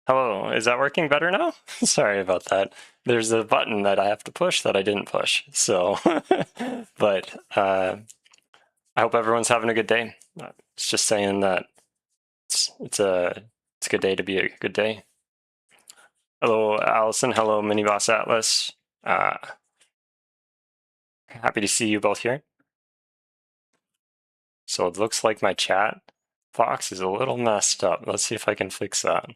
Hello, is that working better now? Sorry about that. There's a button that I have to push that I didn't push. So, but I hope everyone's having a good day. It's just saying that it's a good day to be a good day. Hello, Allison. Hello, Mini Boss Atlas. Happy to see you both here. So it looks like my chat box is a little messed up. Let's see if I can fix that.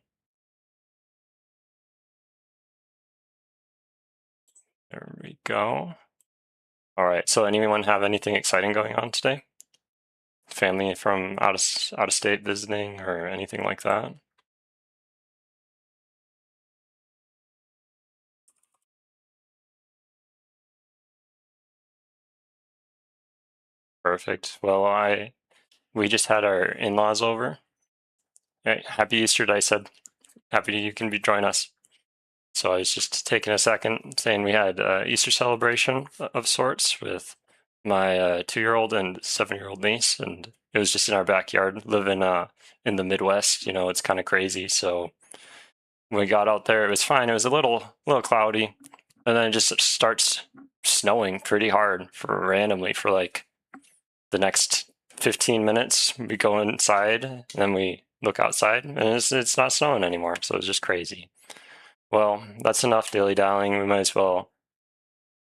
There we go. All right, so anyone have anything exciting going on today? Family from out of state visiting or anything like that? Perfect. Well, we just had our in-laws over. Hey, happy Easter, I said. Happy you can join us. So I was just taking a second saying we had Easter celebration of sorts with my 2-year-old and 7-year-old niece, and it was just in our backyard. Living in the Midwest, you know, it's kind of crazy. So when we got out there, it was fine. It was a little cloudy, and then it just starts snowing pretty hard randomly for like the next 15 minutes. We go inside, and then we look outside, and it's not snowing anymore. So it's just crazy. Well, that's enough dilly-dallying. We might as well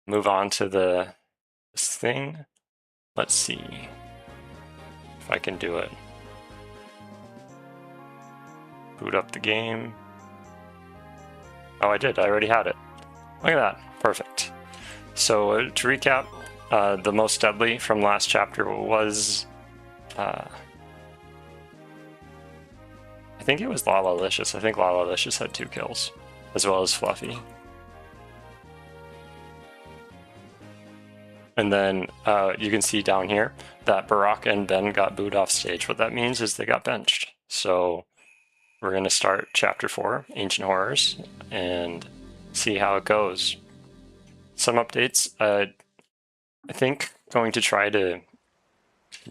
move on to this thing. Let's see if I can do it. Boot up the game. Oh, I did. I already had it. Look at that. Perfect. So to recap, the most deadly from last chapter was, I think it was Lala-licious. I think Lala-licious had 2 kills, as well as Fluffy. And then you can see down here that Barack and Ben got booed off stage. What that means is they got benched. So we're going to start Chapter 4, Ancient Horrors, and see how it goes. Some updates. I think going to try to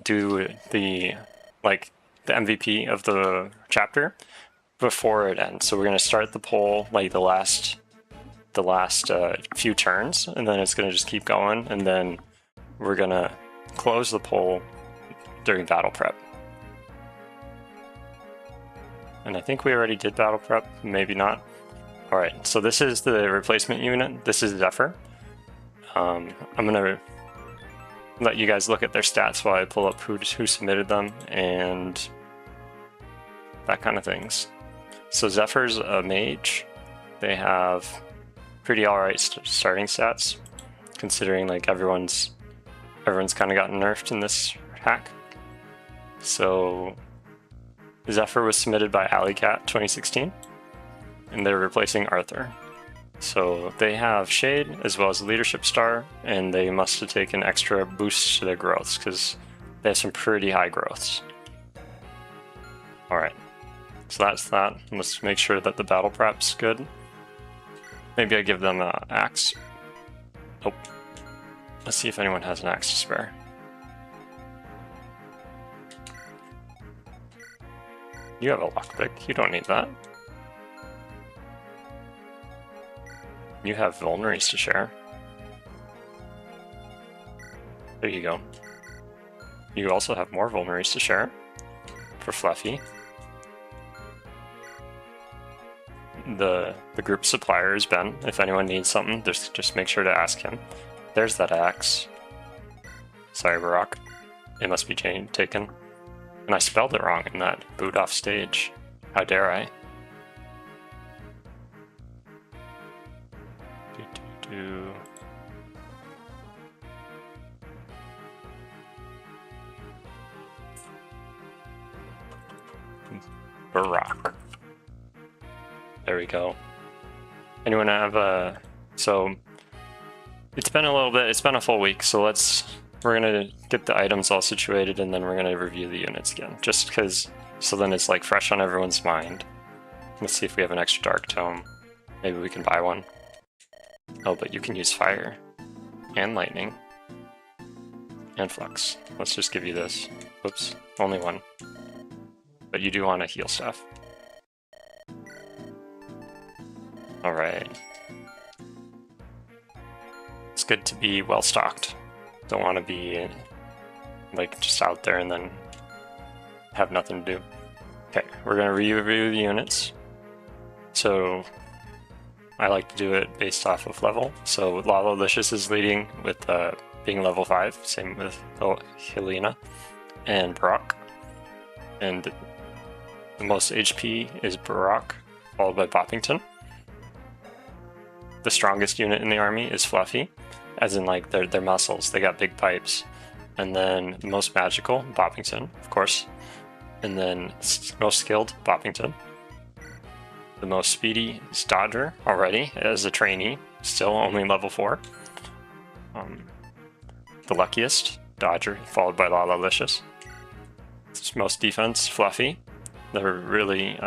do the MVP of the chapter before it ends. So we're going to start the poll like the last few turns, and then it's going to just keep going, and then we're going to close the poll during battle prep. And I think we already did battle prep, maybe not. All right, so this is the replacement unit. This is Zephyr. I'm going to let you guys look at their stats while I pull up who submitted them and that kind of things. So Zephyr's a mage. They have pretty alright starting stats, considering like everyone's kind of gotten nerfed in this hack. So Zephyr was submitted by Alleycat 2016, and they're replacing Arthur. So they have Shade as well as a leadership star, and they must have taken extra boosts to their growths because they have some pretty high growths. Alright, so that's that. Let's make sure that the battle prep's good. Maybe I give them an axe. Oh, let's see if anyone has an axe to spare. You have a lockpick, you don't need that. You have vulneraries to share. There you go. You also have more vulneraries to share for Fluffy. The group supplier is Ben. If anyone needs something, just make sure to ask him. There's that axe. Sorry, Barack. It must be taken. And I spelled it wrong in that boot off stage. How dare I? Barack. There we go. Anyone have so it's been a little bit, it's been a full week, so we're gonna get the items all situated and then we're gonna review the units again, just because, so then it's like fresh on everyone's mind. Let's see if we have an extra dark tome. Maybe we can buy one. Oh, but you can use fire and lightning and flux. Let's just give you this. Whoops, only one. But you do want to heal stuff. All right. It's good to be well stocked. Don't want to be like just out there and then have nothing to do. Okay, we're gonna review the units. So I like to do it based off of level. So Lalolicious is leading with being level 5, same with Helena and Brock. And the most HP is Brock, followed by Boppington. The strongest unit in the army is Fluffy, as in like their muscles, they got big pipes. And then the most magical, Boppington, of course. And then most skilled, Boppington. The most speedy is Dodger already as a trainee, still only level 4. The luckiest, Dodger, followed by Lalolicious. Most defense, Fluffy. They're really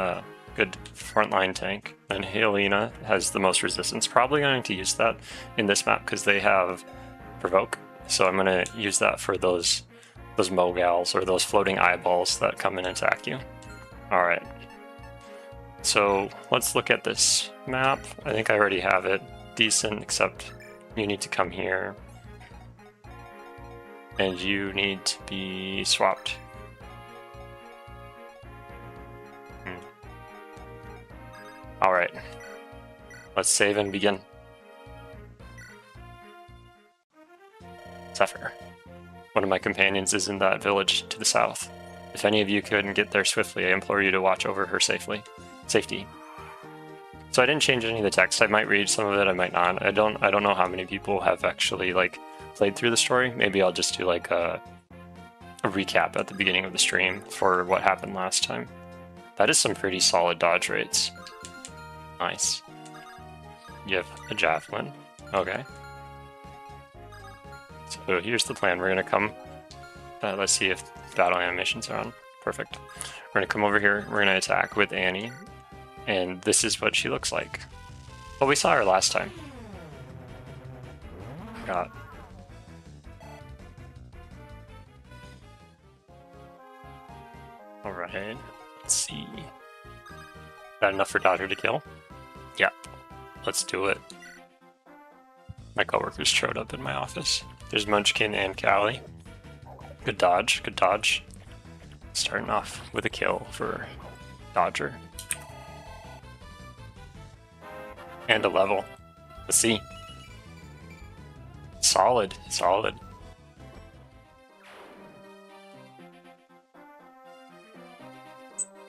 good frontline tank. And Helena has the most resistance. Probably going to use that in this map because they have Provoke. So I'm going to use that for those Mogals or those floating eyeballs that come and attack you. All right. So let's look at this map. I think I already have it decent, except you need to come here. And you need to be swapped. All right. Let's save and begin. Zephyr. One of my companions is in that village to the south. If any of you couldn't get there swiftly, I implore you to watch over her safety. So I didn't change any of the text. I might read some of it, I might not. I don't know how many people have actually like played through the story. Maybe I'll just do like a recap at the beginning of the stream for what happened last time. That is some pretty solid dodge rates. Nice. You have a javelin. Okay. So here's the plan. We're gonna come. Let's see if battle animations are on. Perfect. We're gonna come over here. We're gonna attack with Annie, and this is what she looks like. Well, we saw her last time. Got. All right. Let's see. That enough for Dodger to kill? Yeah. Let's do it. My coworkers showed up in my office. There's Munchkin and Callie. Good dodge, good dodge. Starting off with a kill for Dodger. And a level. Let's see. Solid, solid.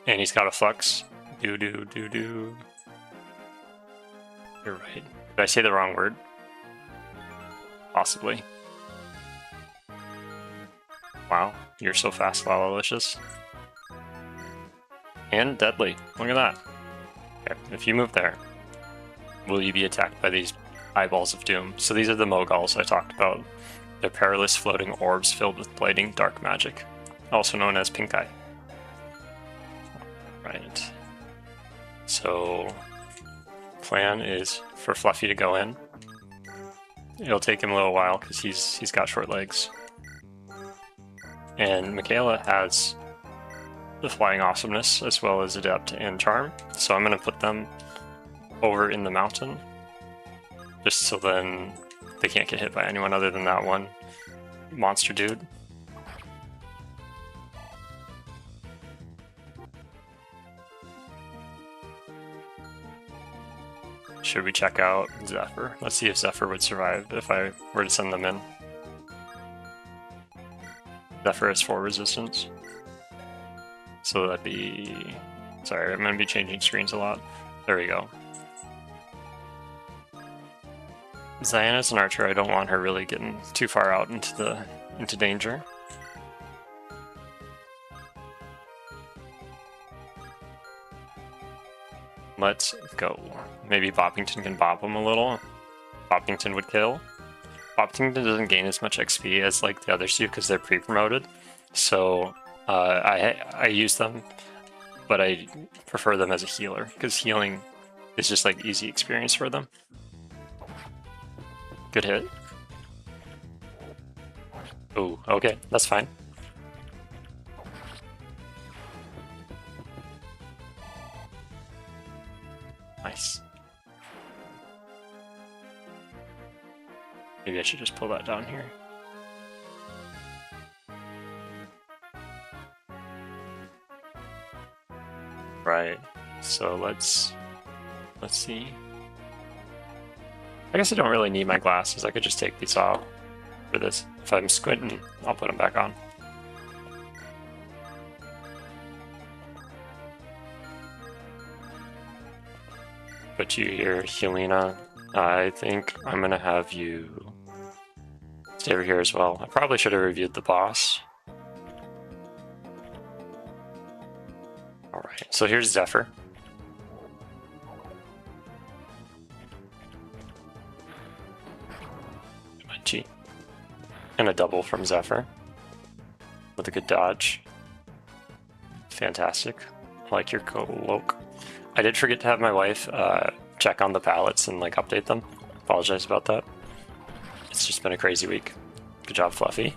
And he's got a flux. You're right. Did I say the wrong word? Possibly. Wow, you're so fast, Lalolicious. And deadly. Look at that. Okay, if you move there, will you be attacked by these eyeballs of doom? So these are the Mogals I talked about. They're perilous floating orbs filled with blighting dark magic, also known as pink eye. Right. So, plan is for Fluffy to go in. It'll take him a little while because he's got short legs. And Michaela has the flying awesomeness as well as adept and charm. So I'm going to put them over in the mountain just so then they can't get hit by anyone other than that one monster dude. Should we check out Zephyr? Let's see if Zephyr would survive if I were to send them in. Zephyr has 4 resistance. So that'd be... Sorry, I'm going to be changing screens a lot. There we go. Ziana's an archer. I don't want her really getting too far out into danger. Let's go. Maybe Boppington can bop him a little. Boppington would kill. Boppington doesn't gain as much XP as like the others do because they're pre-promoted. So I use them, but I prefer them as a healer because healing is just like easy experience for them. Good hit. Oh, okay, that's fine. Nice. Maybe I should just pull that down here. Right, so let's see. I guess I don't really need my glasses. I could just take these off for this. If I'm squinting, I'll put them back on. Put you here, Helena. I think I'm gonna have you stay over here as well. I probably should have reviewed the boss. Alright, so here's Zephyr. And a double from Zephyr with a good dodge. Fantastic. I like your cloak. I did forget to have my wife check on the pallets and like update them. Apologize about that. It's just been a crazy week. Good job, Fluffy.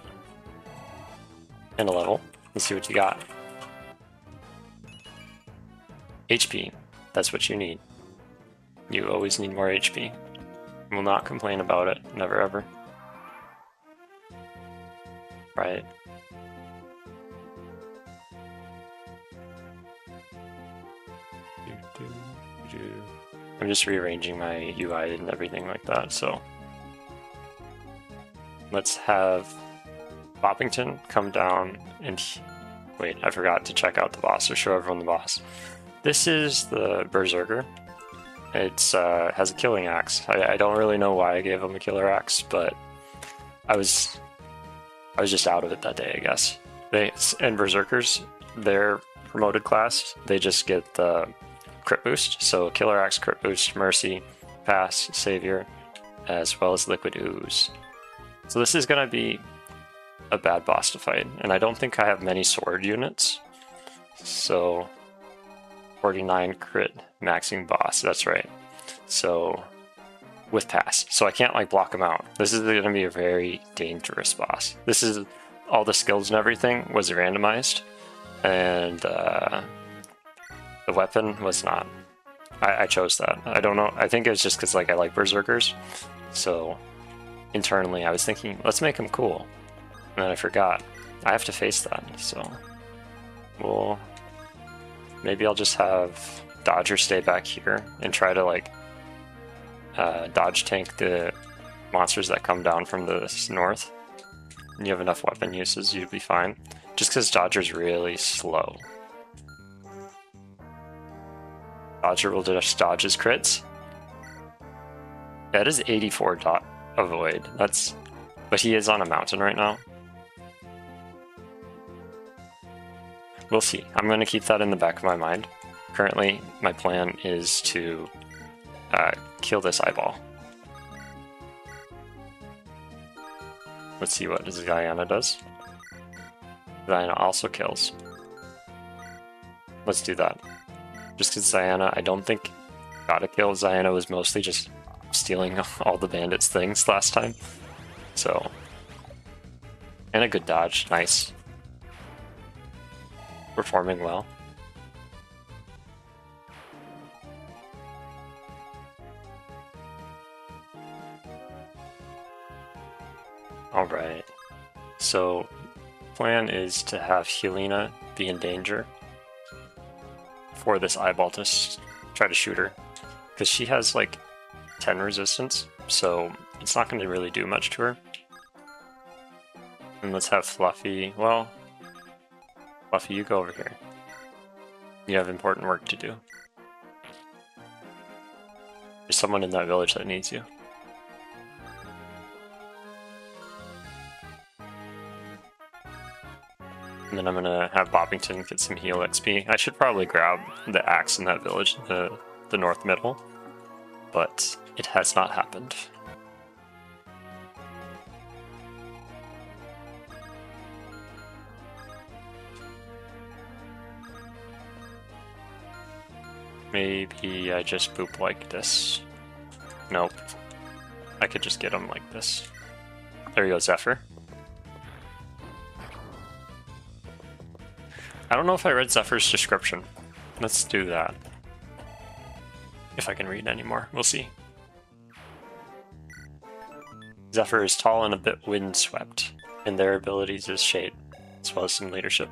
And a level. Let's see what you got. HP. That's what you need. You always need more HP. Will not complain about it. Never ever. Right. I'm just rearranging my UI and everything like that, so let's have Boppington come down and wait, I forgot to check out the boss or show everyone the boss. This is the Berserker. It's has a killing axe. I don't really know why I gave him a killer axe, but I was just out of it that day, I guess. And Berserkers, their promoted class, they just get the crit boost. So Killer Axe, crit boost, Mercy, Pass, Savior, as well as Liquid Ooze. So this is going to be a bad boss to fight. And I don't think I have many sword units. So 49 crit maxing boss, that's right. So with pass, so I can't like block him out. This is going to be a very dangerous boss. This is all the skills and everything was randomized, and the weapon was not. I chose that. I don't know. I think it was just because like I like Berserkers, so internally I was thinking let's make him cool, and then I forgot I have to face that. So well, maybe I'll just have Dodger stay back here and try to like dodge tank the monsters that come down from the north. And you have enough weapon uses, you'd be fine. Just because Dodger's really slow. Dodger will just dodge his crits. That is 84 avoid. That's, but he is on a mountain right now. We'll see. I'm going to keep that in the back of my mind. Currently, my plan is to kill this eyeball. Let's see what Diana does. Diana also kills. Let's do that. Just because Diana, I don't think got a kill. Diana was mostly just stealing all the bandits' things last time. So, and a good dodge. Nice. Performing well. Alright, so plan is to have Helena be in danger for this eyeball to try to shoot her, because she has like 10 resistance, so it's not going to really do much to her. And let's have Fluffy, well, Fluffy, you go over here. You have important work to do. There's someone in that village that needs you. And then I'm gonna have Boppington get some heal XP. I should probably grab the axe in that village, the north middle, but it has not happened. Maybe I just boop like this. Nope. I could just get him like this. There you go, Zephyr. I don't know if I read Zephyr's description. Let's do that. If I can read anymore, we'll see. Zephyr is tall and a bit windswept, and their abilities is shade, as well as some leadership.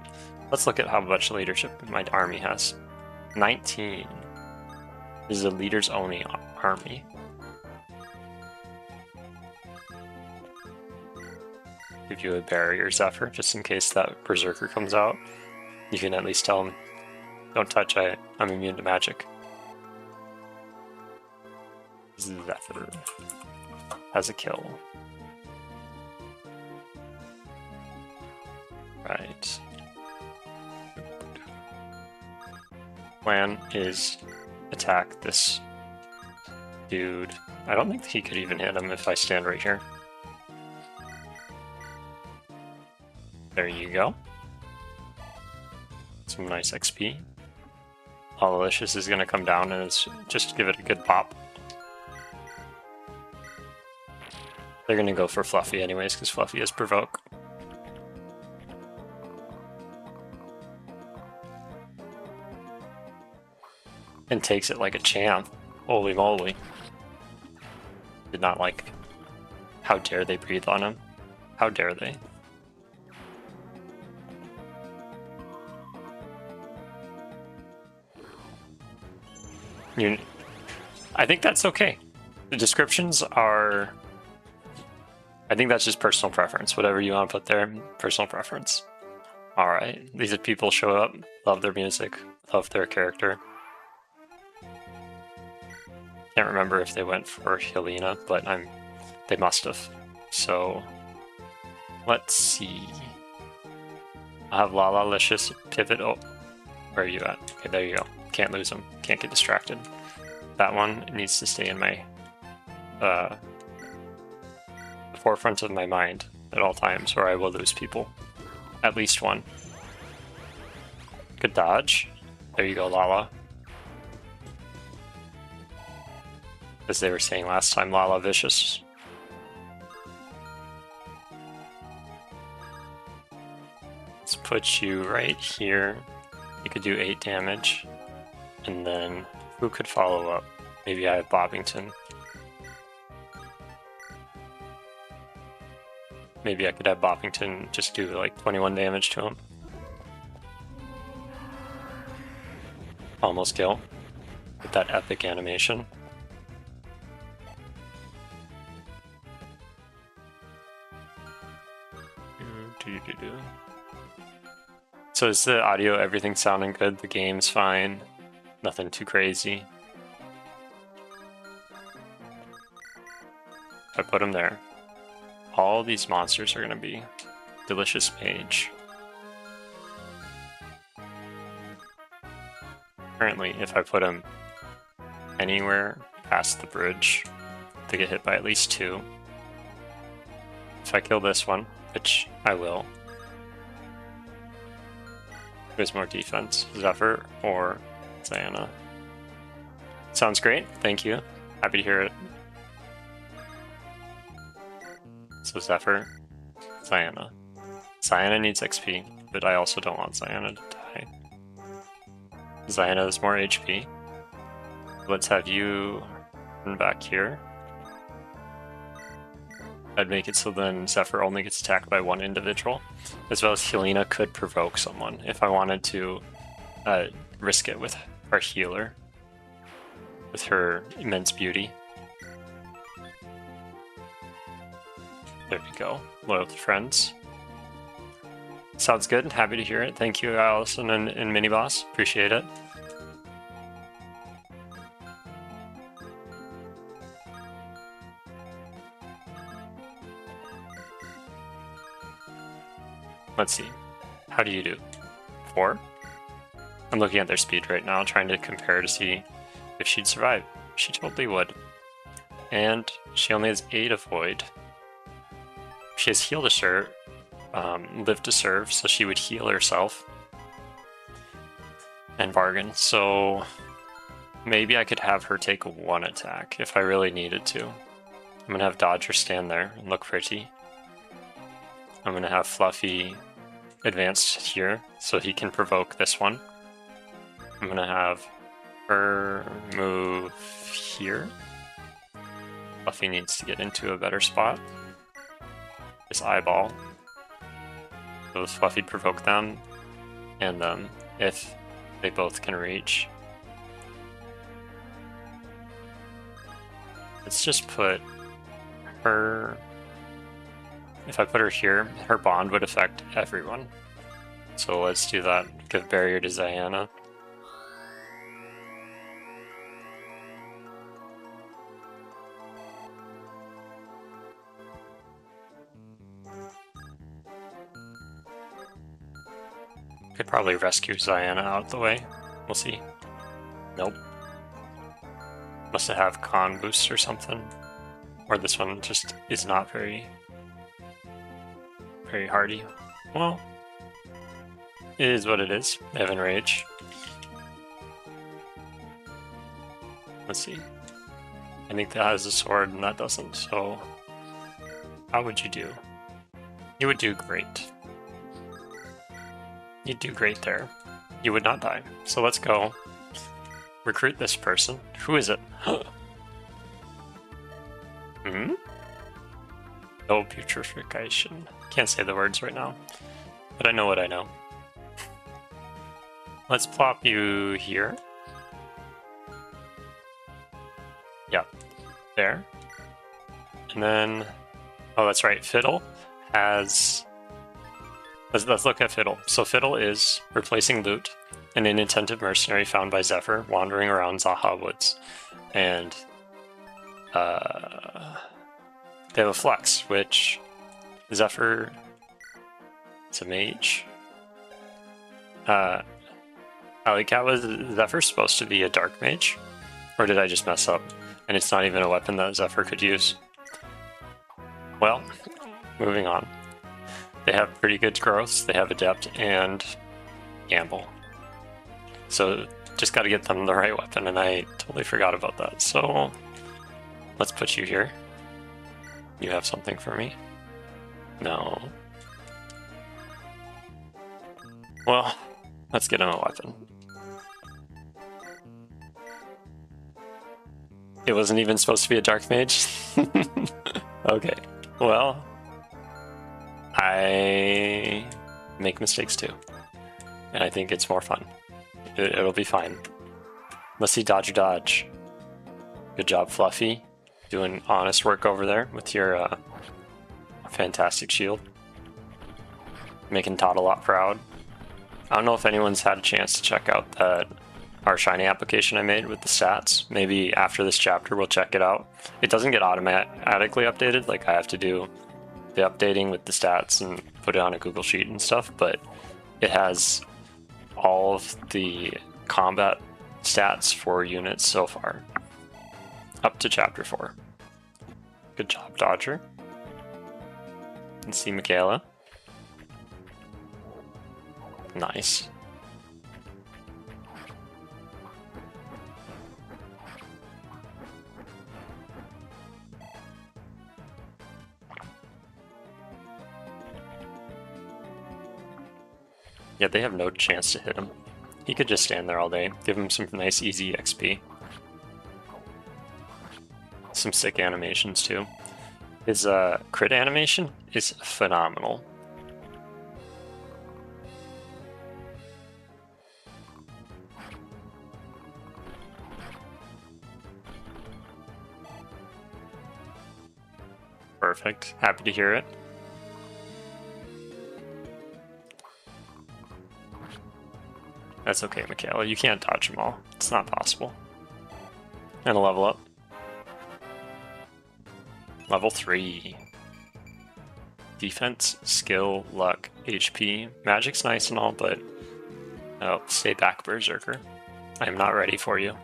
Let's look at how much leadership my army has. 19. This is a leaders only army. Give you a barrier, Zephyr, just in case that berserker comes out. You can at least tell him, don't touch, I'm immune to magic. Zephyr has a kill. Right. Plan is attack this dude. I don't think he could even hit him if I stand right here. There you go. Some nice XP. Alicious is going to come down and just give it a good pop. They're going to go for Fluffy anyways, because Fluffy is provoke. And takes it like a champ. Holy moly. Did not like... How dare they breathe on him? How dare they? I think that's okay. The descriptions are... I think that's just personal preference. Whatever you want to put there, personal preference. Alright, these are people show up, love their music, love their character. Can't remember if they went for Helena, but they must have. So, let's see. I'll have Lala-licious pivot. Oh, where are you at? Okay, there you go. Can't lose them. Can't get distracted. That one needs to stay in my the forefront of my mind at all times, or I will lose people. At least one. Good dodge. There you go, Lala. As they were saying last time, Lala vicious. Let's put you right here. You could do 8 damage. And then, who could follow up? Maybe I have Bobbington. Maybe I could have Bobbington just do like 21 damage to him. Almost kill. With that epic animation. So is the audio, everything sounding good? The game's fine? Nothing too crazy? If I put them there, all these monsters are going to be Delicious Mage. Currently, if I put them anywhere past the bridge, they get hit by at least 2. If I kill this one, which I will, there's more defense. Zephyr or Diana. Sounds great, thank you. Happy to hear it. So Zephyr, Diana. Diana needs XP, but I also don't want Diana to die. Diana has more HP. Let's have you run back here. I'd make it so then Zephyr only gets attacked by one individual, as well as Helena could provoke someone if I wanted to risk it with our healer, with her immense beauty. There we go. Loyalty friends. Sounds good. Happy to hear it. Thank you, Allison and Miniboss. Appreciate it. Let's see. How do you do? 4? I'm looking at their speed right now, trying to compare to see if she'd survive. She totally would. And she only has 8 avoid. She has heal to serve, live to serve, so she would heal herself. And bargain. So maybe I could have her take 1 attack if I really needed to. I'm gonna have Dodger stand there and look pretty. I'm going to have Fluffy advanced here, so he can provoke this one. I'm going to have her move here. Fluffy needs to get into a better spot. this eyeball. So Fluffy provoke them, and if they both can reach. Let's just put her... If I put her here, her bond would affect everyone. So let's do that. Give barrier to Ziana. Could probably rescue Ziana out the way. We'll see. Nope. Must have con boost or something. Or this one just is not very hardy. Well, it is what it is. They have enrage. Let's see. I think that has a sword and that doesn't, so how would you do? You would do great. You'd do great there. You would not die. So let's go recruit this person. Who is it? Hmm? No putrefaction. Can't say the words right now, but I know what I know. Let's plop you here. Yep, there. And then, oh, that's right, Fiddle has... Let's look at Fiddle. So Fiddle is replacing Loot, an inattentive mercenary found by Zephyr wandering around Zaha Woods. And they have a Flex, which Zephyr is a mage. Alley Cat, was Zephyr supposed to be a dark mage? Or did I just mess up? And it's not even a weapon that Zephyr could use. Well, moving on. They have pretty good growths. They have Adept and Gamble. So just got to get them the right weapon, and I totally forgot about that. So let's put you here. You have something for me? No. Well, let's get him a weapon. It wasn't even supposed to be a dark mage? Okay, well, I make mistakes too, and I think it's more fun. It'll be fine. Let's see dodge or dodge. Good job, Fluffy. Doing honest work over there with your fantastic shield. Making Todd a lot proud. I don't know if anyone's had a chance to check out that RShiny application I made with the stats. Maybe after this chapter we'll check it out. It doesn't get automatically updated, like I have to do the updating with the stats and put it on a Google Sheet and stuff, but it has all of the combat stats for units so far, up to chapter 4. Good job, Dodger. And see Michaela. Nice. Yeah, they have no chance to hit him. He could just stand there all day. Give him some nice easy XP. Some sick animations too. His crit animation is phenomenal. Perfect. Happy to hear it. That's okay, Michaela. You can't dodge them all. It's not possible. And a level up. Level 3. Defense, skill, luck, HP. Magic's nice and all, but... Oh, stay back, Berserker. I am not ready for you.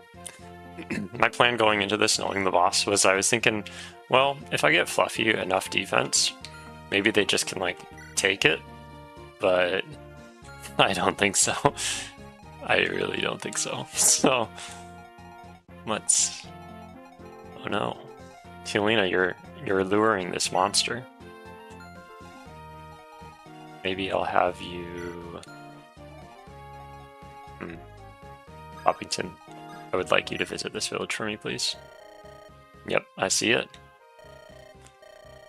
My plan going into this, knowing the boss, was I was thinking, well, if I get Fluffy enough defense, maybe they just can, like, take it. But I don't think so. I really don't think so. So, let's... Oh no. Tielina, you're luring this monster. Maybe I'll have you... Poppington, I would like you to visit this village for me, please. Yep, I see it.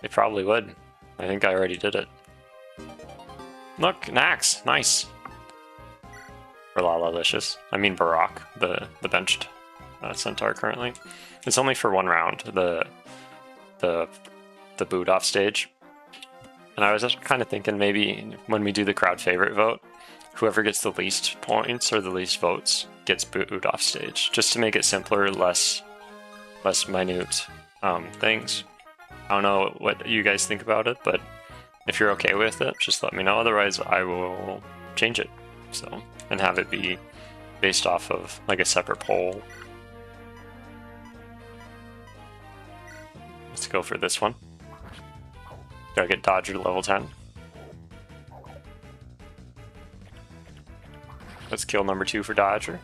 They probably would. I think I already did it. Look, Nax, nice. For Lalicious. I mean Barak, the benched centaur currently. It's only for 1 round, the boot off stage. And I was just kind of thinking maybe when we do the crowd favorite vote, whoever gets the least points or the least votes gets booted off stage, just to make it simpler, less minute things. I don't know what you guys think about it, but if you're okay with it, just let me know. Otherwise, I will change it. So, and have it be based off of like a separate poll. Let's go for this one. Gotta get Dodger to level 10. Let's kill number 2 for Dodger.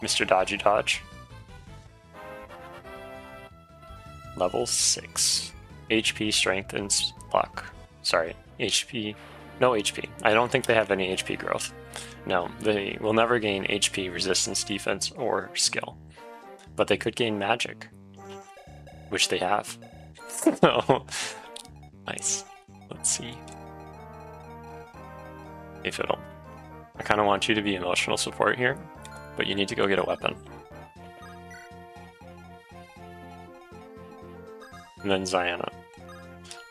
Mr. Dodgy Dodge. Level 6. HP, strength, and luck. Sorry, HP. No HP. I don't think they have any HP growth. No, they will never gain HP, resistance, defense, or skill. But they could gain magic. Which they have. So, nice. Let's see. Hey Fiddle. I kind of want you to be emotional support here, but you need to go get a weapon. And then Ziana.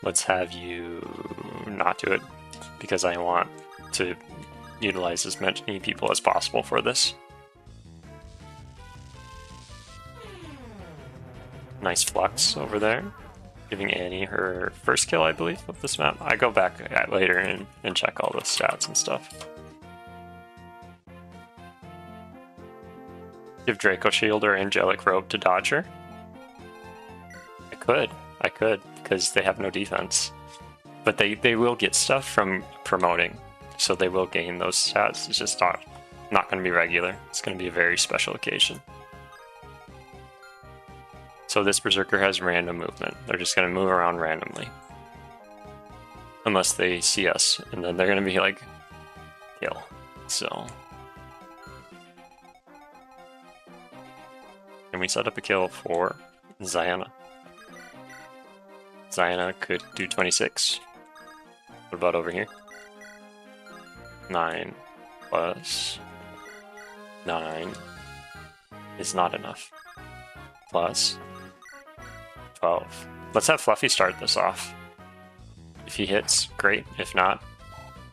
Let's have you not do it, because I want to utilize as many people as possible for this. Nice flux over there. Giving Annie her first kill, I believe, of this map. I go back later and check all the stats and stuff. Give Draco Shield or Angelic Robe to Dodger. I could, because they have no defense. But they will get stuff from promoting, so they will gain those stats. It's just not going to be regular. It's going to be a very special occasion. So this Berserker has random movement. They're just going to move around randomly. Unless they see us, and then they're going to be like, kill. So... Can we set up a kill for Ziana? Ziana could do 26. What about over here? 9 plus 9 is not enough. Plus 12. Let's have Fluffy start this off. If he hits, great. If not,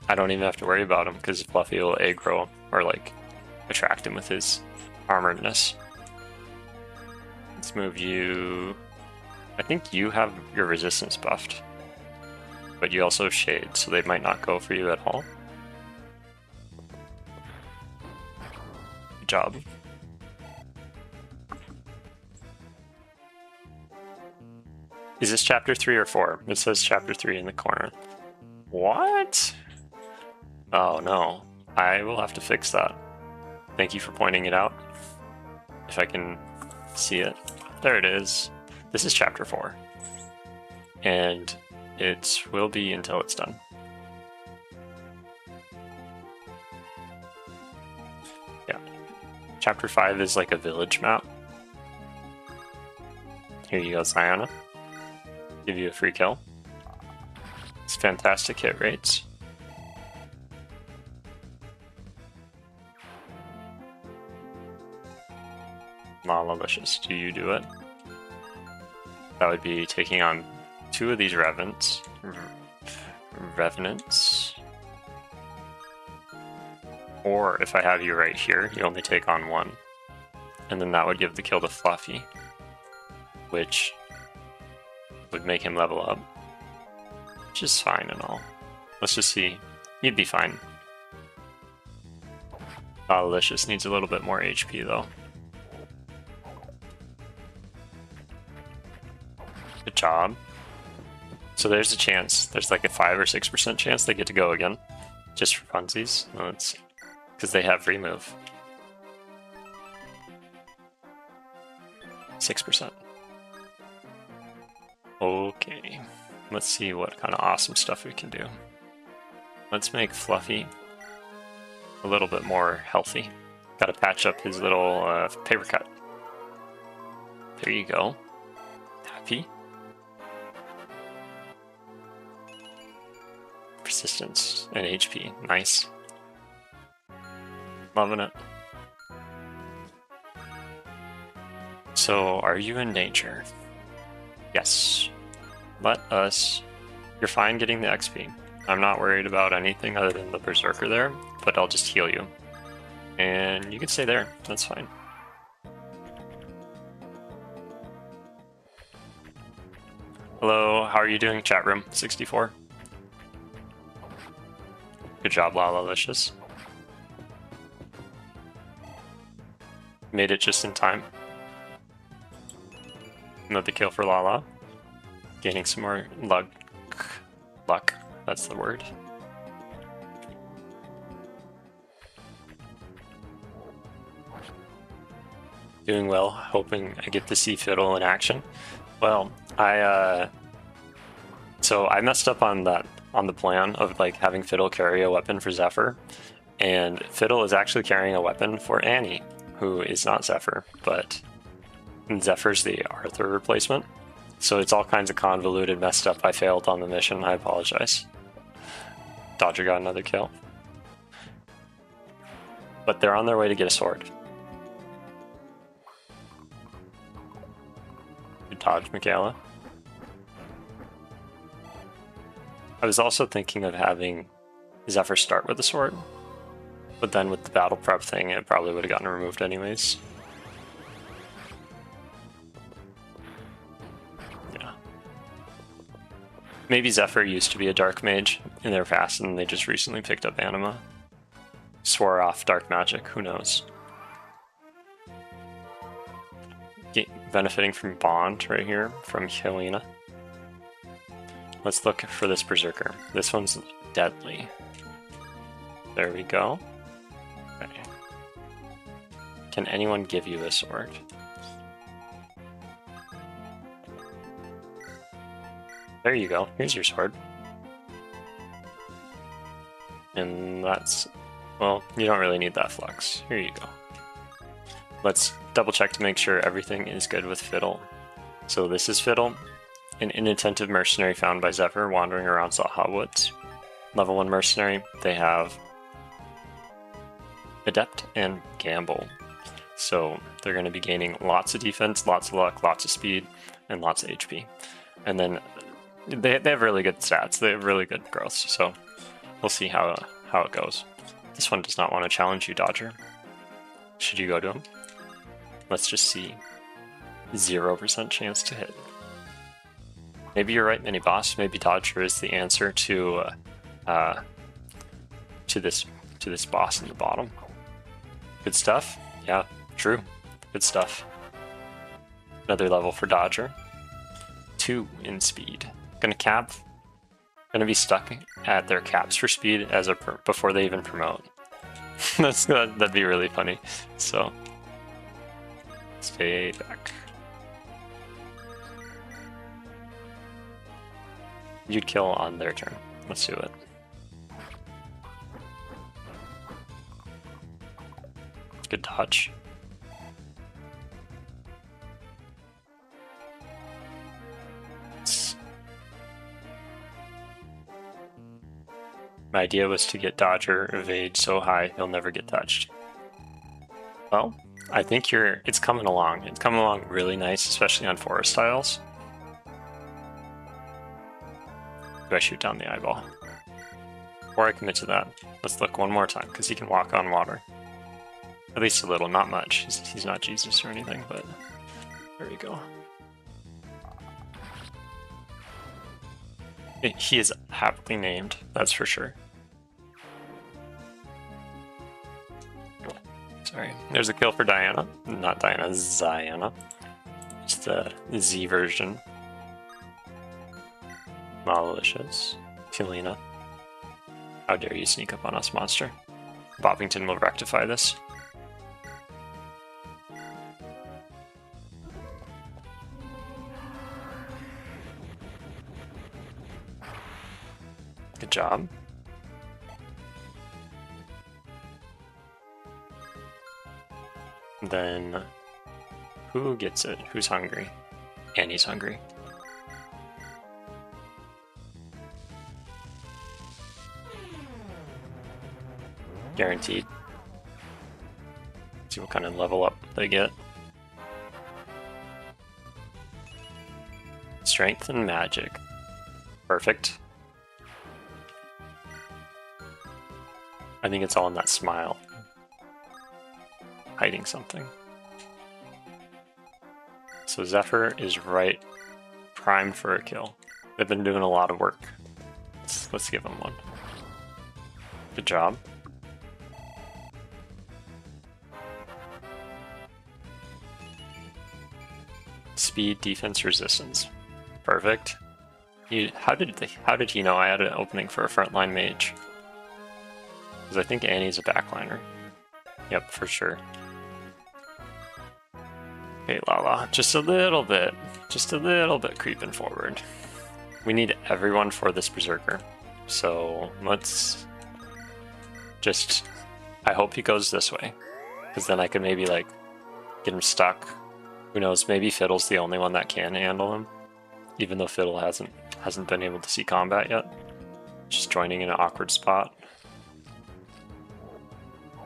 I don't even have to worry about him, because Fluffy will aggro or like attract him with his armoredness. Let's move you. I think you have your resistance buffed, but you also shade, so they might not go for you at all. Good job. Is this chapter 3 or 4? It says chapter 3 in the corner. What? Oh no. I will have to fix that. Thank you for pointing it out. If I can see it. There it is. This is chapter 4. And it will be until it's done. Yeah. Chapter 5 is like a village map. Here you go, Ziana. Give you a free kill. It's fantastic hit rates. Malicious, do you do it? That would be taking on 2 of these revenants. Or if I have you right here, you only take on 1. And then that would give the kill to Fluffy, which would make him level up, which is fine and all. Let's just see. You'd be fine. Malicious needs a little bit more HP though. Good job. So there's a chance. There's like a 5 or 6% chance they get to go again, just for funsies. Let's see, because they have remove. 6%. Okay, let's see what kind of awesome stuff we can do. Let's make Fluffy a little bit more healthy. Got to patch up his little paper cut. There you go. Happy. resistance and HP. Nice. Loving it. So, are you in danger? Yes. Let us... You're fine getting the XP. I'm not worried about anything other than the Berserker there, but I'll just heal you. And you can stay there. That's fine. Hello, how are you doing, chat room 64? Good job, Lalalicious. Made it just in time. Another kill for Lala. Gaining some more luck. That's the word. Doing well, hoping I get to see Fiddle in action. Well, so I messed up on the plan of like having Fiddle carry a weapon for Zephyr, and Fiddle is actually carrying a weapon for Annie, who is not Zephyr, but Zephyr's the Arthur replacement. So it's all kinds of convoluted, messed up. I failed on the mission. I apologize. Dodger got another kill. But they're on their way to get a sword. Good dodge, Michaela. I was also thinking of having Zephyr start with a sword, but then with the battle prep thing, it probably would have gotten removed anyways. Yeah. Maybe Zephyr used to be a dark mage in their past, and they just recently picked up Anima. Swore off dark magic, who knows? Benefiting from Bond right here from Helena. Let's look for this Berserker. This one's deadly. There we go. Okay. Can anyone give you a sword? There you go. Here's your sword. And that's... well, you don't really need that flux. Here you go. Let's double check to make sure everything is good with Fiddle. So this is Fiddle, an inattentive mercenary found by Zephyr wandering around Saha Woods. Level 1 mercenary, they have Adept and Gamble. So they're going to be gaining lots of defense, lots of luck, lots of speed, and lots of HP. And then they have really good stats, they have really good growth, so we'll see how it goes. This one does not want to challenge you, Dodger. Should you go to him? Let's just see. 0% chance to hit. Maybe you're right, mini boss. Maybe Dodger is the answer to this boss in the bottom. Good stuff. Yeah, true. Good stuff. Another level for Dodger. 2 in speed. Gonna be stuck at their caps for speed as before they even promote. That'd be really funny. So stay back. You'd kill on their turn. Let's do it. Good dodge. My idea was to get Dodger evade so high he'll never get touched. Well, I think it's coming along. It's coming along really nice, especially on forest styles. Do I shoot down the eyeball? Before I commit to that, let's look one more time, because he can walk on water. At least a little, not much. He's not Jesus or anything, but there we go. He is happily named, that's for sure. Sorry, there's a kill for Diana. Not Diana, Ziana. It's the Z version. Malicious. Helena. How dare you sneak up on us, monster. Bobbington will rectify this. Good job. Then, who gets it? Who's hungry? Annie's hungry. guaranteed. See what kind of level up they get. Strength and magic. Perfect. I think it's all in that smile. Hiding something. So Zephyr is right, primed for a kill. They've been doing a lot of work. Let's give them one. Good job. Speed, defense, resistance. Perfect. How did he know I had an opening for a frontline mage? Because I think Annie's a backliner. Yep, for sure. Okay, Lala, just a little bit creeping forward. We need everyone for this Berserker. So let's just, I hope he goes this way. Because then I could maybe like get him stuck. Who knows, maybe Fiddle's the only one that can handle him. Even though Fiddle hasn't been able to see combat yet. Just joining in an awkward spot.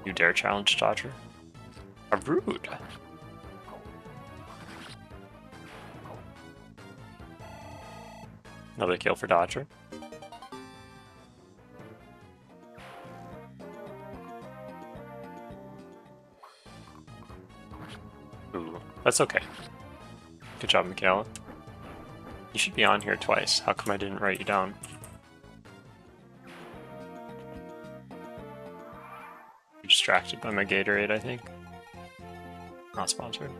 You dare challenge Dodger? How rude. Another kill for Dodger. Ooh, that's okay. Good job, Michaela. You should be on here twice. How come I didn't write you down? You're distracted by my Gatorade, I think. Not sponsored.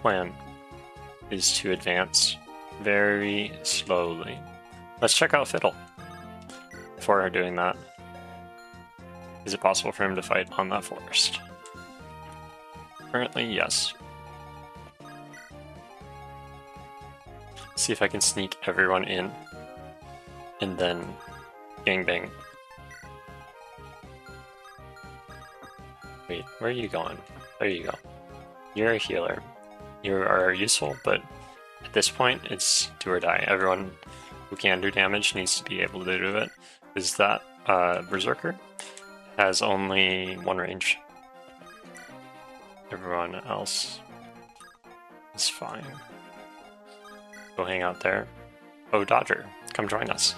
Plan is to advance very slowly. Let's check out Fiddle. Before doing that, is it possible for him to fight on that forest? Currently, yes. See if I can sneak everyone in, and then gangbang. Wait, where are you going? There you go. You're a healer. You are useful, but at this point, it's do or die. Everyone who can do damage needs to be able to do it. Is that Berserker has only one range. Everyone else is fine. Go hang out there. Oh, Dodger, come join us.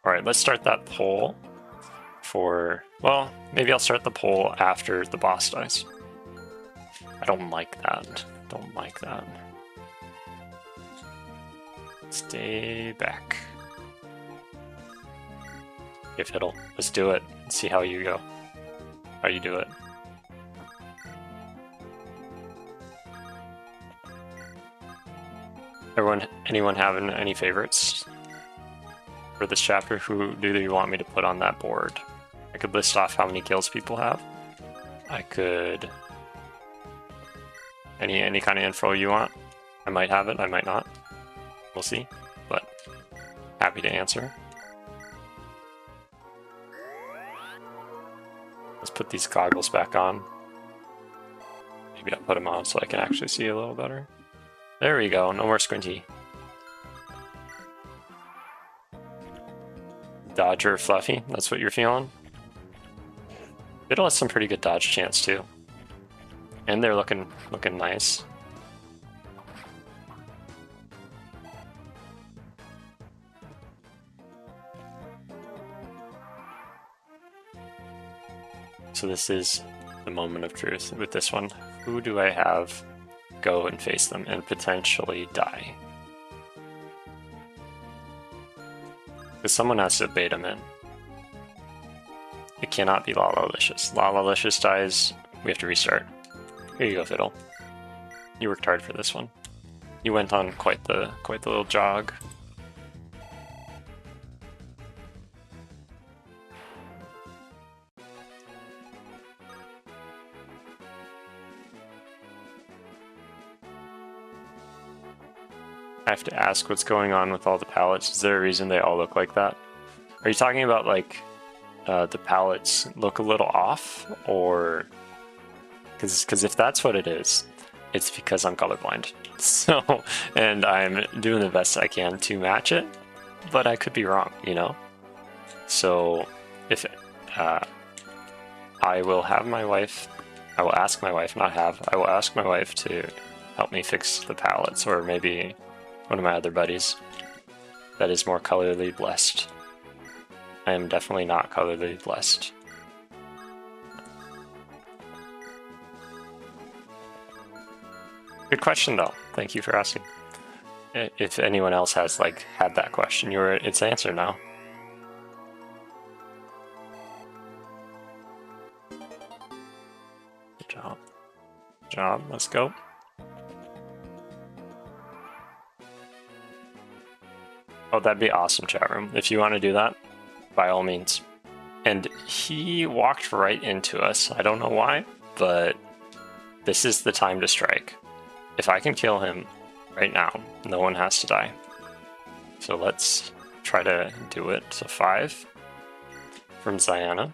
Alright, let's start that poll for, well, maybe I'll start the poll after the boss dies. I don't like that. Don't like that. Stay back. Okay, Fiddle, let's do it. Let's see how you go. How you do it. Anyone having any favorites for this chapter? Who do you want me to put on that board? I could list off how many kills people have. I could... Any kind of info you want. I might have it, I might not. We'll see, but happy to answer. Let's put these goggles back on. Maybe I'll put them on so I can actually see a little better. There we go, no more squinty. Dodger Fluffy, that's what you're feeling? Fiddle has some pretty good dodge chance too. And they're looking nice. So this is the moment of truth with this one. Who do I have go and face them and potentially die? Because someone has to bait them in. It cannot be Lala-licious. Lala-licious dies, we have to restart. Here you go, Fiddle. You worked hard for this one. You went on quite the little jog. I have to ask what's going on with all the palettes. Is there a reason they all look like that? Are you talking about like the palettes look a little off, or because if that's what it is, it's because I'm colorblind. So, and I'm doing the best I can to match it, but I could be wrong, you know? So if I will have my wife, I will ask my wife, not have, I will ask my wife to help me fix the palettes, or maybe one of my other buddies that is more colorly blessed. I am definitely not colorly blessed. Good question though. Thank you for asking. If anyone else has like had that question, it's answered now. Good job. Good job. Let's go. Oh, that'd be awesome, chat room. If you want to do that, by all means. And he walked right into us. I don't know why, but this is the time to strike. If I can kill him right now, no one has to die. So let's try to do it. So 5 from Ziana.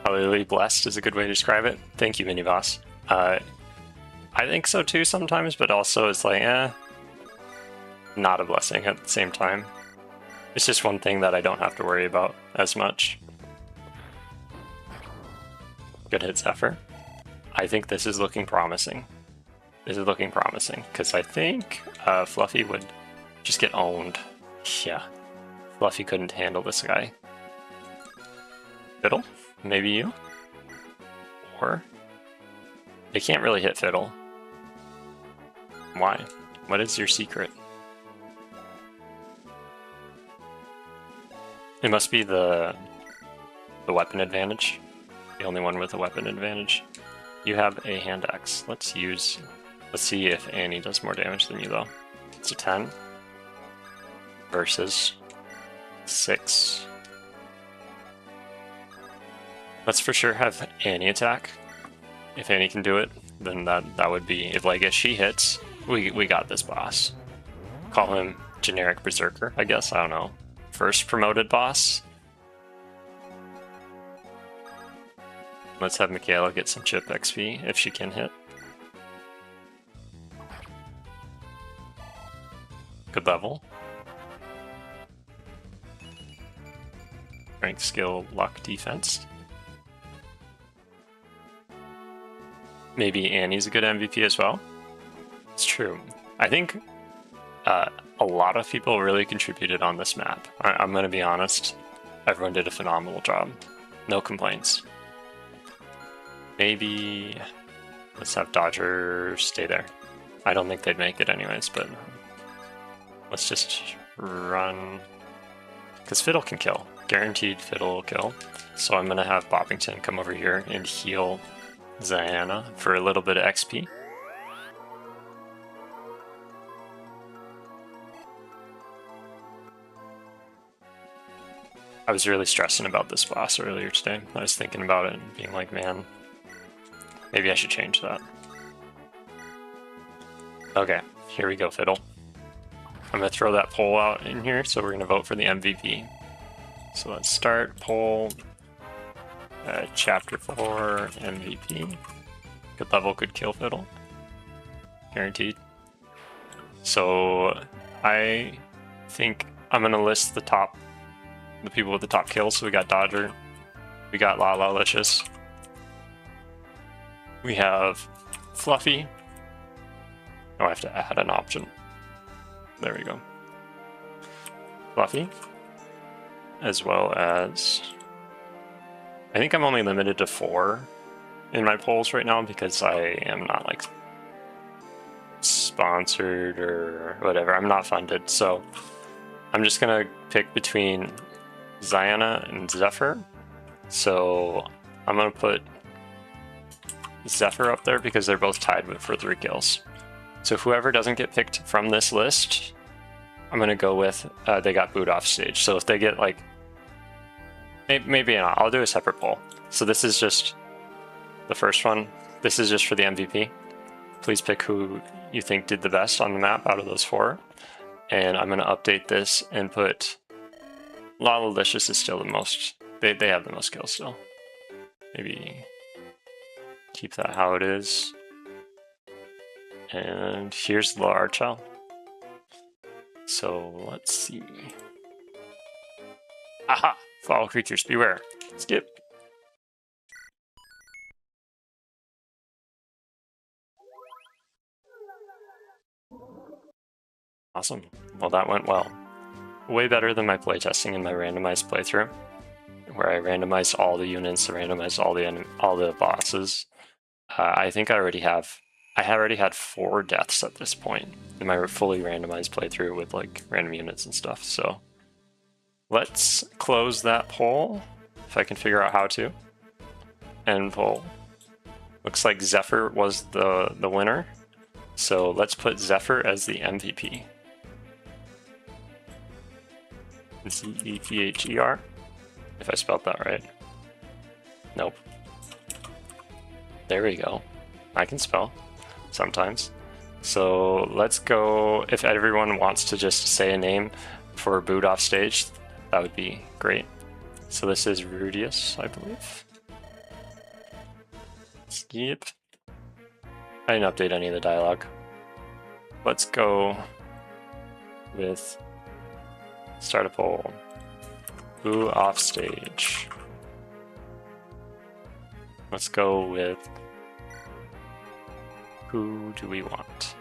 Colorly blessed is a good way to describe it. Thank you, Miniboss. I think so too sometimes, but also it's like, not a blessing at the same time. It's just one thing that I don't have to worry about as much. Good hit, Zephyr. I think this is looking promising. This is looking promising, because I think Fluffy would just get owned. Yeah, Fluffy couldn't handle this guy. Fiddle? Maybe you? Or? They can't really hit Fiddle. Why? What is your secret? It must be the weapon advantage. The only one with a weapon advantage. You have a hand axe. Let's see if Annie does more damage than you though. It's a 10 versus 6. Let's for sure have Annie attack. If Annie can do it, then that would be, if she hits, we got this boss. Call him generic berserker, I guess, I don't know. First promoted boss. Let's have Michaela get some chip XP if she can hit. Good level. Strength, skill, luck, defense. Maybe Annie's a good MVP as well. It's true. I think a lot of people really contributed on this map. I'm going to be honest. Everyone did a phenomenal job. No complaints. Maybe let's have Dodger stay there. I don't think they'd make it anyways, but let's just run. Because Fiddle can kill. Guaranteed Fiddle will kill. So I'm going to have Boppington come over here and heal Ziana for a little bit of XP. I was really stressing about this boss earlier today. I was thinking about it and being like, man, maybe I should change that. Okay, here we go, Fiddle. I'm going to throw that poll out in here, so we're going to vote for the MVP. So let's start poll. Chapter 4 MVP. Good level, good kill, Fiddle. Guaranteed. So I think I'm going to list the people with the top kills. So we got Dodger, we got Lala-licious, we have Fluffy. Oh, I have to add an option. There we go. Fluffy, as well as, I think I'm only limited to 4 in my polls right now because I am not like sponsored or whatever. I'm not funded, so I'm just gonna pick between Ziana and Zephyr. So I'm gonna put Zephyr up there because they're both tied for 3 kills. So whoever doesn't get picked from this list, I'm gonna go with they got booed off stage. So if they get like, maybe not, I'll do a separate poll. So this is just the first one. This is just for the MVP. Please pick who you think did the best on the map out of those 4. And I'm gonna update this and put Lala-licious is still the most, they have the most kills still. maybe keep that how it is. And here's the Archel. So let's see. Aha! Foul creatures, beware. Skip. Awesome. Well, that went well. Way better than my playtesting in my randomized playthrough, where I randomized all the units, randomized all the bosses. I think I already had 4 deaths at this point in my fully randomized playthrough with like random units and stuff. So let's close that poll if I can figure out how to. End poll. Looks like Zephyr was the winner. So let's put Zephyr as the MVP. Z-E-P-H-E-R, if I spelled that right. Nope. There we go. I can spell sometimes. So let's go, if everyone wants to just say a name for boot off stage, that would be great. So this is Rudius, I believe. Skip. I didn't update any of the dialogue. Let's go with start a poll. Boo off stage. Let's go with who do we want?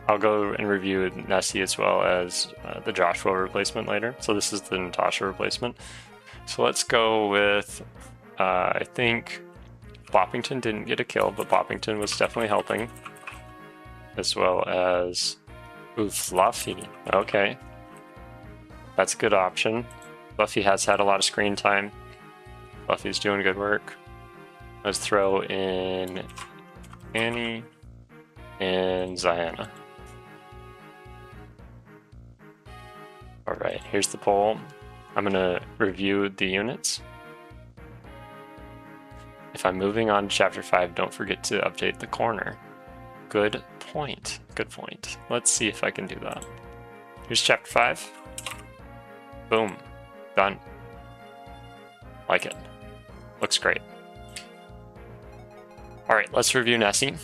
I'll go and review Nessie as well as the Joshua replacement later. So this is the Natasha replacement. So let's go with, I think Boppington didn't get a kill, but Boppington was definitely helping. As well as, ooh, Fluffy, okay. That's a good option. Fluffy has had a lot of screen time. Fluffy's doing good work. Let's throw in Annie and Ziana. All right, here's the poll. I'm gonna review the units. If I'm moving on to chapter 5, don't forget to update the corner. Good point, good point. Let's see if I can do that. Here's chapter 5. Boom, done. Like it, looks great. All right, let's review Nessie.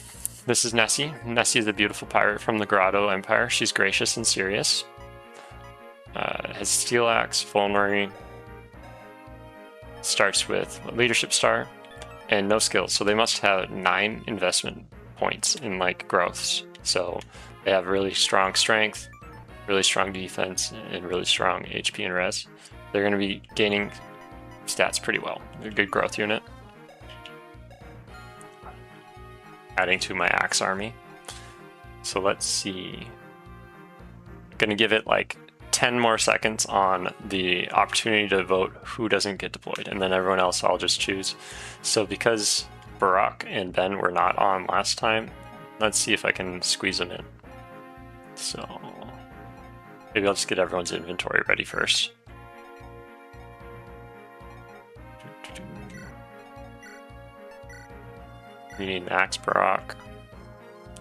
This is Nessie. Nessie is a beautiful pirate from the Grotto Empire. She's gracious and serious. Has Steel Axe, Fulminary, starts with Leadership Star, and no skills. So they must have 9 investment points in like growths. So they have really strong strength, really strong defense, and really strong HP and res. They're going to be gaining stats pretty well. They're a good growth unit. Adding to my Axe army. So let's see. I'm going to give it like 10 more seconds on the opportunity to vote who doesn't get deployed, and then everyone else I'll just choose. So because Barack and Ben were not on last time, let's see if I can squeeze them in. So maybe I'll just get everyone's inventory ready first. You need an axe, Barack.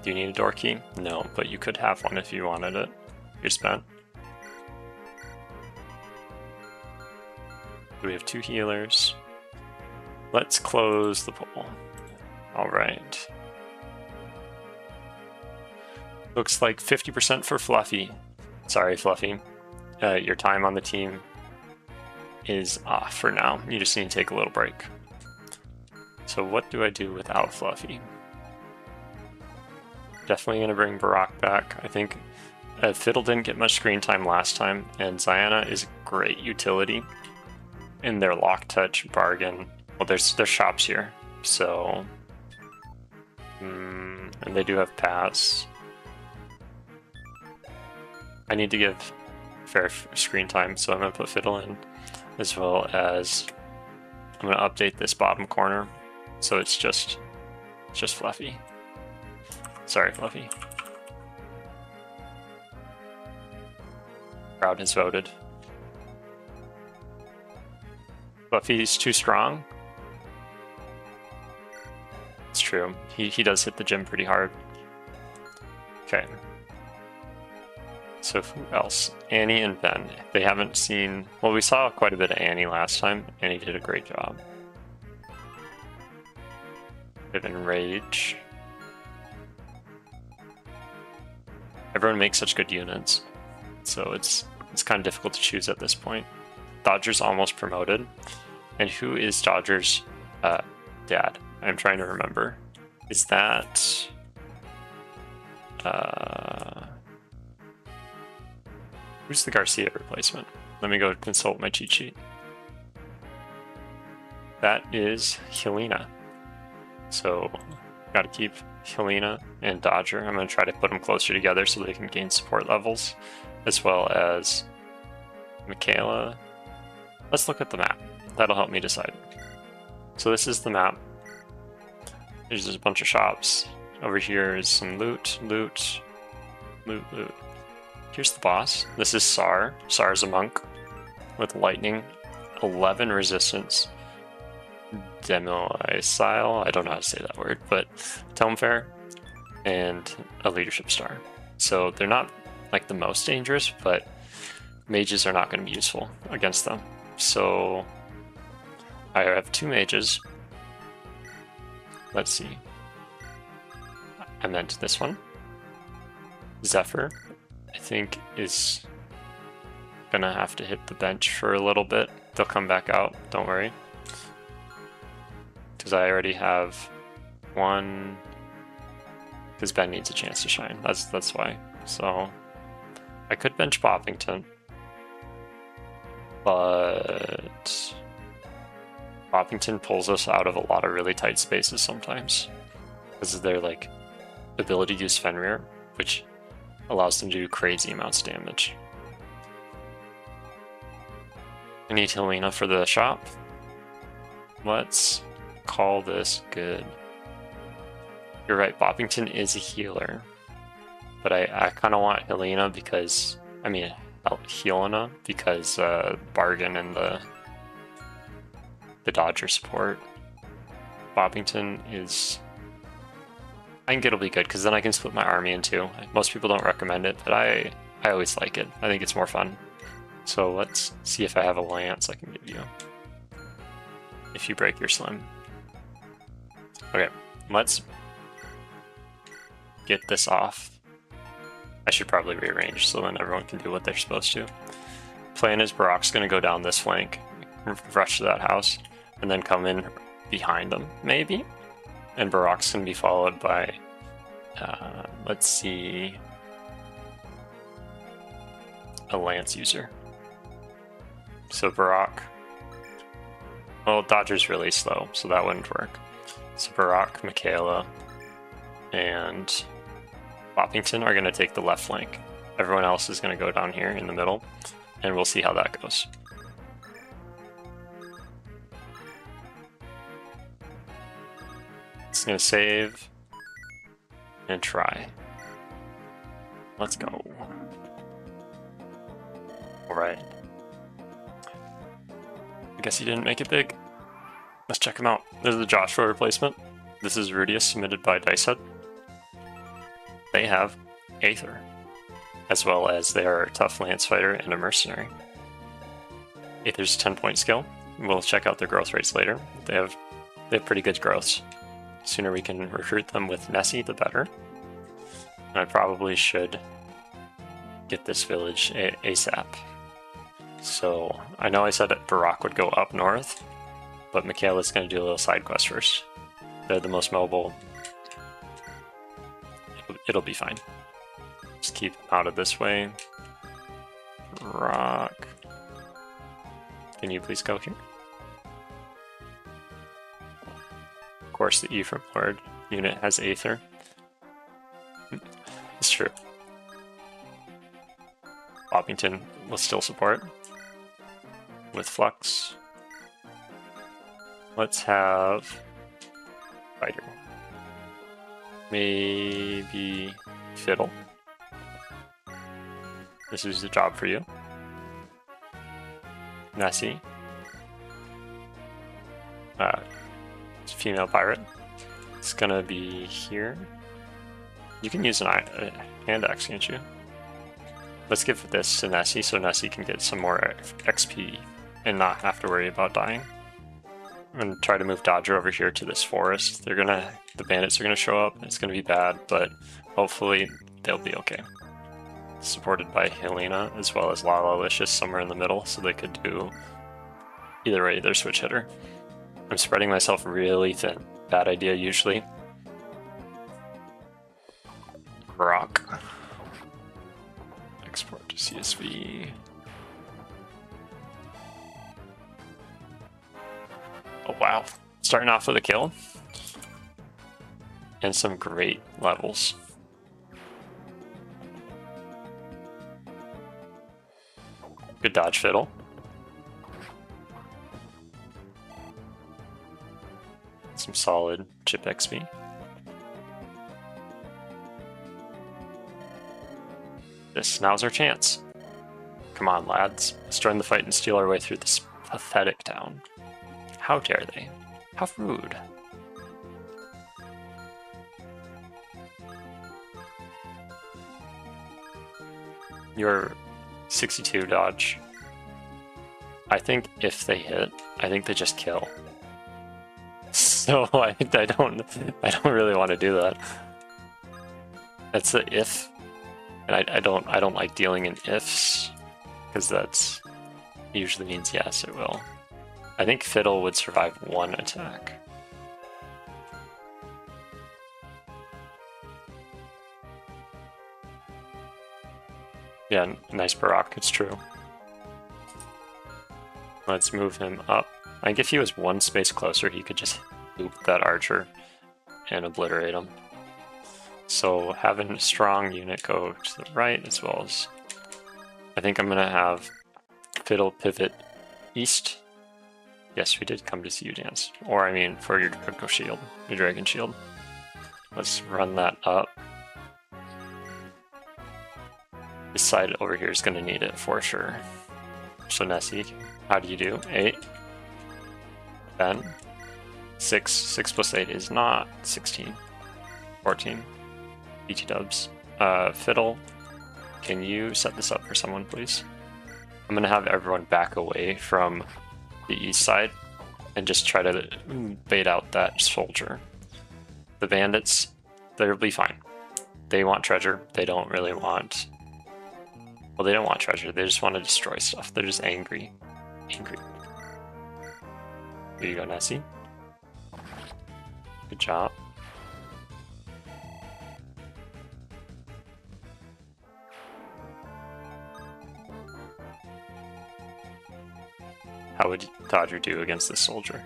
Do you need a door key? No, but you could have one if you wanted it. You're spent. We have 2 healers. Let's close the poll. All right. Looks like 50% for Fluffy. Sorry, Fluffy. Your time on the team is off for now. You just need to take a little break. So what do I do without Fluffy? Definitely going to bring Barack back. I think Fiddle didn't get much screen time last time, and Ziana is a great utility in their lock touch bargain. Well, there's shops here, so and they do have pass. I need to give fair screen time, so I'm gonna put Fiddle in, as well as I'm gonna update this bottom corner, so it's just Fluffy. Sorry, Fluffy. Crowd has voted. Fluffy's too strong. It's true. He does hit the gym pretty hard. Okay. So who else? Annie and Ben. They haven't seen... Well, we saw quite a bit of Annie last time. Annie did a great job. Bit of Enrage. Everyone makes such good units, so it's kind of difficult to choose at this point. Dodger's almost promoted. And who is Dodger's dad? I'm trying to remember. Is that... who's the Garcia replacement? Let me go consult my cheat sheet. That is Helena. So, gotta keep Helena and Dodger. I'm gonna try to put them closer together so they can gain support levels, as well as Michaela. Let's look at the map. That'll help me decide. So this is the map. There's just a bunch of shops. Over here is some loot. Here's the boss. This is Sar. Sar is a monk with lightning, 11 resistance, Democile, I don't know how to say that word, but Tome Fair, and a leadership star. So they're not like the most dangerous, but mages are not going to be useful against them. So I have 2 mages. Let's see. I meant this one. Zephyr, I think, is gonna have to hit the bench for a little bit. They'll come back out, don't worry. Because I already have one. Because Ben needs a chance to shine. That's why. So I could bench Poppington, but Poppington pulls us out of a lot of really tight spaces sometimes because of their like ability to use Fenrir, which allows them to do crazy amounts of damage. I need Helena for the shop. Let's call this good. You're right, Poppington is a healer, but I kind of want Helena because, I mean, Helena because Bargain and the Dodger support. Poppington is, I think it'll be good because then I can split my army in 2. Most people don't recommend it, but I always like it. I think it's more fun. So let's see if I have a lance I can give you. If you break your slim. Okay, let's get this off. I should probably rearrange so then everyone can do what they're supposed to. Plan is Barak's going to go down this flank, rush to that house, and then come in behind them, maybe? And Barak's going to be followed by, let's see, a lance user. So Barak, well, Dodger's really slow, so that wouldn't work. So Barak, Michaela, and Poppington are going to take the left flank. Everyone else is going to go down here in the middle, and we'll see how that goes. It's going to save and try. Let's go. Alright. I guess he didn't make it big. Let's check him out. There's the Joshua replacement. This is Rudius, submitted by Dicehead. They have Aether, as well as they are a tough lance fighter and a mercenary. Aether's a 10-point skill. We'll check out their growth rates later. They have pretty good growths. The sooner we can recruit them with Nessie, the better. And I probably should get this village ASAP. So I know I said that Barak would go up north, but Michaela's going to do a little side quest first. They're the most mobile. It'll be fine. Just keep them out of this way. Rock. Can you please go here? Of course, the Ephraim Lord unit has Aether. It's true. Poppington will still support with Flux. Let's have Fighter. Maybe Fiddle. This is the job for you. Nessie. Female pirate. It's gonna be here. You can use a hand axe, can't you? Let's give this to Nessie so Nessie can get some more XP and not have to worry about dying. I'm gonna try to move Dodger over here to this forest. The bandits are gonna show up. It's gonna be bad, but hopefully they'll be okay. Supported by Helena as well as Lala-licious somewhere in the middle, so they could do either way, their switch hitter. I'm spreading myself really thin. Bad idea usually. Rock. Export to CSV. Oh wow, starting off with a kill. And some great levels. Good dodge, Fiddle. Some solid chip XP. Now's our chance. Come on, lads. Let's join the fight and steal our way through this pathetic town. How dare they? How rude. Your 62 dodge. I think if they hit, I think they just kill. So I don't really want to do that. That's the if, and I don't like dealing in ifs, because that's usually means yes, it will. I think Fiddle would survive one attack. Yeah, nice Barak, it's true. Let's move him up. I think if he was one space closer, he could just loop that archer and obliterate him. So having a strong unit go to the right as well as... I think I'm going to have Fiddle pivot east. Yes, we did come to see you dance. Or I mean, for your Draco Shield, your Dragon Shield. Let's run that up. This side over here is going to need it for sure. So Nessie, how do you do? 8. Then 6. 6 plus 8 is not 16. 14. BT dubs. Fiddle, can you set this up for someone, please? I'm going to have everyone back away from the east side and just try to bait out that soldier. The bandits, they'll be fine. They want treasure. They don't really want... Well, they don't want treasure. They just want to destroy stuff. They're just angry. Angry. Here you go, Nessie. Good job. How would Dodger do against this soldier?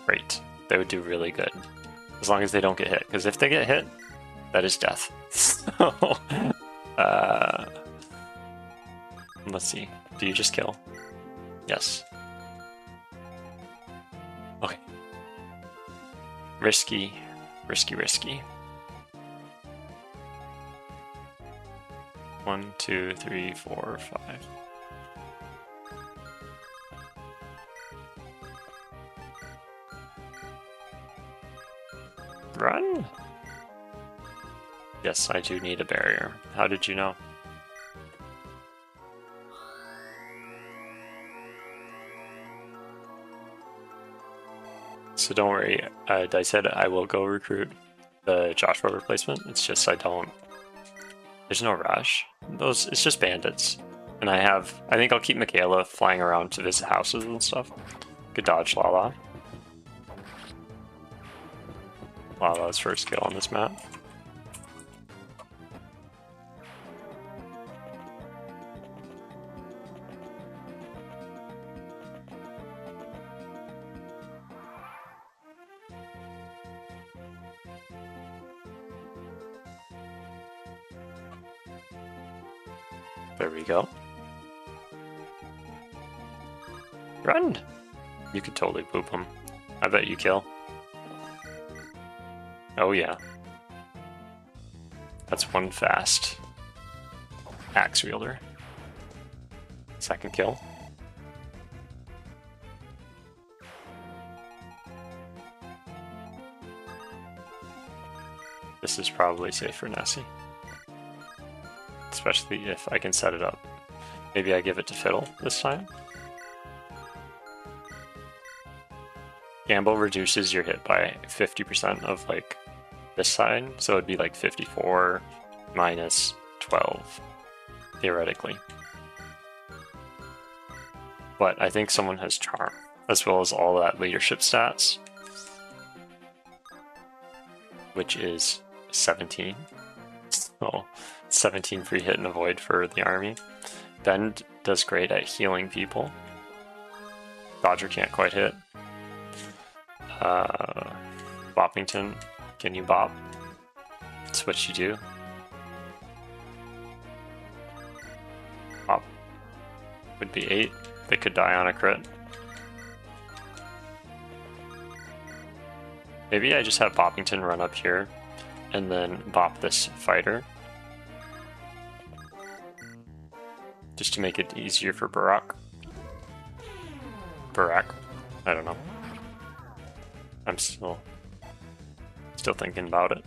Great. They would do really good. As long as they don't get hit. Because if they get hit, that is death. So, let's see. Do you just kill? Yes. Okay. Risky. Risky, risky. 1, 2, 3, 4, 5. Run! Yes, I do need a barrier. How did you know? So don't worry, I said I will go recruit the Joshua replacement. It's just there's no rush. It's just bandits. And I think I'll keep Michaela flying around to visit houses and stuff. Good dodge, Lala. Lala's first kill on this map. There we go. Run! You could totally poop him. I bet you kill. Oh yeah. That's one fast axe wielder. Second kill. This is probably safe for Nessie. Especially if I can set it up. Maybe I give it to Fiddle this time. Gamble reduces your hit by 50% of like this side, so it'd be like 54 minus 12, theoretically. But I think someone has Charm, as well as all that leadership stats, which is 17. So 17 free hit and avoid for the army. Ben does great at healing people. Dodger can't quite hit. Boppington, can you bop? That's what you do. Bop would be 8. They could die on a crit. Maybe I just have Boppington run up here and then bop this fighter. Just to make it easier for Barak. I don't know. I'm still thinking about it.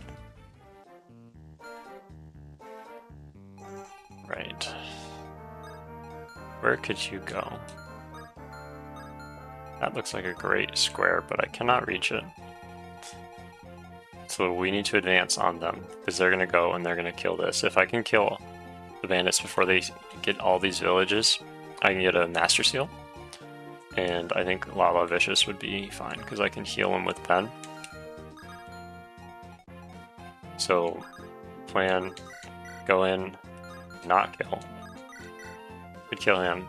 Right. Where could you go? That looks like a great square, but I cannot reach it. So we need to advance on them, because they're going to go and they're going to kill this. If I can kill the bandits before they get all these villages, I can get a Master Seal. And I think Lala Vicious would be fine, because I can heal him with Pen. So, plan, go in, not kill. Could kill him,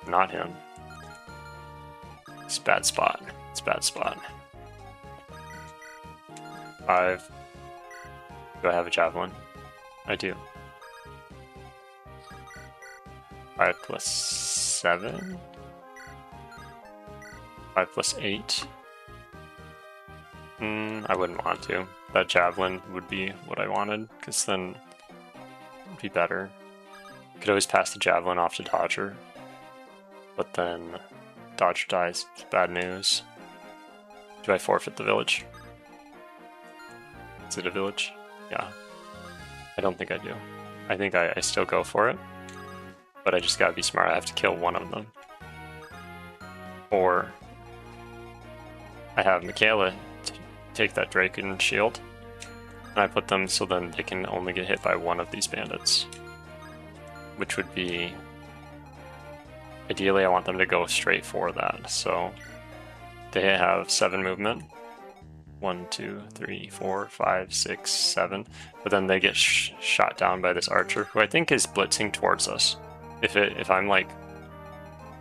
not him. It's a bad spot. It's a bad spot. 5. Do I have a javelin? I do. 5 plus 7? 5 plus 8? I wouldn't want to. That javelin would be what I wanted, because then it would be better. Could always pass the javelin off to Dodger, but then Dodger dies. It's bad news. Do I forfeit the village? Is it a village? Yeah. I don't think I do. I think I still go for it, but I just gotta be smart. I have to kill one of them. Or I have Michaela take that Draken shield, and I put them so then they can only get hit by one of these bandits. Which would be... Ideally I want them to go straight for that, so they have 7 movement. 1, 2, 3, 4, 5, 6, 7. But then they get shot down by this archer, who I think is blitzing towards us. If I'm like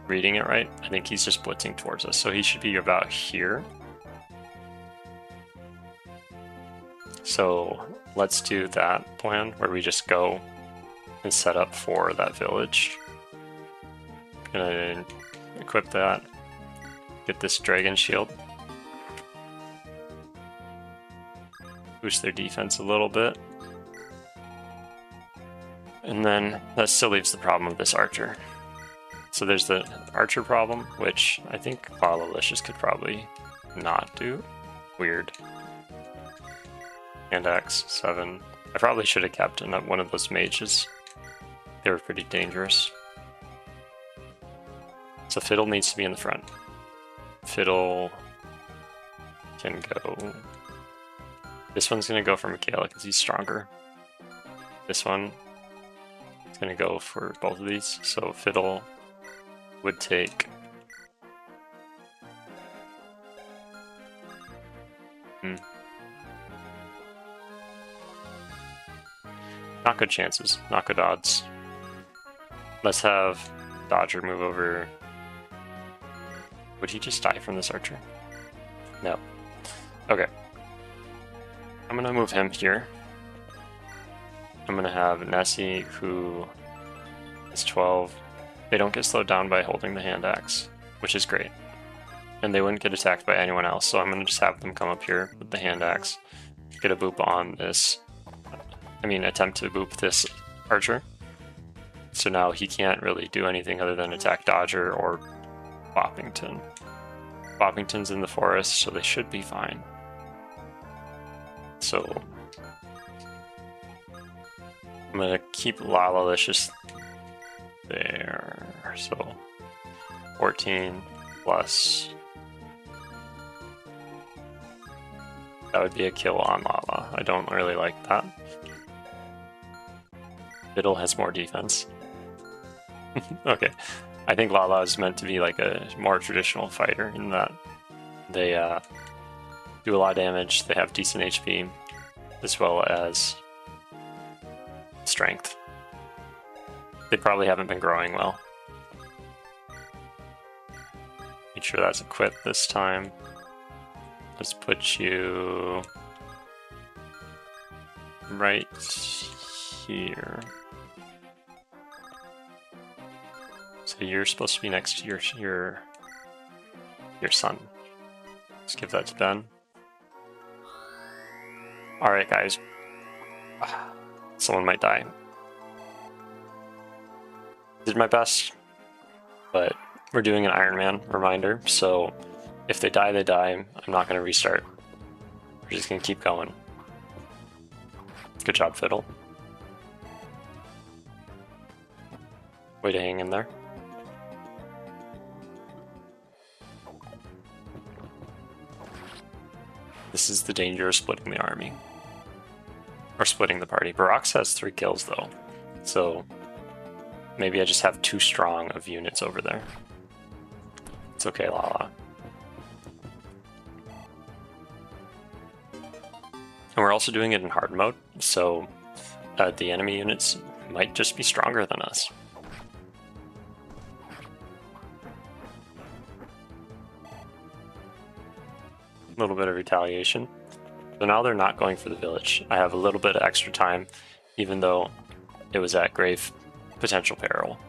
reading it right, I think he's just blitzing towards us. So he should be about here. So let's do that plan where we just go and set up for that village. Gonna equip that. Get this dragon shield. Boost their defense a little bit. And then that still leaves the problem of this archer. So there's the archer problem, which I think Lala-licious could probably not do. Weird. Hand axe, 7. I probably should have kept one of those mages. They were pretty dangerous. So Fiddle needs to be in the front. Fiddle can go... This one's going to go for Michaela because he's stronger. This one is going to go for both of these. So Fiddle would take... Not good chances, not good odds. Let's have Dodger move over. Would he just die from this archer? No. Okay. I'm gonna move him here. I'm gonna have Nessie, who is 12. They don't get slowed down by holding the hand axe, which is great. And they wouldn't get attacked by anyone else, so I'm gonna just have them come up here with the hand axe, get a boop on this. Attempt to boop this archer. So now he can't really do anything other than attack Dodger or Boppington. Boppington's in the forest, so they should be fine. So I'm gonna keep Lalalicious there. So 14 plus. That would be a kill on Lala. I don't really like that. Fiddle has more defense. Okay. I think Lala is meant to be like a more traditional fighter in that they do a lot of damage, they have decent HP, as well as strength. They probably haven't been growing well. Make sure that's equipped this time. Let's put you right here. So you're supposed to be next to your son. Let's give that to Ben. Alright guys. Someone might die. Did my best, but we're doing an Ironman reminder, so if they die, they die. I'm not going to restart. We're just going to keep going. Good job, Fiddle. Way to hang in there. This is the danger of splitting the army. Or splitting the party. Barax has 3 kills though, so maybe I just have too strong of units over there. It's okay, Lala. And we're also doing it in hard mode, so the enemy units might just be stronger than us. A little bit of retaliation. So now they're not going for the village. I have a little bit of extra time, even though it was at grave potential peril.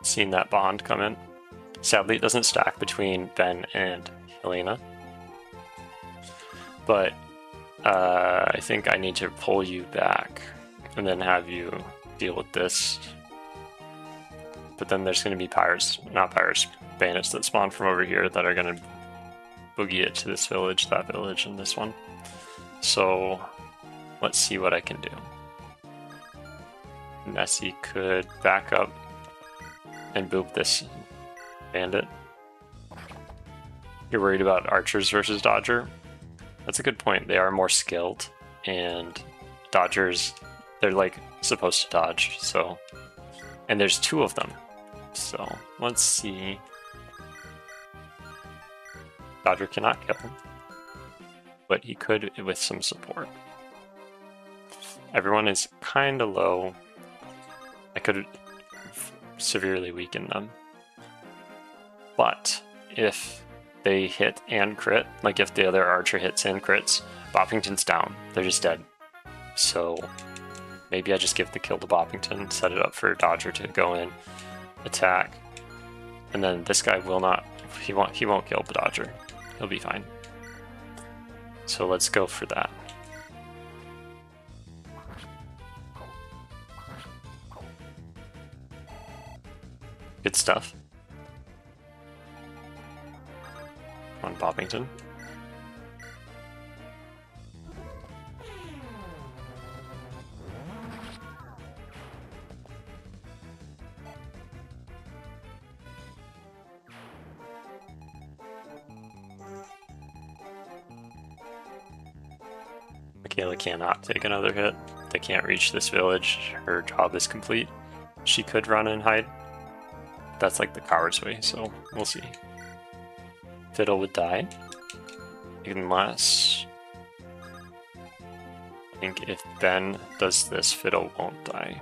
Seen that bond come in. Sadly, it doesn't stack between Ben and Helena. But I think I need to pull you back and then have you deal with this. But then there's going to be bandits that spawn from over here that are going to boogie it to this village, that village, and this one. So let's see what I can do. Nessie could back up and boop this bandit. You're worried about archers versus Dodger? That's a good point. They are more skilled, and Dodgers, they're like supposed to dodge, so. And there's 2 of them. So let's see. Dodger cannot kill him, but he could with some support. Everyone is kind of low. I could severely weaken them. But if they hit and crit, like if the other archer hits and crits, Boppington's down. They're just dead. So maybe I just give the kill to Boppington, set it up for Dodger to go in, attack, and then this guy will not. He won't kill the Dodger. He'll be fine. So let's go for that. Good stuff. On Boppington. Michaela cannot take another hit. They can't reach this village. Her job is complete. She could run and hide. That's like the coward's way, so we'll see. Fiddle would die. Unless... I think if Ben does this, Fiddle won't die.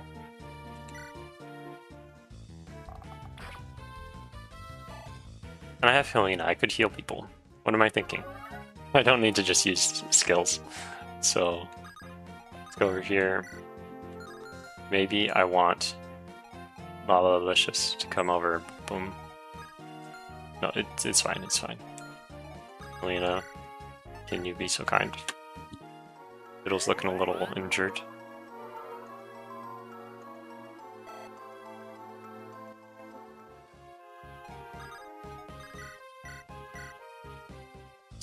And I have healing. I could heal people. What am I thinking? I don't need to just use skills. So let's go over here. Maybe I want Lalalicious to come over. Boom. No, it's fine. It's fine. Helena, can you be so kind? Fiddle's looking a little injured.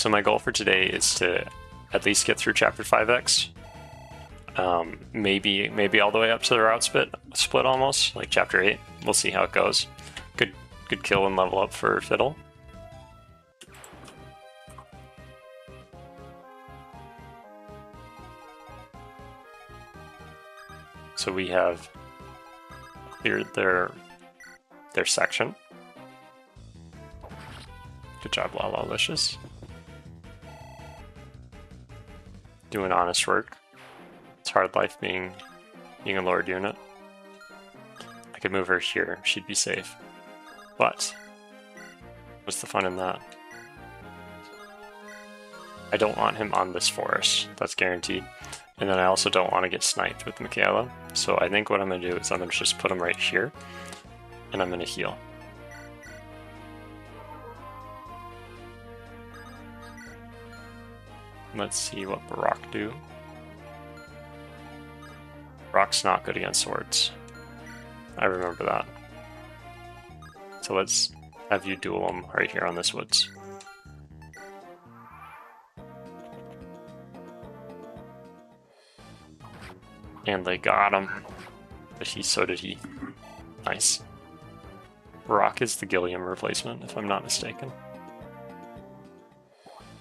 So my goal for today is to at least get through Chapter 5X. Maybe all the way up to the route split almost, like Chapter 8. We'll see how it goes. Good kill and level up for Fiddle. So we have cleared their section. Good job, Lalicious. Doing honest work. It's hard life being a Lord unit. I could move her here, she'd be safe. But what's the fun in that? I don't want him on this forest, that's guaranteed. And then I also don't want to get sniped with Michaela. So I think what I'm going to do is I'm going to just put him right here, and I'm going to heal. Let's see what Barak do. Barak's not good against swords. I remember that. So let's have you duel him right here on this woods. And they got him. But so did he. Nice. Barak is the Gilliam replacement, if I'm not mistaken.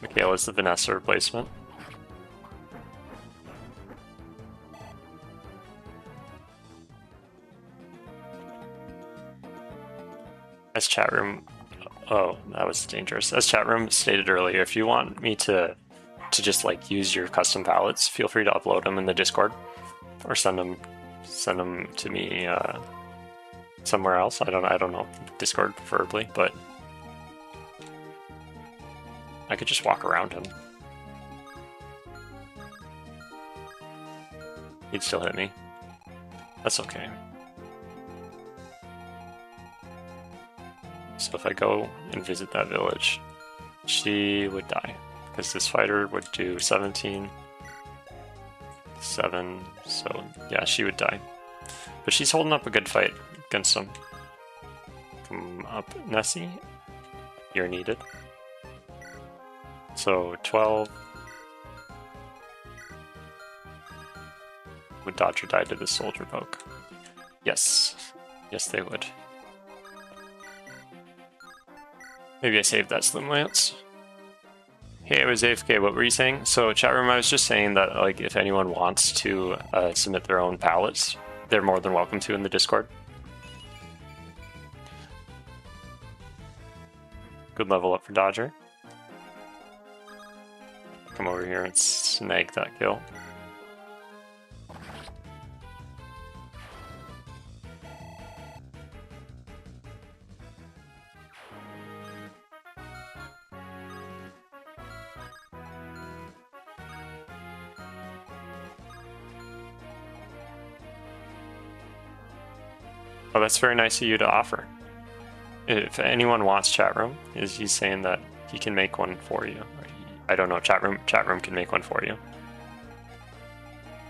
Michaela is the Vanessa replacement. As chat room, oh, that was dangerous. As chat room stated earlier, if you want me to just like use your custom palettes, feel free to upload them in the Discord, or send them to me somewhere else. I don't know, Discord preferably, but I could just walk around him. He'd still hit me. That's okay. So if I go and visit that village, she would die. Because this fighter would do 17, 7, so yeah, she would die. But she's holding up a good fight against him. Come up, Nessie. You're needed. So 12. Would dodge or die to this soldier poke? Yes. Yes, they would. Maybe I saved that Slim Lance. Hey, I was AFK, what were you saying? So chat room, I was just saying that like if anyone wants to submit their own palettes, they're more than welcome to in the Discord. Good level up for Dodger. Come over here and snag that kill. Oh, that's very nice of you to offer. If anyone wants chat room, he's saying that he can make one for you. I don't know, chat room can make one for you.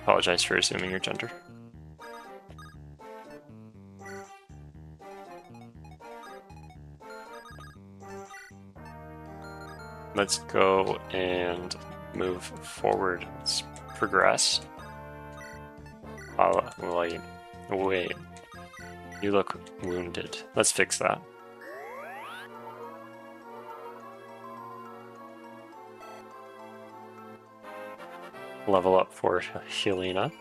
Apologize for assuming your gender. Let's go and move forward. Let's progress. Oh, wait. You look wounded. Let's fix that. Level up for Helena.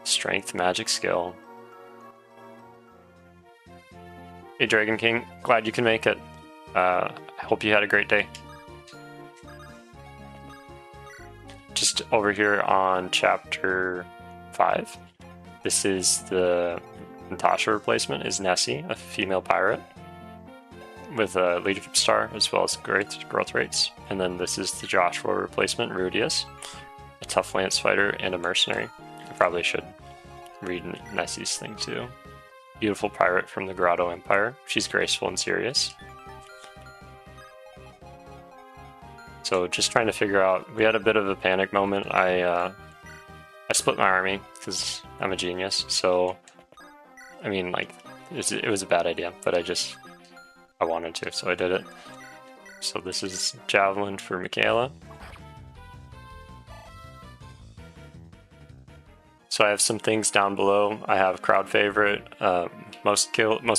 Strength, magic, skill. Hey Dragon King, glad you can make it. I hope you had a great day. Just over here on chapter 5. This is the Natasha replacement, is Nessie, a female pirate with a leadership star as well as growth rates. And then this is the Joshua replacement, Rudius, a tough lance fighter and a mercenary. I probably should read Nessie's thing too. Beautiful pirate from the Grotto Empire. She's graceful and serious. So just trying to figure out, we had a bit of a panic moment. I split my army because I'm a genius. So, I mean, like, it was a bad idea, but I wanted to, so I did it. So this is Javelin for Michaela. So I have some things down below. I have crowd favorite, most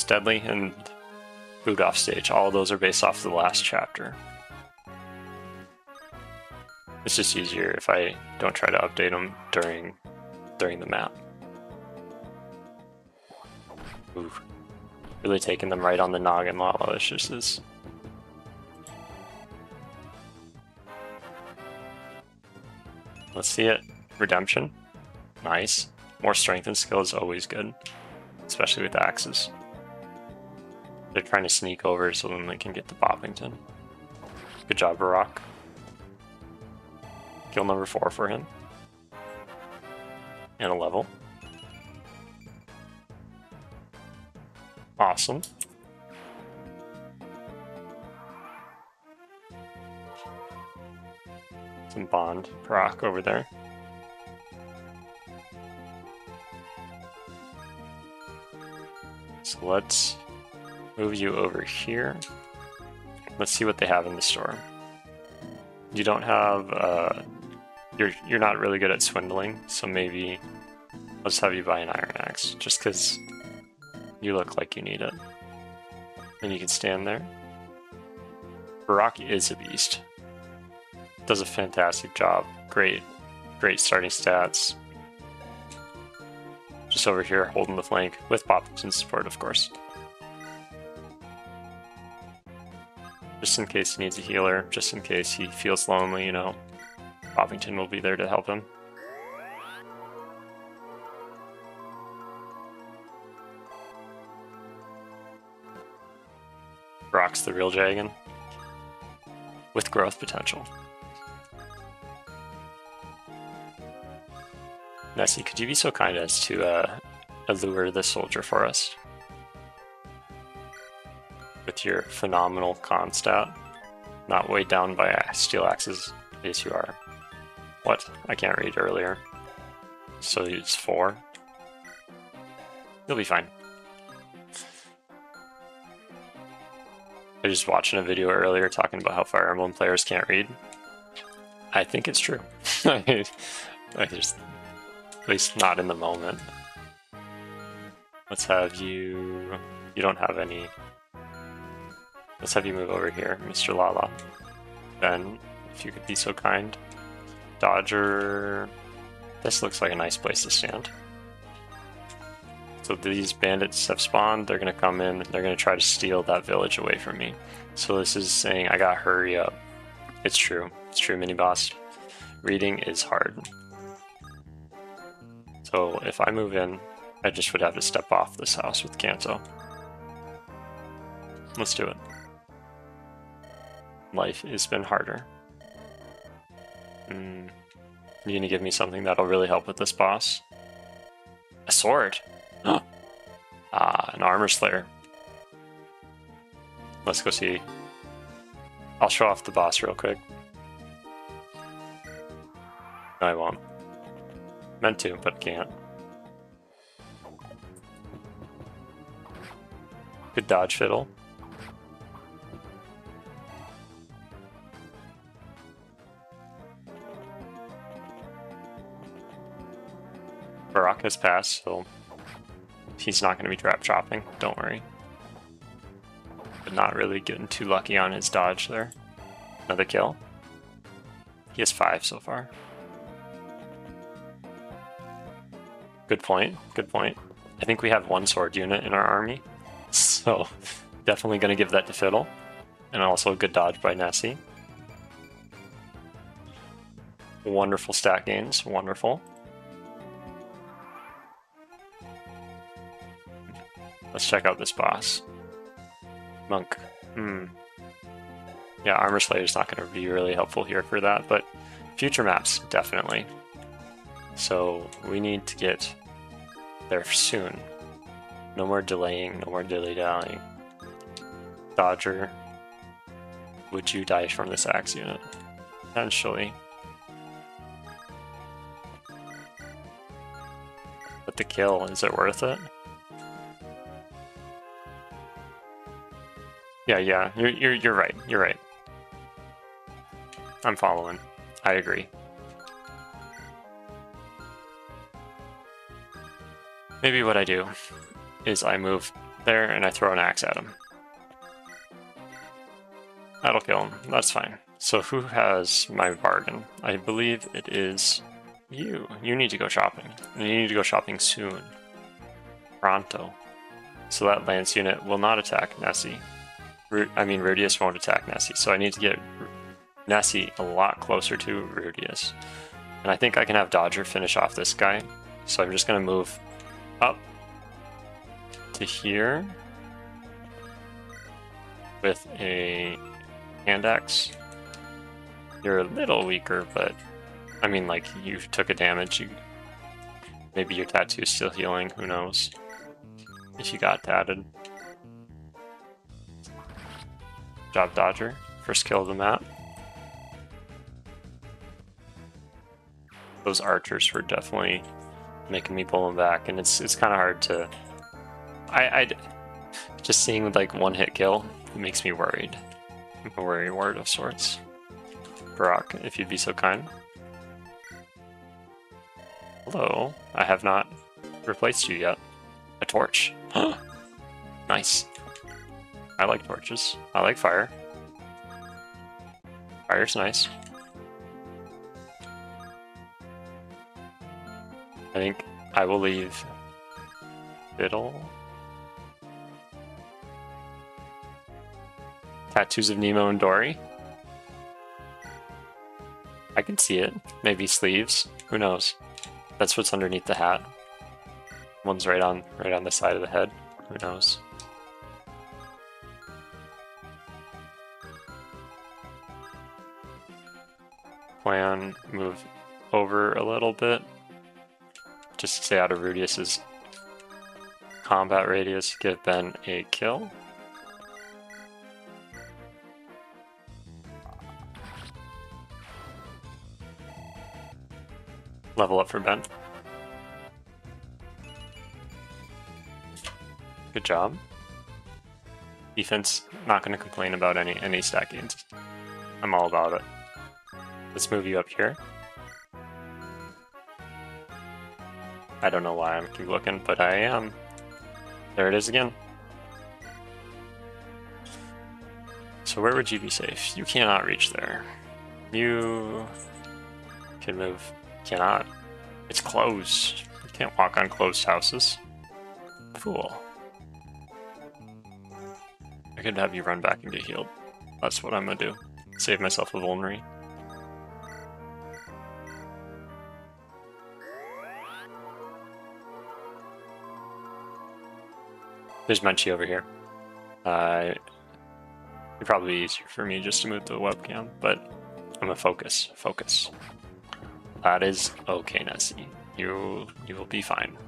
deadly, and boot off stage. All of those are based off the last chapter. It's just easier if I don't try to update them during the map. Ooh, really taking them right on the noggin while Aloysius is. Let's see it. Redemption. Nice. More strength and skill is always good, especially with axes. They're trying to sneak over so then they can get to Boppington. Good job, Barack. Kill number 4 for him. And a level. Awesome. Some bond Barack over there. So let's move you over here. Let's see what they have in the store. You don't have, you're not really good at swindling, so maybe I'll just have you buy an iron axe, just because you look like you need it. And you can stand there. Barack is a beast. Does a fantastic job. Great starting stats. Just over here holding the flank with Boppington's support, of course. Just in case he needs a healer, just in case he feels lonely, you know, Boppington will be there to help him. Brock's the real dragon with growth potential. Nessie, could you be so kind as to allure this soldier for us? With your phenomenal con stat. Not weighed down by steel axes. Yes, you are. What? I can't read earlier. So it's 4. You'll be fine. I was just watching a video earlier talking about how Fire Emblem players can't read. I think it's true. I just... At least not in the moment. Let's have you... You don't have any... Let's have you move over here, Mr. Lala. Ben, if you could be so kind. Dodger... This looks like a nice place to stand. So these bandits have spawned, they're going to come in, they're going to try to steal that village away from me. So this is saying I gotta hurry up. It's true, mini-boss. Reading is hard. So if I move in, I just would have to step off this house with Kanto. Let's do it. Life has been harder. You gonna give me something that'll really help with this boss? A sword! An armor slayer. Let's go see. I'll show off the boss real quick. No, I won't. Meant to, but can't. Good dodge, Fiddle. Barack has passed, so he's not going to be trap chopping, don't worry. But not really getting too lucky on his dodge there. Another kill. He has 5 so far. Good point, good point. I think we have 1 sword unit in our army, so definitely going to give that to Fiddle. And also a good dodge by Nessie. Wonderful stat gains, wonderful. Let's check out this boss. Monk. Yeah, Armor Slayer's not going to be really helpful here for that, but future maps, definitely. So we need to get there soon. No more delaying, no more dilly-dallying. Dodger, would you die from this axe unit? Potentially. But the kill, is it worth it? Yeah, you're right, you're right. I'm following. I agree. Maybe what I do is I move there and I throw an axe at him. That'll kill him. That's fine. So who has my bargain? I believe it is you. You need to go shopping. And you need to go shopping soon. Pronto. So that lance unit will not attack Nessie. Rudius won't attack Nessie. So I need to get Nessie a lot closer to Rudius. And I think I can have Dodger finish off this guy. So I'm just going to move up to here with a hand axe. You're a little weaker, but I mean, like, you took a damage. Maybe your tattoo's still healing. Who knows? If you got tatted. Job, Dodger. First kill of the map. Those archers were definitely making me pull them back, and it's kind of hard to. I just seeing like one hit kill, it makes me worried. I'm a worry ward of sorts. Brock, if you'd be so kind. Hello, I have not replaced you yet. A torch. Nice. I like torches. I like fire. Fire's nice. I think I will leave Fiddle. Tattoos of Nemo and Dory. I can see it. Maybe sleeves. Who knows? That's what's underneath the hat. One's right on the side of the head. Who knows? Plan, move over a little bit. Just to stay out of Rudius's combat radius. Give Ben a kill. Level up for Ben. Good job. Defense, not going to complain about any stat gains. I'm all about it. Let's move you up here. I don't know why I'm keep looking, but I am. There it is again. So where would you be safe? You cannot reach there. You can move. Cannot. It's closed. You can't walk on closed houses. Fool. I could have you run back and get healed. That's what I'm gonna do. Save myself a vulnerary. There's Munchie over here. It'd probably be easier for me just to move the webcam, but I'm gonna focus. Focus. That is okay, Nessie. You will be fine.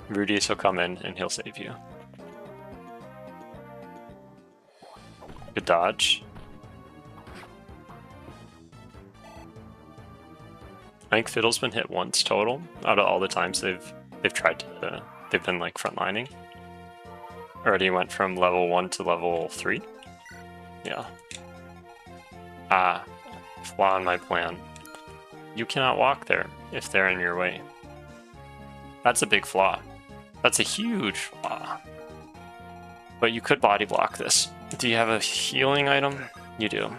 Rudius will come in and he'll save you. Good dodge. I think Fiddle's been hit once total out of all the times they've tried to they've been like frontlining. Already went from level 1 to level 3. Yeah. Ah, flaw in my plan. You cannot walk there if they're in your way. That's a big flaw. That's a huge flaw. But you could body block this. Do you have a healing item? You do.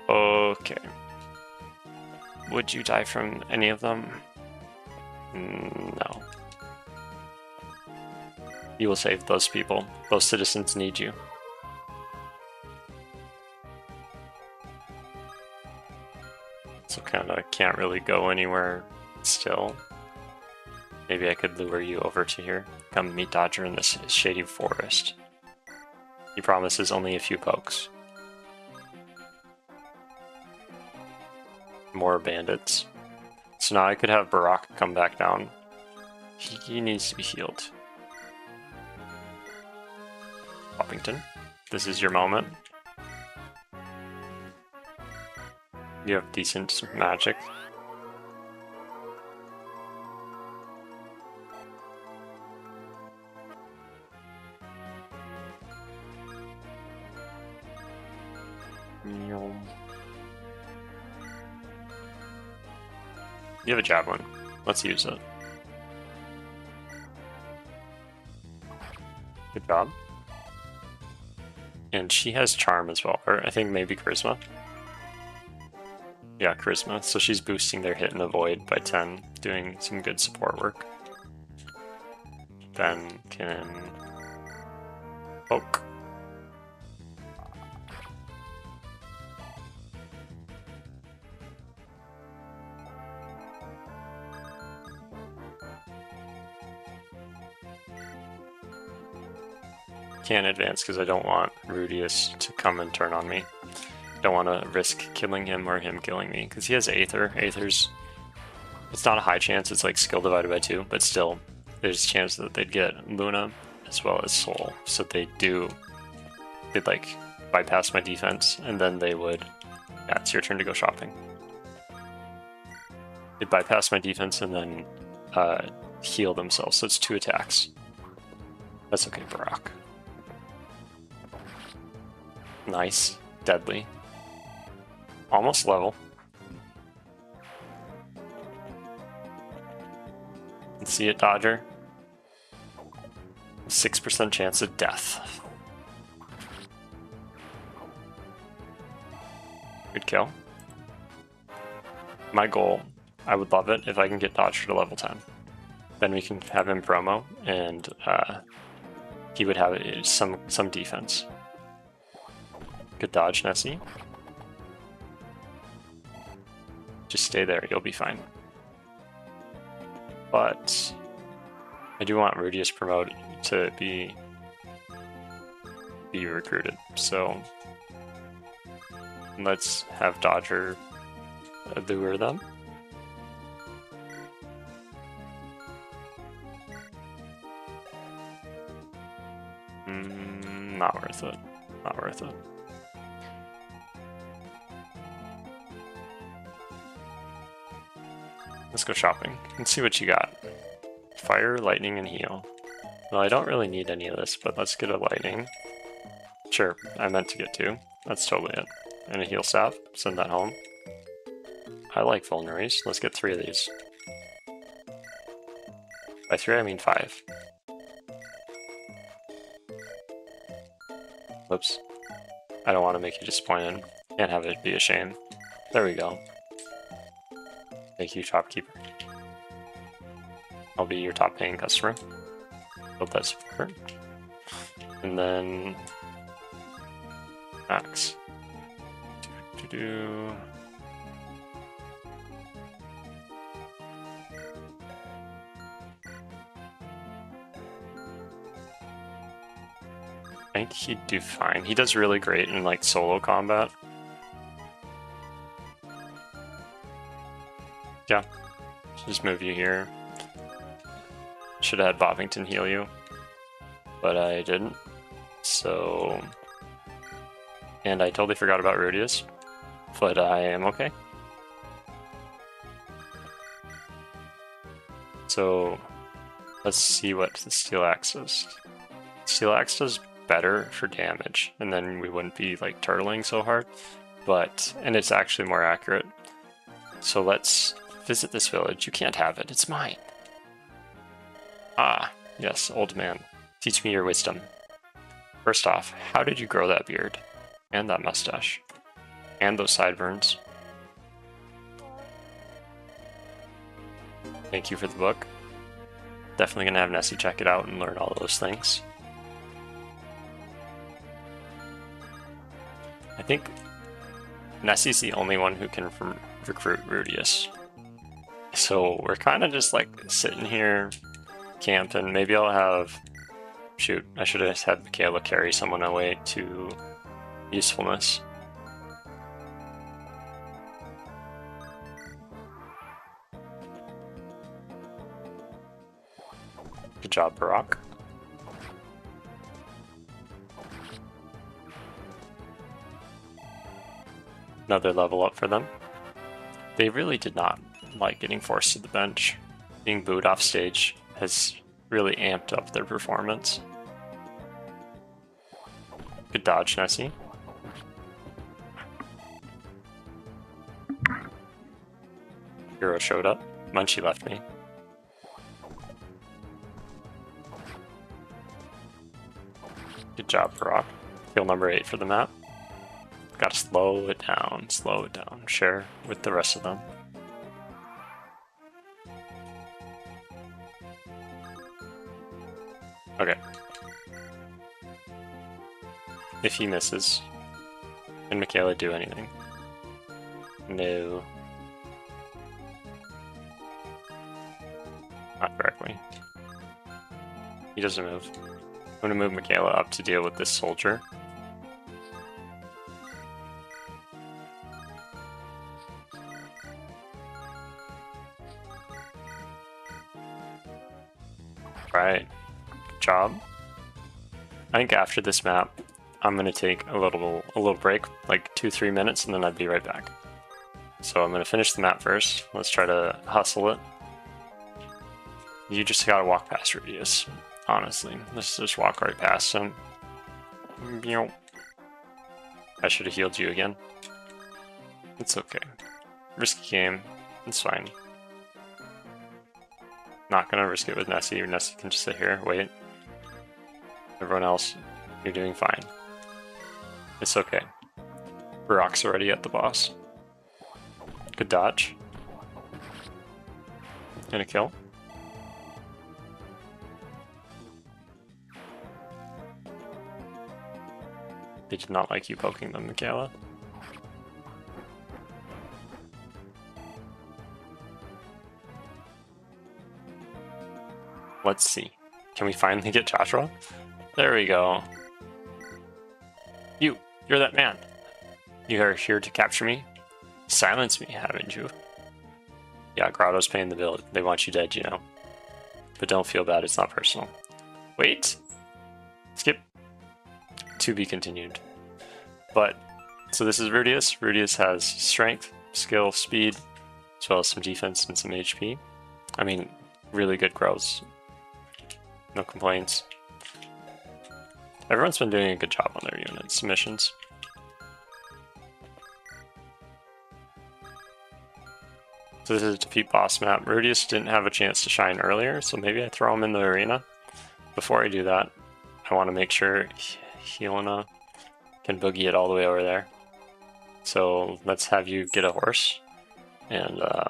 Okay. Would you die from any of them? No. You will save those people. Those citizens need you. So kinda can't really go anywhere still. Maybe I could lure you over to here. Come meet Dodger in this shady forest. He promises only a few pokes. More bandits. So now I could have Barack come back down. He needs to be healed. Poppington, this is your moment. You have decent magic. You have a javelin. Let's use it. Good job. And she has charm as well, or I think maybe charisma. Yeah, charisma. So she's boosting their hit and avoid by 10, doing some good support work. Ben can poke. Can't advance because I don't want Rudius to come and turn on me. Don't want to risk killing him or him killing me because he has Aether. Aether's, it's not a high chance, it's like skill divided by 2, but still there's a chance that they'd get Luna as well as Soul. So they'd like bypass my defense and then they would, yeah, it's your turn to go shopping. They'd bypass my defense and then heal themselves, so it's 2 attacks. That's okay, Barak. Nice. Deadly. Almost level. Let's see it, Dodger. 6% chance of death. Good kill. My goal, I would love it if I can get Dodger to level 10. Then we can have him promo, and he would have some defense. Good dodge, Nessie. Just stay there, you'll be fine. But I do want Rudius promoted to be recruited, so let's have Dodger lure them. Not worth it. Not worth it. Let's go shopping and see what you got. Fire, lightning, and heal. Well, I don't really need any of this, but let's get a lightning. Sure, I meant to get 2. That's totally it. And a heal staff. Send that home. I like vulneraries. Let's get 3 of these. By 3, I mean 5. Whoops. I don't want to make you disappointed. Can't have it be a shame. There we go. Thank you, shopkeeper. I'll be your top paying customer. Hope that's support. And then Max. I think he'd do fine. He does really great in like solo combat. Yeah, just move you here. Should have had Bobbington heal you, but I didn't. So, and I totally forgot about Rudius, but I am okay. So, let's see what the Steel Axe does. Steel Axe does better for damage, and then we wouldn't be like turtling so hard, and it's actually more accurate. So let's visit this village. You can't have it, it's mine. Ah, yes, old man. Teach me your wisdom. First off, how did you grow that beard? And that mustache? And those sideburns? Thank you for the book. Definitely gonna have Nessie check it out and learn all those things. I think Nessie's the only one who can recruit Rudius. So we're kind of just like sitting here, camping. Maybe I'll have... Shoot, I should have had Michaela carry someone away to usefulness. Good job, Barak. Another level up for them. They really did not like getting forced to the bench. Being booed off stage has really amped up their performance. Good dodge, Nessie. Hero showed up. Munchie left me. Good job, Brock. Kill number 8 for the map. Gotta slow it down, share with the rest of them. Okay. If he misses, can Michaela do anything? No. Not correctly. He doesn't move. I'm gonna move Michaela up to deal with this soldier. Right. Good job. I think after this map, I'm gonna take a little break, like 2-3 minutes, and then I'd be right back. So I'm gonna finish the map first. Let's try to hustle it. You just gotta walk past Radius, honestly. Let's just walk right past him. I should have healed you again. It's okay. Risky game. It's fine. Not gonna risk it with Nessie. Nessie can just sit here, wait. Everyone else, you're doing fine. It's okay. Brock's already at the boss. Good dodge. And a kill. They did not like you poking them, Michaela. Let's see. Can we finally get Joshua? There we go. You're that man. You are here to capture me? Silence me, haven't you? Yeah, Grotto's paying the bill. They want you dead, you know. But don't feel bad, it's not personal. Wait! Skip. To be continued. But, so this is Rudius. Rudius has strength, skill, speed, as well as some defense and some HP. I mean, really good growths. No complaints. Everyone's been doing a good job on their units, missions. So this is a defeat boss map. Rudius didn't have a chance to shine earlier, so maybe I throw him in the arena. Before I do that, I want to make sure Helena can boogie it all the way over there. So let's have you get a horse and go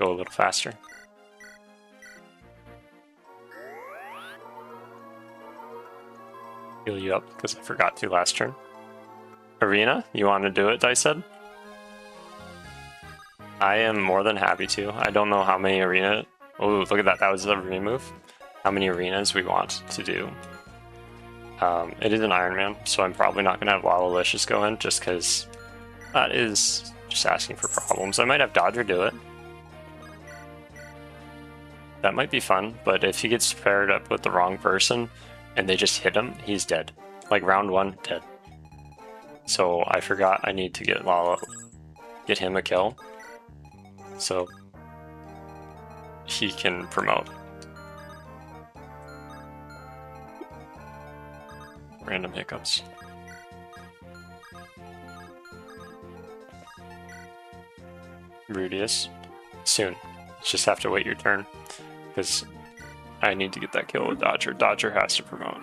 a little faster. Heal you up because I forgot to last turn. Arena, you want to do it, Dice said? I am more than happy to. I don't know how many arena... Oh, look at that. That was the arena move. How many arenas we want to do. It is an Ironman, so I'm probably not going to have Lalicious go in just because that is just asking for problems. I might have Dodger do it. That might be fun, but if he gets paired up with the wrong person and they just hit him, he's dead. Like round 1, dead. So I forgot I need to get get him a kill. So he can promote. Random hiccups. Rudius. Soon. Just have to wait your turn. Because I need to get that kill with Dodger. Dodger has to promote.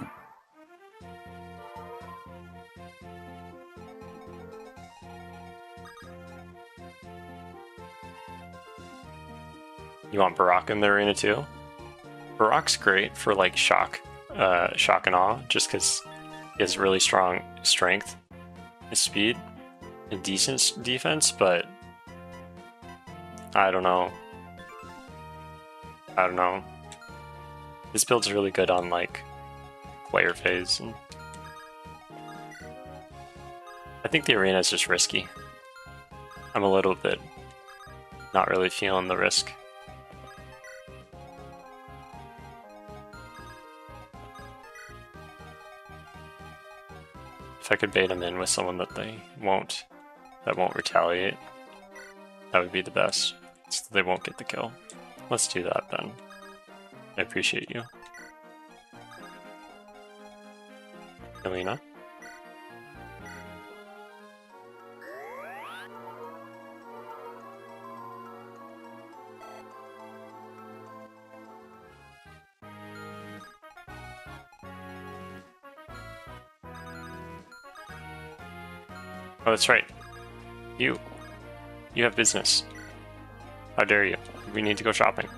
You want Barak in the arena too? Barak's great for like shock and awe, just because he has really strong strength, his speed, and decent defense, but I don't know. This build's really good on like player phase. And I think the arena is just risky. I'm a little bit not really feeling the risk. If I could bait them in with someone that won't retaliate, that would be the best. So they won't get the kill. Let's do that then. I appreciate you. Elena. Oh, that's right. You have business. How dare you? We need to go shopping.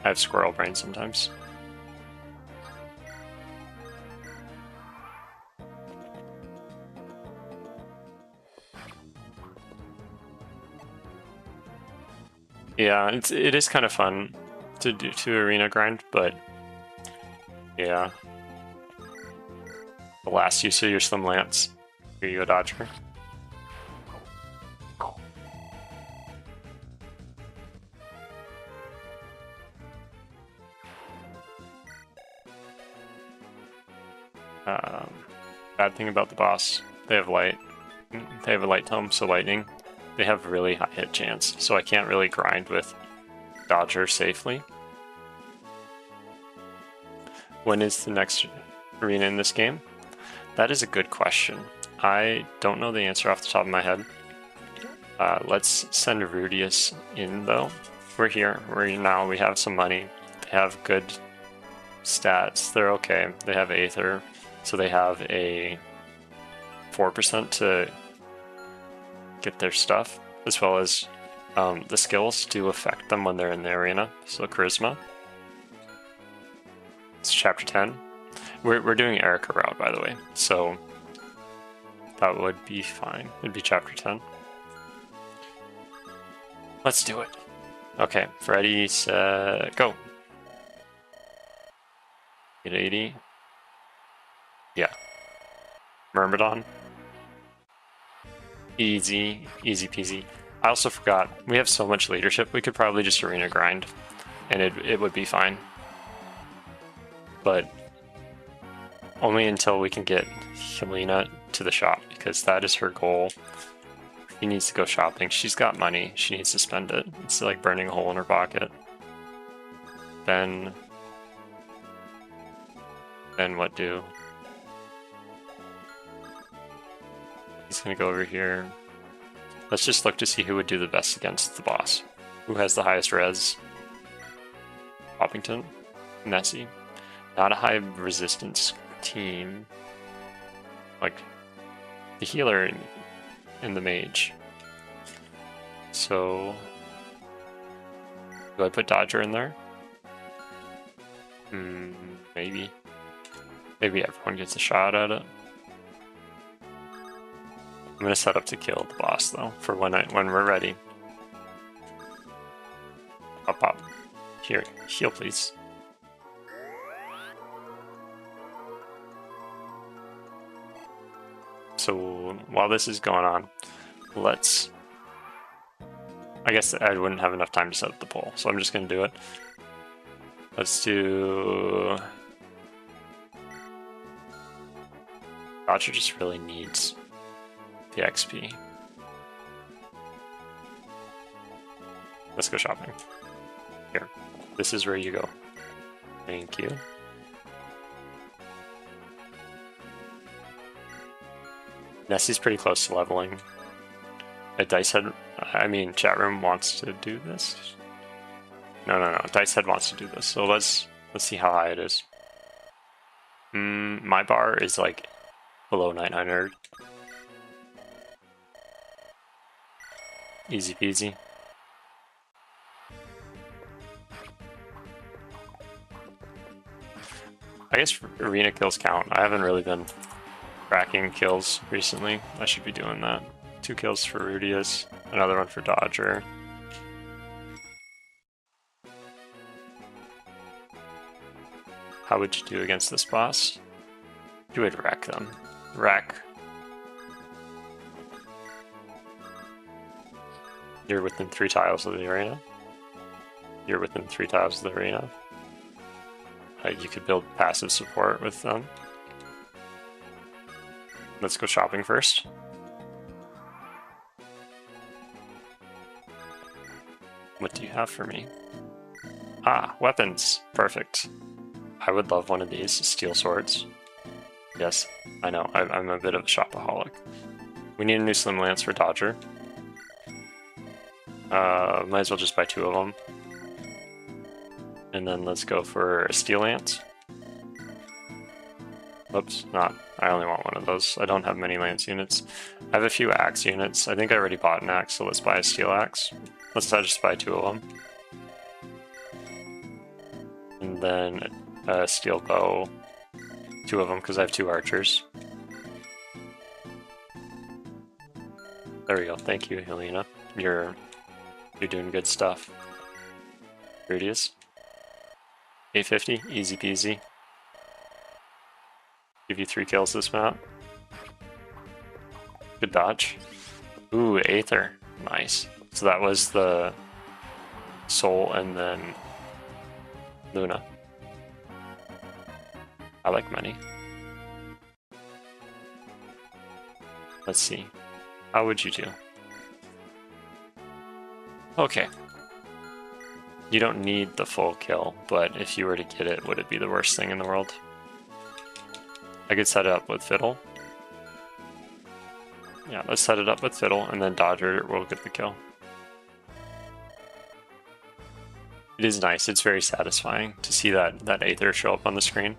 I have squirrel brain sometimes. Yeah, it is kind of fun to arena grind, but yeah. The last use of your Slim Lance. Here you go, Dodger. Bad thing about the boss, they have light. They have a light tome, so lightning. They have really high hit chance, so I can't really grind with Dodger safely. When is the next arena in this game? That is a good question. I don't know the answer off the top of my head. Let's send Rudius in though. We're here. Now we have some money. They have good stats. They're okay. They have Aether, so they have a 4% to get their stuff, as well as the skills do affect them when they're in the arena. So Charisma. It's chapter 10. We're doing Erica route, by the way, so that would be fine. It'd be chapter 10. Let's do it. Okay, ready, set, go. Get 80. Yeah. Myrmidon. Easy peasy. I also forgot, we have so much leadership, we could probably just arena grind, and it would be fine. But only until we can get Helena to the shop, because that is her goal. She needs to go shopping. She's got money. She needs to spend it. It's like burning a hole in her pocket. Then what do? He's gonna go over here. Let's just look to see who would do the best against the boss. Who has the highest res? Poppington? Nessie. Not a high resistance team. Like the healer and the mage. So do I put Dodger in there? Maybe. Maybe everyone gets a shot at it. I'm gonna set up to kill the boss though, for when we're ready. Pop. Here, heal please. So while this is going on, I guess I wouldn't have enough time to set up the poll, so I'm just gonna do it. Let's do... Dodger just really needs the XP. Let's go shopping. Here, this is where you go. Thank you. Nessie's pretty close to leveling. Chat room wants to do this. No. Dicehead wants to do this. So let's see how high it is. My bar is like below 900. Easy peasy. I guess arena kills count. I haven't really been tracking kills recently. I should be doing that. 2 kills for Rudius, another one for Dodger. How would you do against this boss? You would wreck them. Wreck. You're within 3 tiles of the arena. You're within 3 tiles of the arena. You could build passive support with them. Let's go shopping first. What do you have for me? Ah, weapons. Perfect. I would love one of these steel swords. Yes, I know. I'm a bit of a shopaholic. We need a new Slim Lance for Dodger. Might as well just buy 2 of them. And then let's go for a Steel Lance. Oops, not. I only want one of those. I don't have many lance units. I have a few axe units. I think I already bought an axe, so let's buy a steel axe. Let's just buy 2 of them. And then a steel bow. 2 of them, because I have 2 archers. There we go. Thank you, Helena. You're doing good stuff. Here it is. 850, easy peasy. Give you 3 kills this map. Good dodge. Ooh, Aether. Nice. So that was the Soul and then Luna. I like money. Let's see. How would you do? Okay. You don't need the full kill, but if you were to get it, would it be the worst thing in the world? I could set it up with Fiddle. Yeah, let's set it up with Fiddle, and then Dodger will get the kill. It is nice, it's very satisfying to see that Aether show up on the screen.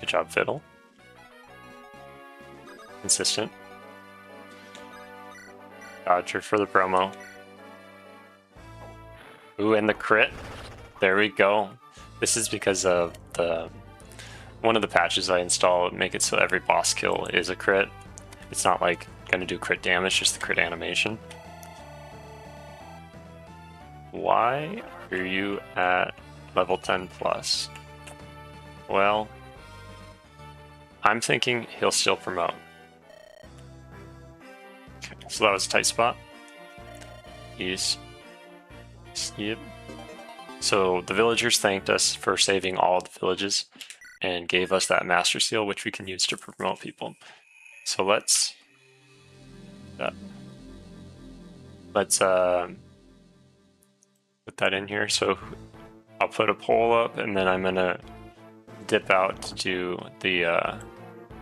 Good job, Fiddle. Consistent. Dodger for the promo. Ooh, and the crit. There we go. This is because of one of the patches I installed make it so every boss kill is a crit. It's not like gonna do crit damage, just the crit animation. Why are you at level 10 plus? Well, I'm thinking he'll still promote. Okay, so that was a tight spot. Yep. So the villagers thanked us for saving all the villages and gave us that master seal, which we can use to promote people. So let's put that in here. So I'll put a poll up, and then I'm gonna dip out to do the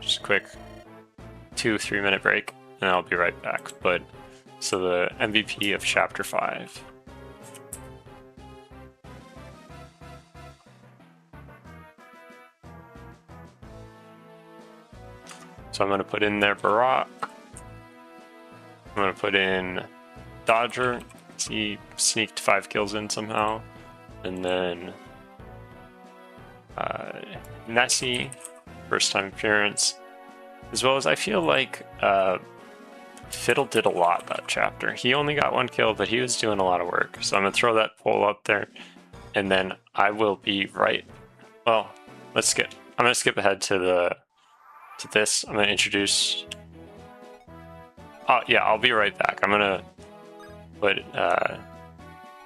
just a quick 2-3 minute break, and I'll be right back. But so the MVP of Chapter 5. So I'm going to put in there Barak. I'm going to put in Dodger. He sneaked 5 kills in somehow. And then Nessie, first time appearance. As well as I feel like Fiddle did a lot that chapter. He only got 1 kill, but he was doing a lot of work. So I'm going to throw that poll up there. And then I will be right. Well, I'm going to skip ahead to this. I'm going to introduce. Yeah, I'll be right back. I'm going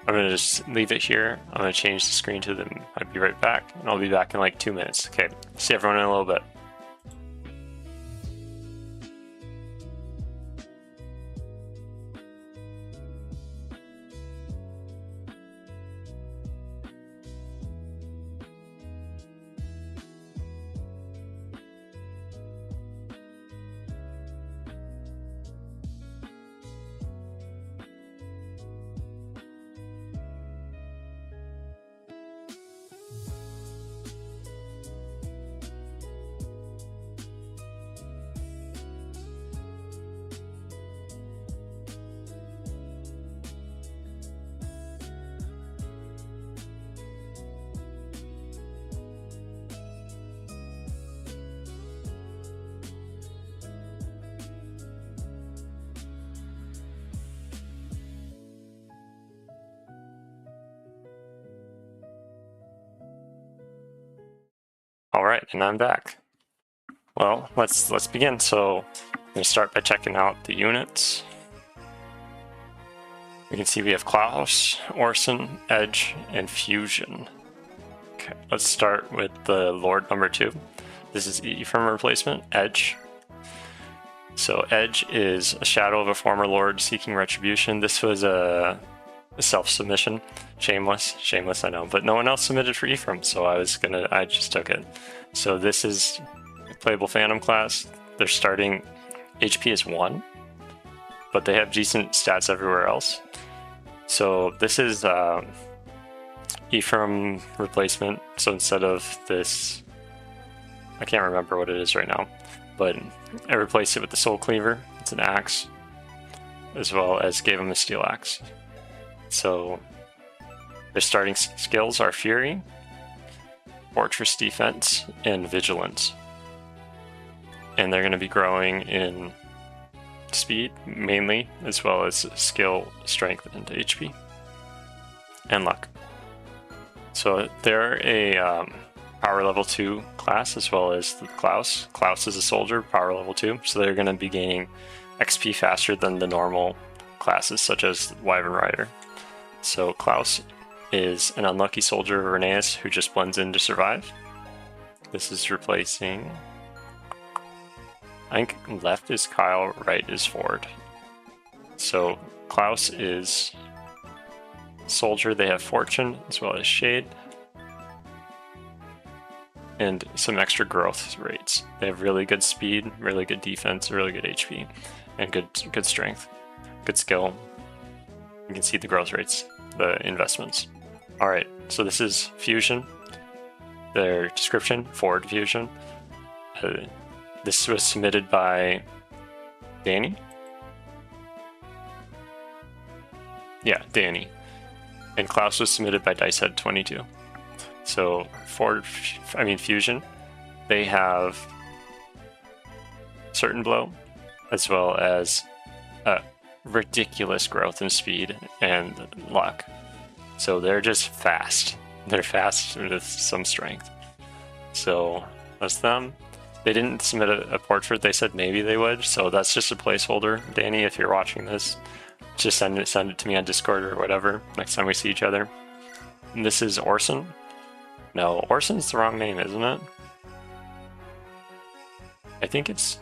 to just leave it here. I'm going to change the screen to them. I'll be right back, and I'll be back in like 2 minutes. Okay, see everyone in a little bit. All right, and I'm back. Well, let's begin. So I'm going to start by checking out the units. We can see we have Klaus, Orson, Edge, and Fusion. Okay, let's start with the Lord number 2. This is Ephraim replacement, Edge. So Edge is a shadow of a former Lord seeking retribution. This was a self-submission. Shameless, I know, but no one else submitted for Ephraim, so I just took it. So this is a playable Phantom class. Their starting HP is 1, but they have decent stats everywhere else. So this is Ephraim replacement. So instead of this, I can't remember what it is right now, but I replaced it with the Soul Cleaver. It's an axe, as well as gave him a steel axe. So their starting skills are Fury, Fortress Defense, and Vigilance. And they're going to be growing in speed, mainly, as well as skill, strength, and HP. And luck. So they're a power level 2 class, as well as the Klaus. Klaus is a soldier, power level 2, so they're going to be gaining XP faster than the normal classes, such as Wyvern Rider. So Klaus is an unlucky soldier of Renais who just blends in to survive. This is replacing... I think left is Kyle, right is Ford. So Klaus is soldier. They have fortune as well as shade and some extra growth rates. They have really good speed, really good defense, really good HP, and good strength, good skill. You can see the growth rates, the investments. All right, so this is fusion. Their description: Ford fusion. This was submitted by Danny. Yeah, Danny. And Klaus was submitted by Dicehead22. So fusion, they have certain blow, as well as ridiculous growth in speed and luck. So they're just fast. They're fast with some strength. So that's them. They didn't submit a portrait. They said maybe they would. So that's just a placeholder. Danny, if you're watching this, just send it to me on Discord or whatever next time we see each other. And this is Orson. No, Orson's the wrong name, isn't it? I think it's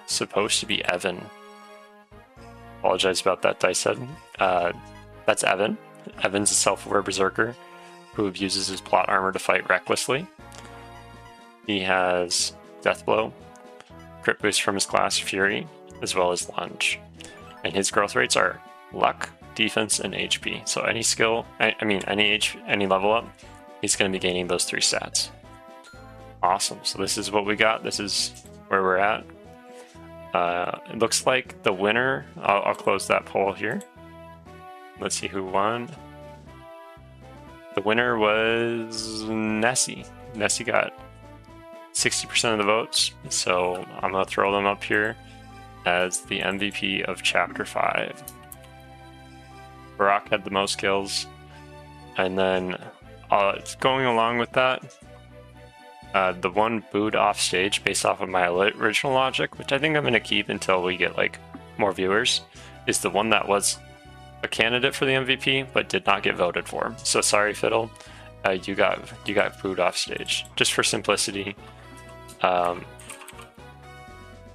supposed to be Evan. Apologize about that, Dicehead. That's Evan. Evan's a self-aware berserker who abuses his plot armor to fight recklessly. He has Death Blow, crit boost from his class Fury, as well as Lunge. And his growth rates are luck, defense, and HP. So any skill, any level up, he's going to be gaining those 3 stats. Awesome. So this is what we got. This is where we're at. It looks like the winner, I'll close that poll here. Let's see who won. The winner was Nessie. Nessie got 60% of the votes, so I'm going to throw them up here as the MVP of Chapter 5. Barack had the most kills, and then going along with that, the one booed off stage based off of my original logic, which I think I'm going to keep until we get like more viewers, is the one that was a candidate for the MVP but did not get voted for. So sorry, Fiddle, you got booed off stage just for simplicity. Don't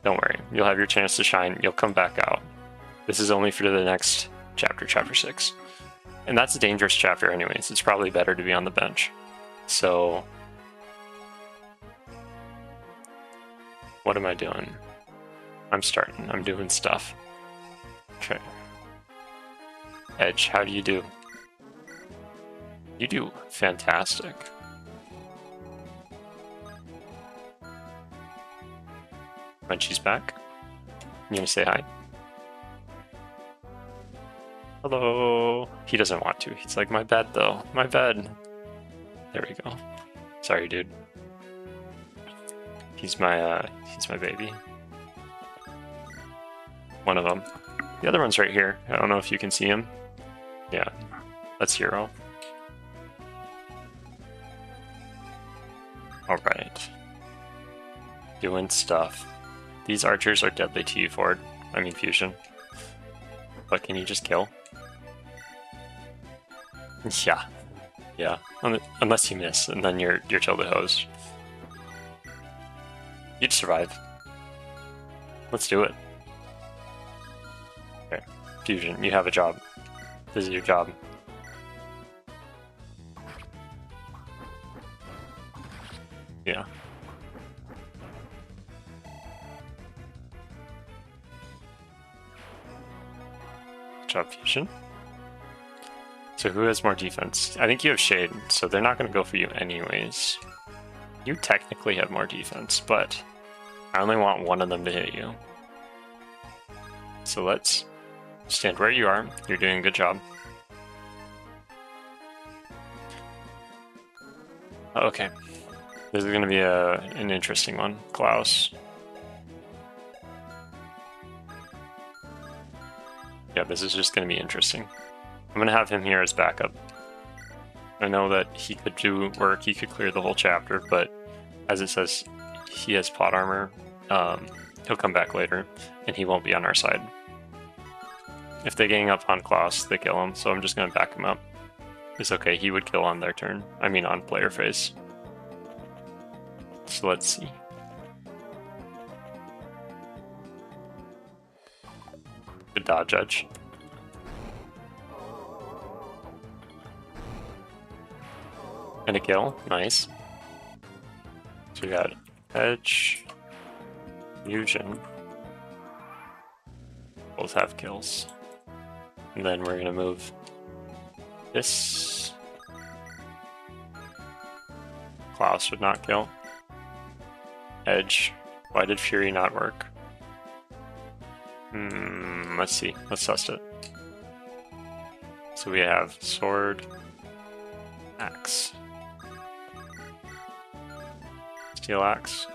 worry, you'll have your chance to shine. You'll come back out. This is only for the next chapter, chapter 6. And that's a dangerous chapter anyways. It's probably better to be on the bench. So what am I doing? I'm doing stuff. Okay. Edge, how do you do? You do fantastic. Munchie's back. You gonna say hi? Hello. He doesn't want to. He's like, my bed though. My bed. There we go. Sorry, dude. He's my baby. One of them. The other one's right here. I don't know if you can see him. Yeah, that's Hero. All right. Doing stuff. These archers are deadly to you, Ford. I mean, Fusion. But can you just kill? Yeah. Yeah. Unless you miss, and then you're tilted hosed. You'd survive. Let's do it. Okay. Fusion, you have a job. This is your job. Yeah. Good job, Fusion. So who has more defense? I think you have Shade, so they're not going to go for you anyways. You technically have more defense, but I only want one of them to hit you. So let's stand where you are. You're doing a good job. Okay. This is going to be an interesting one. Klaus. Yeah, this is just going to be interesting. I'm going to have him here as backup. I know that he could do work, he could clear the whole chapter, but as it says, he has plot armor. He'll come back later, and he won't be on our side. If they gang up on Klaus, they kill him, so I'm just going to back him up. It's okay, he would kill on their turn. I mean on player phase. So let's see. Good dodge edge. And a kill, nice. So we got edge, fusion. Both have kills. And then we're gonna move this. Klaus would not kill. Edge. Why did Fury not work? Let's see. Let's test it. So we have sword, axe, steel axe.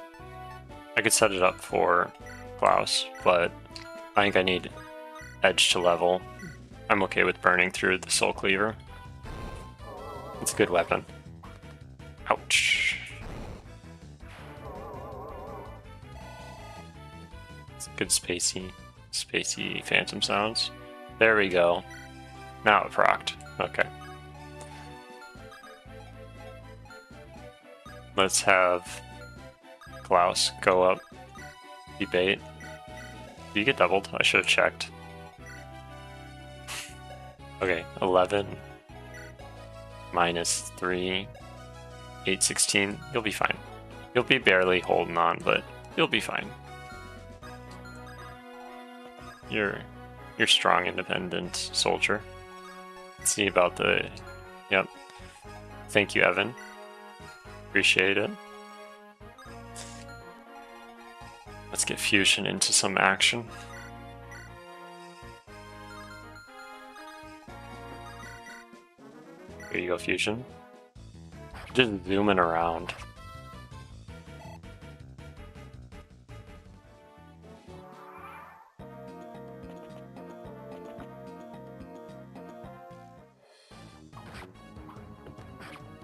I could set it up for Klaus, but I think I need edge to level. I'm okay with burning through the soul cleaver. It's a good weapon. Ouch. It's good spacey phantom sounds. There we go. Now it procced. Okay. Let's have Klaus go up. Be bait. Do you get doubled? I should have checked. Okay, 11 minus 3, 8, 16. You'll be fine. You'll be barely holding on, but you'll be fine. You're strong, independent soldier. Let's see about the... Yep. Thank you, Evan. Appreciate it. Let's get fusion into some action. Here you go, fusion. Just zooming around.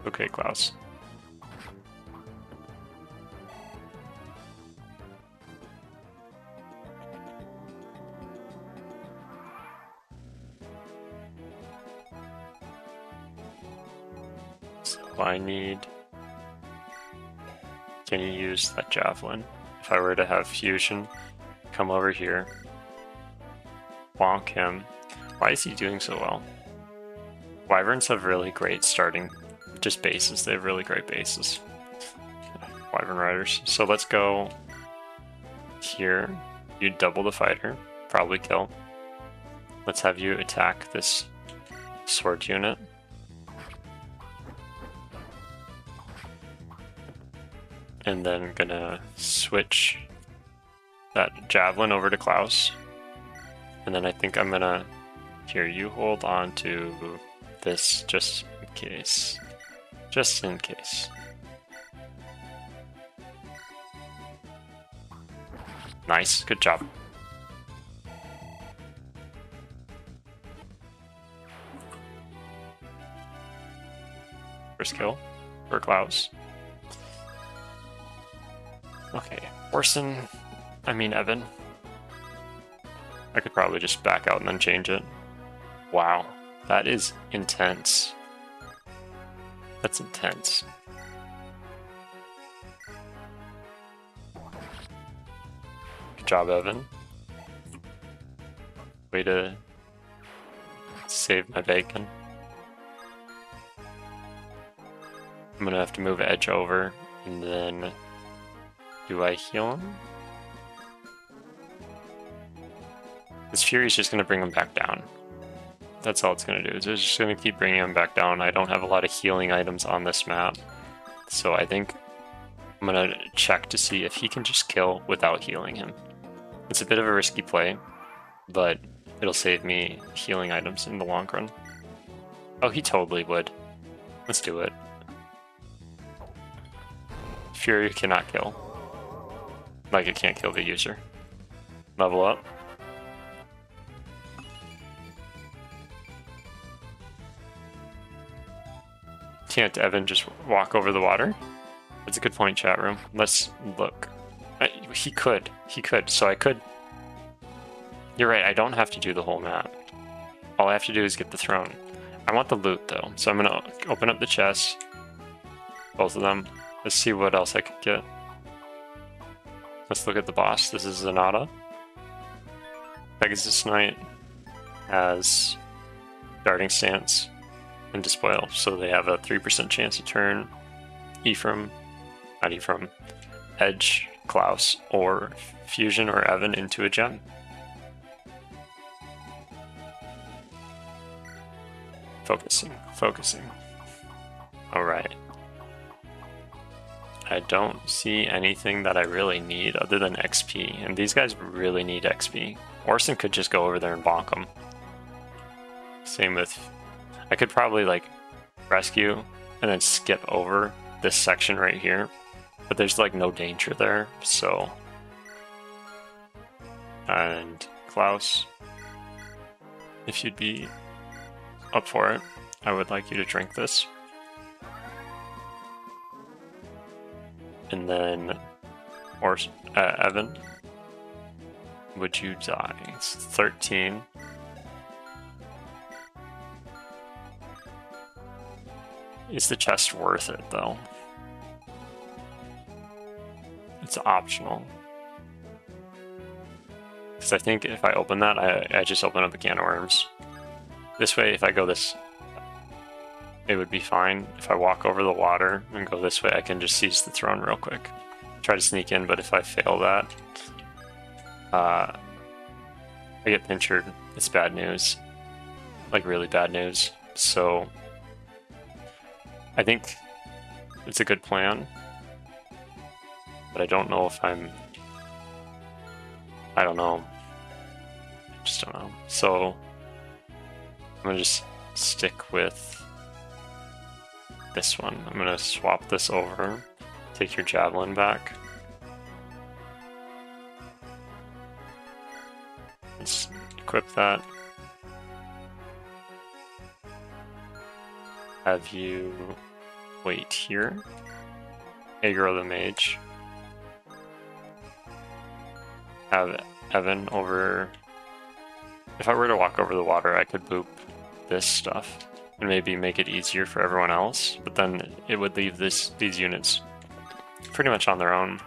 Okay, Klaus. So I need... Can you use that javelin? If I were to have fusion, come over here, bonk him. Why is he doing so well? Wyverns have really great starting, just bases. They have really great bases. Wyvern riders. So let's go here. You double the fighter, probably kill. Let's have you attack this sword unit. And then gonna switch that javelin over to Klaus. And then I think I'm gonna... Here, you hold on to this just in case. Just in case. Nice, good job. First kill for Klaus. Okay, Orson, Evan. I could probably just back out and then change it. Wow, that is intense. That's intense. Good job, Evan. Way to save my bacon. I'm gonna have to move Edge over, and then do I heal him? This Fury's just gonna bring him back down. That's all it's going to do. It's just going to keep bringing him back down. I don't have a lot of healing items on this map. So I think I'm going to check to see if he can just kill without healing him. It's a bit of a risky play, but it'll save me healing items in the long run. Oh, he totally would. Let's do it. Fury cannot kill. Like it can't kill the user. Level up. Can't Evan just walk over the water? That's a good point, chat room. Let's look. He could. So I could. You're right, I don't have to do the whole map. All I have to do is get the throne. I want the loot though, so I'm gonna open up the chest. Both of them. Let's see what else I could get. Let's look at the boss. This is Zenata. Pegasus Knight has Darting Stance and Despoil, so they have a 3% chance to turn Edge, Klaus, or Fusion or Evan into a gem. Focusing. Alright. I don't see anything that I really need other than XP, and these guys really need XP. Orson could just go over there and bonk them. Same with... I could probably like rescue and then skip over this section right here, but there's like no danger there, so... And Klaus, if you'd be up for it, I would like you to drink this. And then, Evan, would you die? It's 13. Is the chest worth it, though? It's optional. Because I think if I open that, I just open up a can of worms. This way, if I go this, it would be fine. If I walk over the water and go this way, I can just seize the throne real quick. Try to sneak in, but if I fail that, I get pinchered. It's bad news. Like, really bad news. So, I think it's a good plan. But I don't know if I'm... I don't know. I just don't know. So, I'm gonna just stick with this one. I'm gonna swap this over. Take your javelin back. Let's equip that. Have you wait here. Aggro the mage. Have Evan over... If I were to walk over the water, I could boop this stuff and maybe make it easier for everyone else, but then it would leave these units pretty much on their own.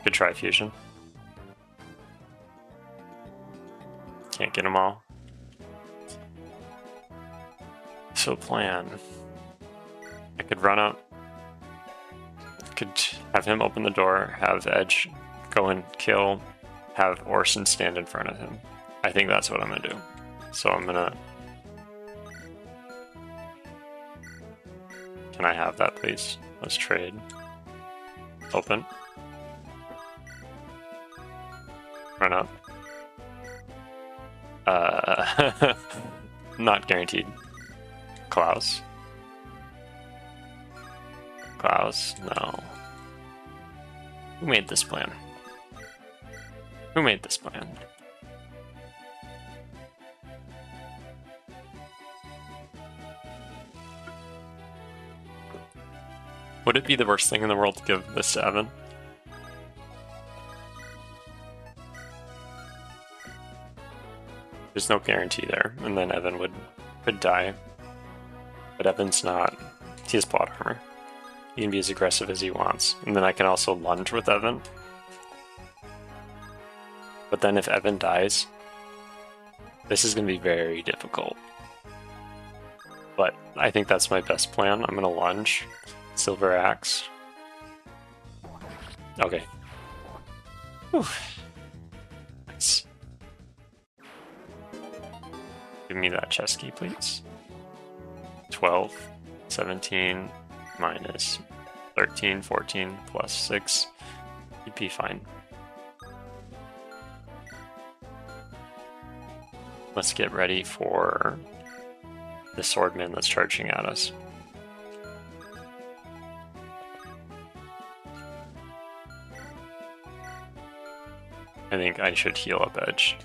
Good try, Fusion. Can't get them all. So plan. I could run up. Could have him open the door, have Edge go and kill, have Orson stand in front of him. I think that's what I'm gonna do. So I'm gonna... Can I have that, please? Let's trade. Open. Run up. Not guaranteed. Klaus. Klaus, no. Who made this plan? Who made this plan? Would it be the worst thing in the world to give this to Evan? There's no guarantee there, and then Evan could die. But Evan's not. He has plot armor. He can be as aggressive as he wants. And then I can also lunge with Evan. But then if Evan dies, this is going to be very difficult. But I think that's my best plan. I'm gonna lunge. Silver Axe. Okay. Whew. Nice. Give me that chest key, please. 12, 17, minus 13, 14, plus 6. You'd be fine. Let's get ready for the swordman that's charging at us. I think I should heal up Edge.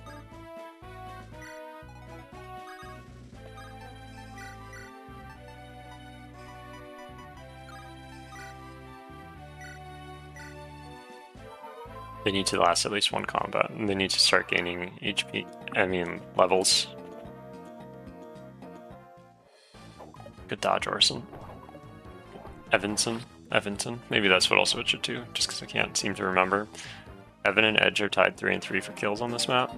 They need to last at least one combat, and they need to start gaining HP, levels. Good dodge, Orson. Evanson, maybe that's what I'll switch it to, just because I can't seem to remember. Evan and Edge are tied 3 and 3 for kills on this map.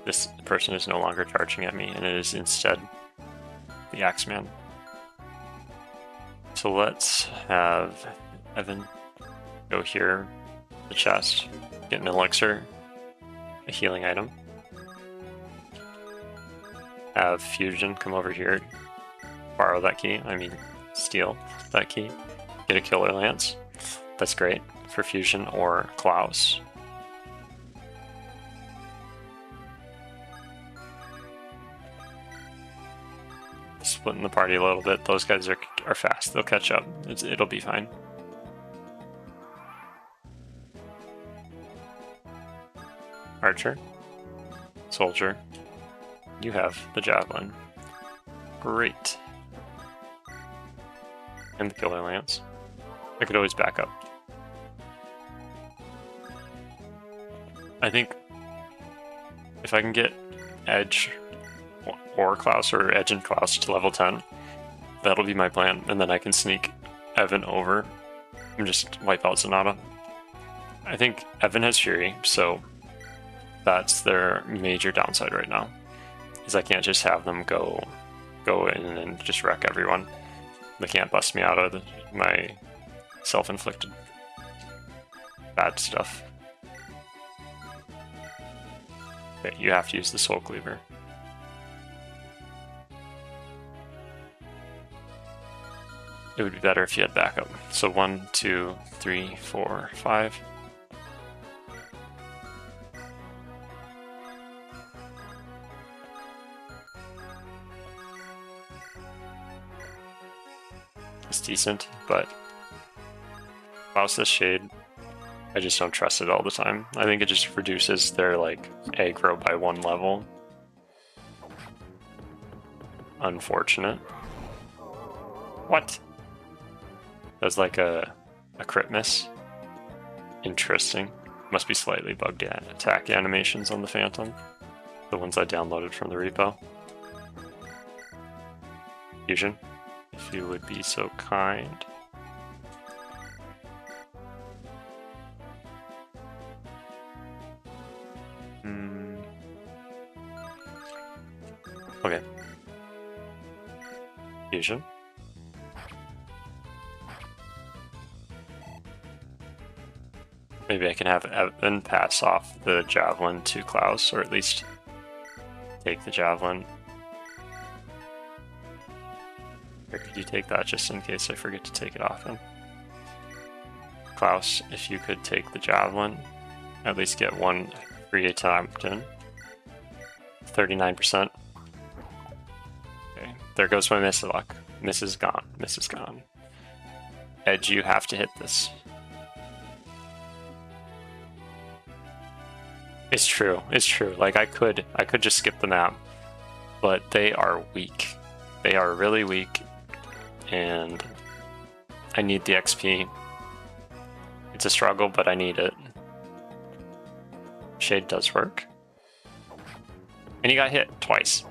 This person is no longer charging at me, and it is instead the Axeman. So let's have Evan go here, the chest, get an elixir, a healing item. Have Fusion come over here, borrow that key, steal that key, get a Killer Lance. That's great for Fusion or Klaus. Splitting the party a little bit. Those guys are fast. They'll catch up. It'll be fine. Archer. Soldier. You have the Javelin. Great. And the Killer Lance. I could always back up. I think if I can get Edge or Klaus, or Edge and Klaus to level 10, that'll be my plan, and then I can sneak Evan over and just wipe out Sonata. I think Evan has Fury, so that's their major downside right now, is I can't just have them go in and just wreck everyone. They can't bust me out of my self-inflicted bad stuff. Okay, you have to use the Soul Cleaver. It would be better if you had backup. So 1, 2, 3, 4, 5. It's decent, but Klaus's Shade, I just don't trust it all the time. I think it just reduces their aggro by 1 level. Unfortunate. What? That was like a crit miss. Interesting. Must be slightly bugged attack animations on the Phantom. The ones I downloaded from the repo. Fusion, if you would be so kind. Okay. Fusion. Maybe I can have Evan pass off the Javelin to Klaus, or at least take the Javelin. Or could you take that just in case I forget to take it off him? Klaus, if you could take the Javelin, at least get 1 free attempt in. 39%. Okay, there goes my miss luck. Miss is gone. Miss is gone. Edge, you have to hit this. It's true. It's true. I could just skip the map, but they are weak. They are really weak, and I need the XP. It's a struggle, but I need it. Shade does work. And he got hit twice.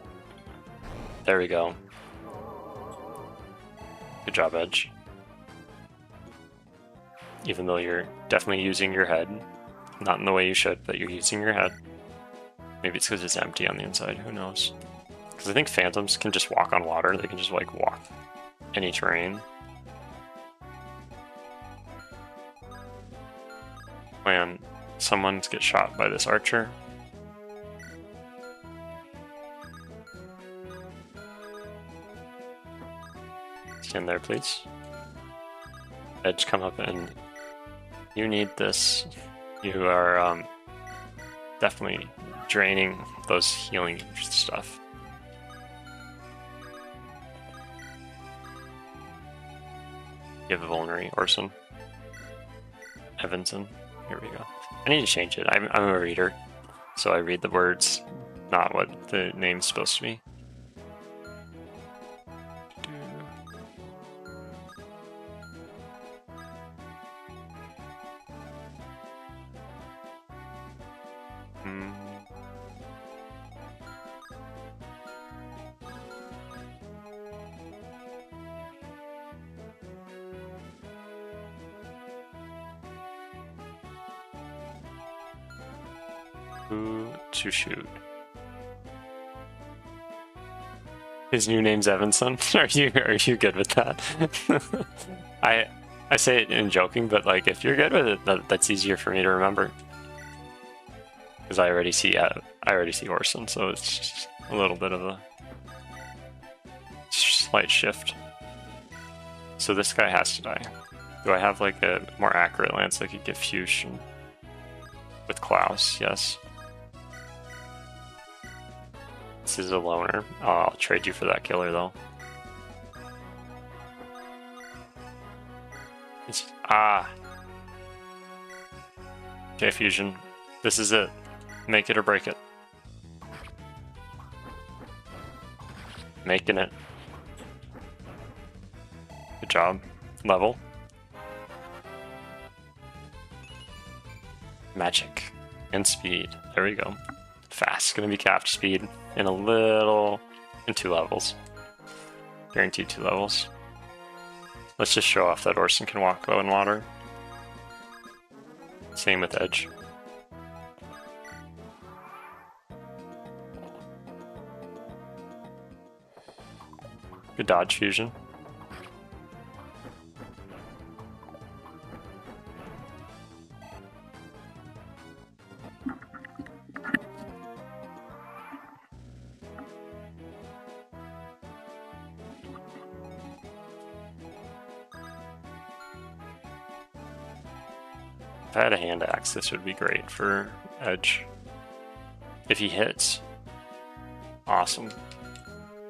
There we go. Good job, Edge. Even though you're definitely using your head. Not in the way you should, but you're using your head. Maybe it's because it's empty on the inside, who knows? Because I think phantoms can just walk on water, they can just like walk any terrain. When someone gets shot by this archer. Stand there, please. Edge, come up, and you need this. You are definitely draining those healing stuff. You have a vulnerary, Orson. Evanson. Here we go. I need to change it. I'm a reader, so I read the words, not what the name's supposed to be. Who to shoot? His new name's Evanson. Are you good with that? I say it in joking, but like if you're good with it, that's easier for me to remember. Because I already see Orson, so it's just a little bit of a slight shift. So this guy has to die. Do I have like a more accurate lance that could give fusion with Klaus? Yes. This is a loner. Oh, I'll trade you for that killer though. Okay, fusion. This is it. Make it or break it. Making it. Good job. Level. Magic. And speed. There we go. Fast. Gonna be capped speed in 2 levels. Guaranteed 2 levels. Let's just show off that Orson can walk low in water. Same with Edge. Good dodge fusion. If I had a hand axe, this would be great for Edge. If he hits. Awesome.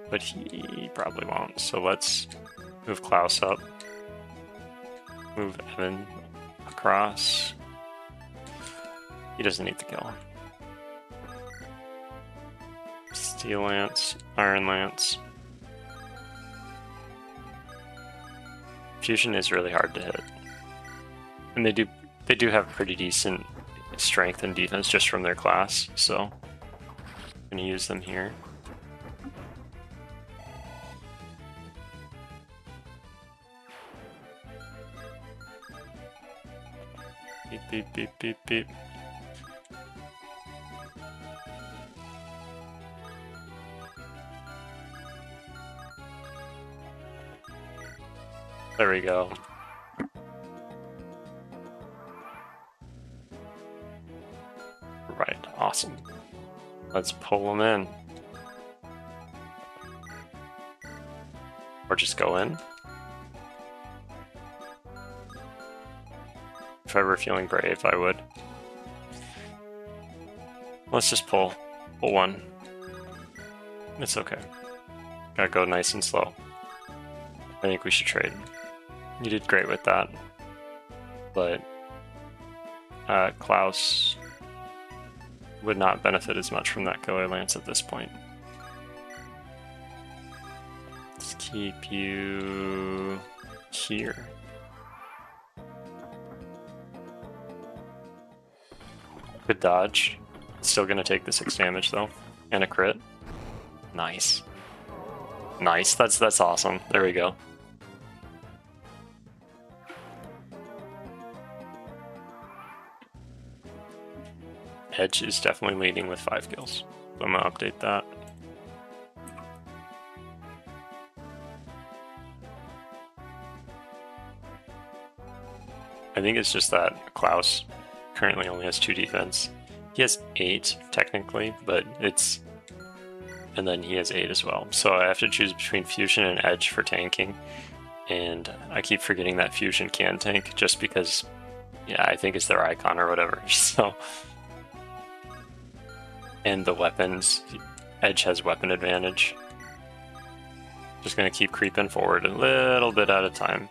But he probably won't, so let's move Klaus up. Move Evan across. He doesn't need the kill. Steel Lance, Iron Lance. Fusion is really hard to hit. And they do have pretty decent strength and defense just from their class, so I'm gonna use them here. Beep, beep, beep, beep, beep. There we go. Right, awesome. Let's pull them in. Or just go in. If I were feeling brave, I would. Let's just pull one. It's okay. Gotta go nice and slow. I think we should trade. You did great with that. But Klaus would not benefit as much from that killer lance at this point. Let's keep you here. Good dodge. Still gonna take the 6 damage though. And a crit. Nice. Nice, that's awesome. There we go. Edge is definitely leading with 5 kills. So I'm gonna update that. I think it's just that Klaus currently only has 2 defense. He has 8 technically, but it's... and then he has 8 as well. So I have to choose between Fusion and Edge for tanking. And I keep forgetting that Fusion can tank just because, yeah, I think it's their icon or whatever. So, and the weapons, Edge has weapon advantage. Just gonna keep creeping forward a little bit at a time.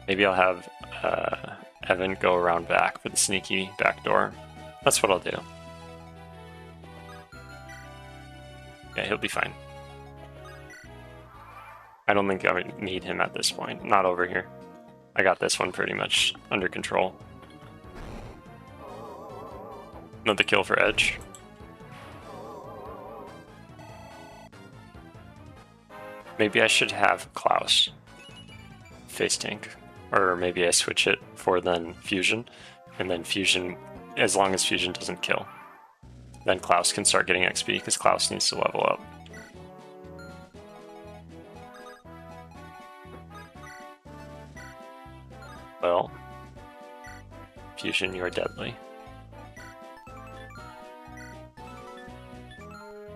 Maybe I'll have Evan go around back for the sneaky back door. That's what I'll do. Yeah, he'll be fine. I don't think I would need him at this point. Not over here. I got this one pretty much under control. Another kill for Edge. Maybe I should have Klaus face tank. Or maybe I switch it for then Fusion. And then Fusion, as long as Fusion doesn't kill. Then Klaus can start getting XP because Klaus needs to level up. Well, Fusion, you're deadly.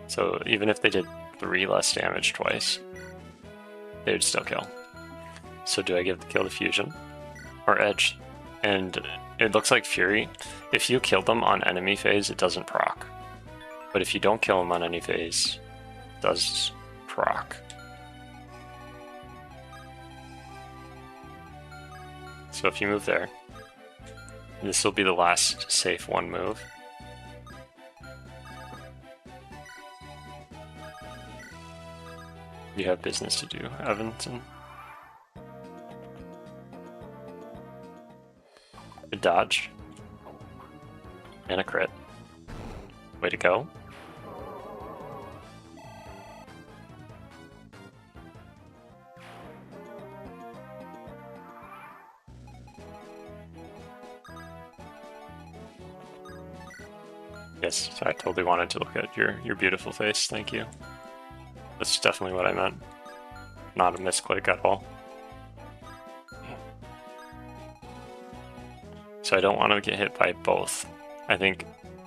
So even if they did 3 less damage twice, they would still kill. So do I give the kill to Fusion or Edge? And it looks like Fury, if you kill them on enemy phase, it doesn't proc. But if you don't kill them on any phase, it does proc. So if you move there, this will be the last safe 1 move. You have business to do, Evanson. Good dodge. And a crit. Way to go. Yes, I totally wanted to look at your beautiful face, thank you. That's definitely what I meant. Not a misclick at all. So I don't want to get hit by both. I think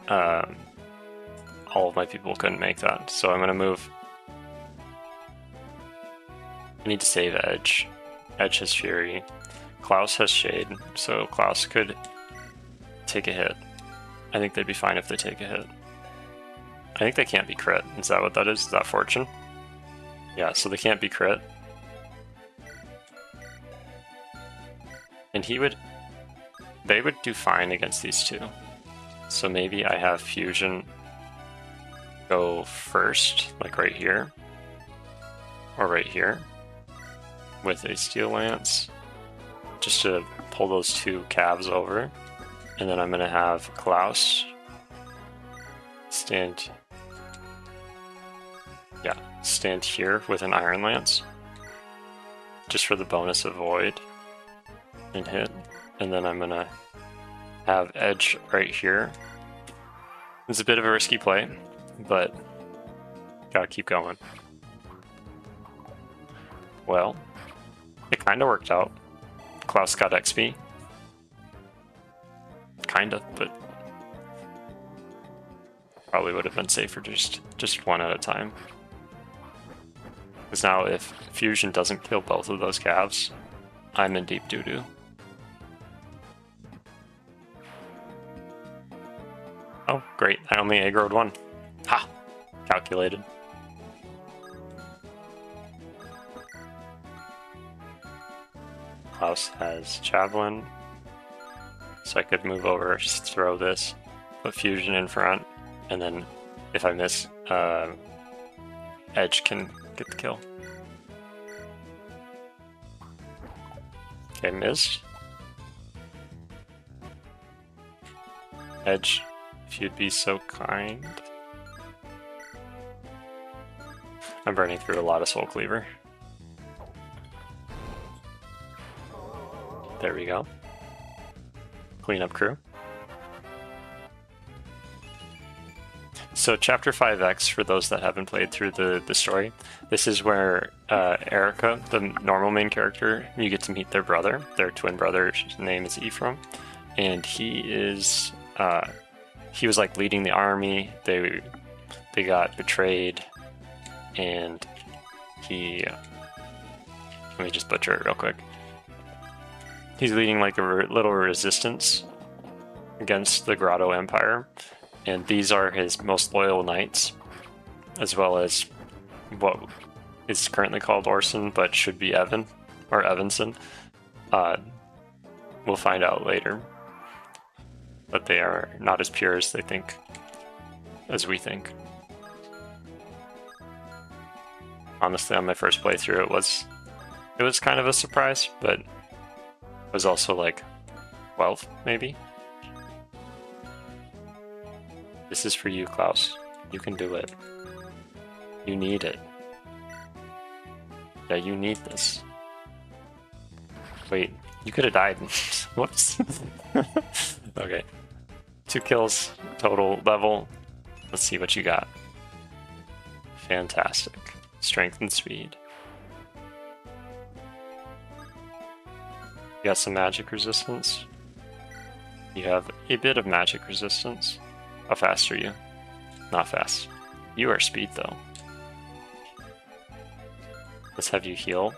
all of my people couldn't make that, so I'm going to move. I need to save Edge. Edge has Fury. Klaus has Shade, so Klaus could take a hit. I think they'd be fine if they take a hit. I think they can't be crit. Is that what that is? Is that Fortune? Yeah, so they can't be crit. And they would do fine against these two. So maybe I have Fusion go first, like right here. Or right here. With a Steel Lance. Just to pull those 2 calves over. And then I'm going to have Klaus stand here with an Iron Lance. Just for the bonus of Void. And hit. And then I'm going to have Edge right here. It's a bit of a risky play, but gotta keep going. Well, it kind of worked out. Klaus got XP. Kind of, but probably would have been safer just 1 at a time. Because now if Fusion doesn't kill both of those calves, I'm in deep doo-doo. Oh, great. I only aggroed 1. Ha! Calculated. Klaus has Javelin. So I could move over, just throw this, put Fusion in front, and then if I miss, Edge can get the kill. Okay, missed. Edge, if you'd be so kind. I'm burning through a lot of Soul Cleaver. There we go. Cleanup crew. So Chapter 5X, for those that haven't played through the story, this is where Erica, the normal main character, you get to meet their brother. Their twin brother, his name is Ephraim, and he was like leading the army. They got betrayed, and let me just butcher it real quick. He's leading like a little resistance against the Grotto Empire. And these are his most loyal knights, as well as what is currently called Orson, but should be Evan, or Evanson. We'll find out later. But they are not as pure as we think. Honestly, on my first playthrough, it was kind of a surprise, but it was also like 12, maybe? This is for you, Klaus. You can do it. You need it. Yeah, you need this. Wait, you could have died. Whoops. Okay. 2 kills total level. Let's see what you got. Fantastic. Strength and speed. You got some magic resistance. You have a bit of magic resistance. How fast are you? Not fast. You are speed though. Let's have you heal.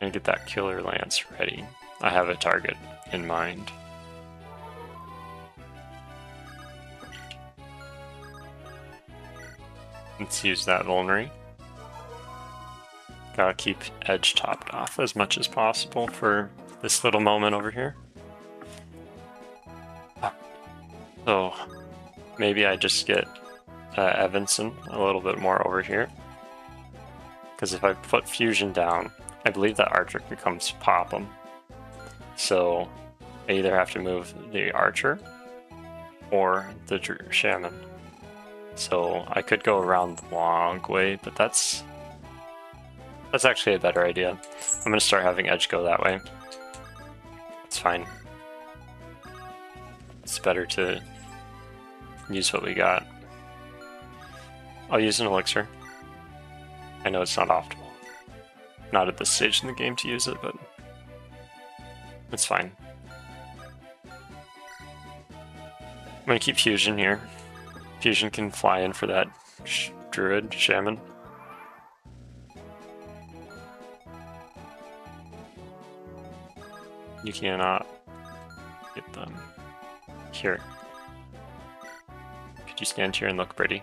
And get that killer lance ready. I have a target in mind. Let's use that vulnerary. Gotta keep edge topped off as much as possible for this little moment over here. So maybe I just get Evanson a little bit more over here. Because if I put fusion down, I believe that archer can come pop him. So I either have to move the archer or the shaman. So I could go around the long way, but that's actually a better idea. I'm going to start having edge go that way. It's fine. It's better to use what we got. I'll use an elixir. I know it's not optimal. Not at this stage in the game to use it, but it's fine. I'm going to keep fusion here. Fusion can fly in for that druid, shaman. You cannot get them. Here. Could you stand here and look pretty?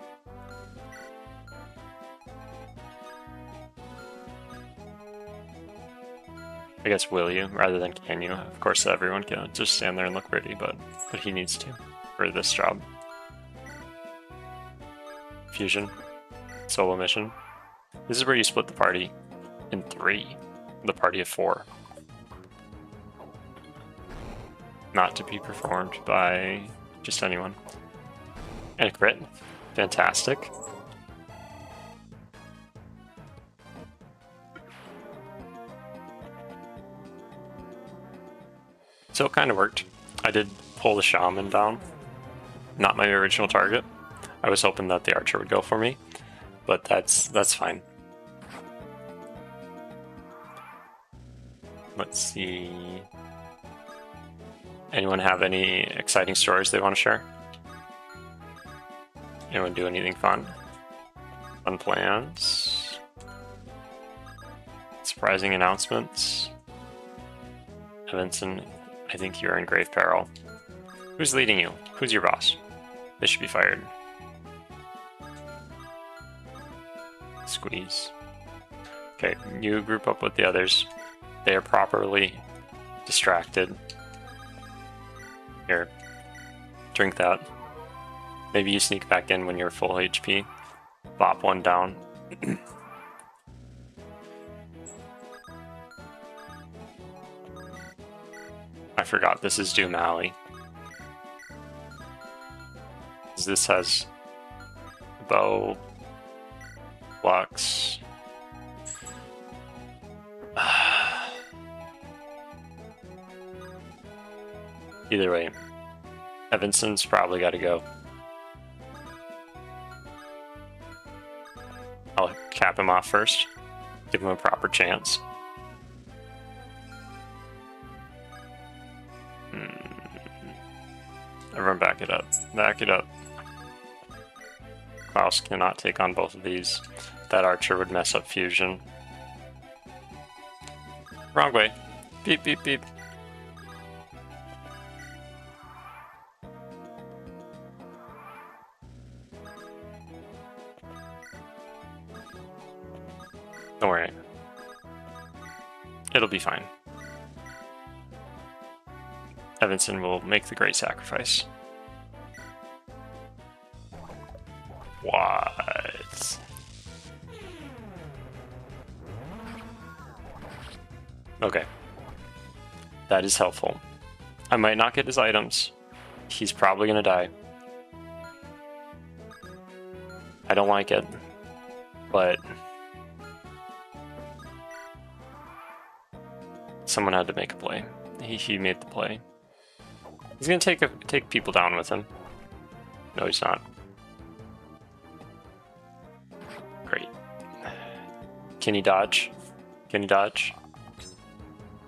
I guess will you, rather than can you. Of course everyone can just stand there and look pretty, but he needs to for this job. Fusion. Solo mission. This is where you split the party in 3. The party of 4. Not to be performed by just anyone. And a crit. Fantastic. So it kind of worked. I did pull the shaman down. Not my original target. I was hoping that the archer would go for me, but that's fine. Let's see. Anyone have any exciting stories they want to share? Anyone do anything fun? Fun plans? Surprising announcements? Evanson, I think you're in grave peril. Who's leading you? Who's your boss? They should be fired. Squeeze. Okay, you group up with the others. They are properly distracted. Here, drink that. Maybe you sneak back in when you're full HP. Bop one down. I forgot this is Doom Alley. This has bow, blocks. Either way, Evanson's probably got to go. I'll cap him off first. Give him a proper chance. Everyone back it up. Back it up. Klaus cannot take on both of these. That archer would mess up fusion. Wrong way. Beep, beep, beep. Don't worry. It'll be fine. Evanson will make the great sacrifice. What? Okay. That is helpful. I might not get his items. He's probably gonna die. I don't like it, but someone had to make a play. He made the play. He's gonna take people down with him. No, he's not. Great. Can he dodge? Can he dodge?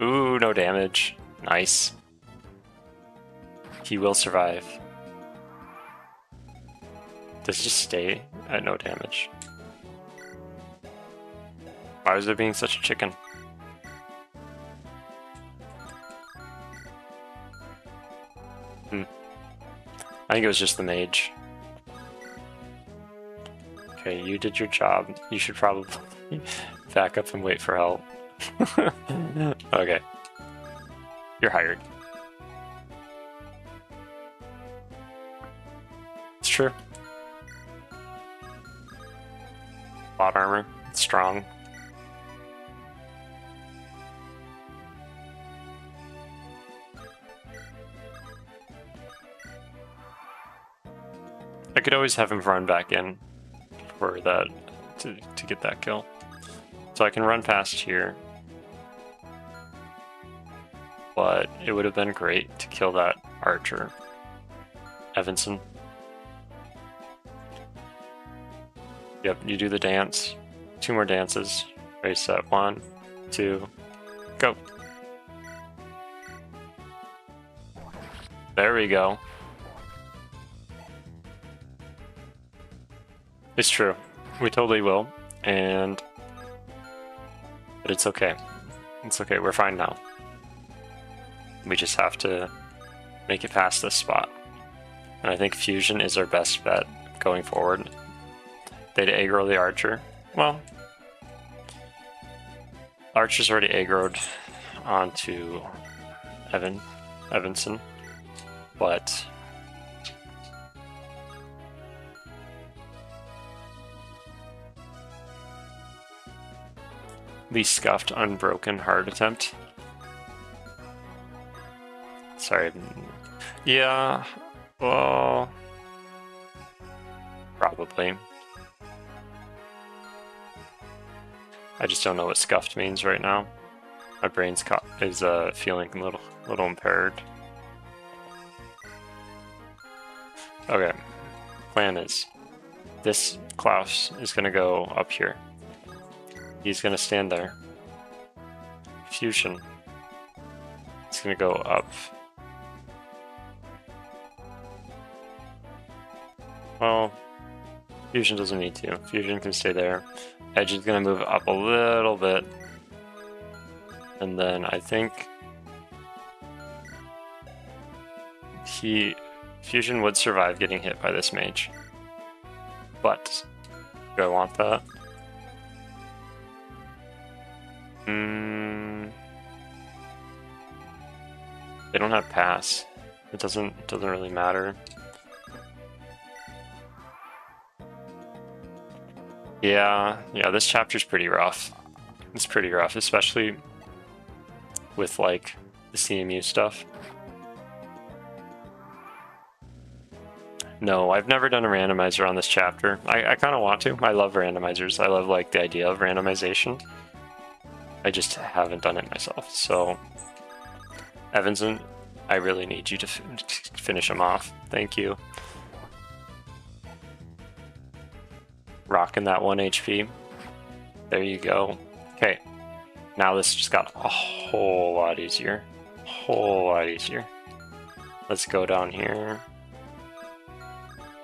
Ooh, no damage. Nice. He will survive. Does he just stay at no damage? Why was there being such a chicken? I think it was just the mage. Okay, you did your job. You should probably back up and wait for help. Okay. You're hired. It's true. Plot armor. It's strong. I could always have him run back in for that to get that kill. So I can run past here. But it would have been great to kill that archer. Evanson. Yep, you do the dance. 2 more dances. Ready, set. 1, 2, go. There we go. It's true. We totally will. But it's okay. It's okay. We're fine now. We just have to make it past this spot. And I think fusion is our best bet going forward. They'd aggro the archer. Well, archer's already aggroed onto Evanson, but the scuffed, unbroken, hard attempt. Sorry. Yeah, well, probably. I just don't know what scuffed means right now. My brain's feeling a little impaired. Okay, plan is this Klaus is gonna go up here. He's gonna stand there. Fusion. It's gonna go up. Well, fusion doesn't need to. Fusion can stay there. Edge is gonna move up a little bit. And then I think fusion would survive getting hit by this mage. But do I want that? They don't have pass. It doesn't really matter. Yeah, this chapter's pretty rough. It's pretty rough, especially with like the CMU stuff. No, I've never done a randomizer on this chapter. I kind of want to. I love randomizers. I love like the idea of randomization. I just haven't done it myself. So, Evanson, I really need you to finish him off. Thank you. Rocking that 1 HP. There you go. Okay, now this just got a whole lot easier. Whole lot easier. Let's go down here.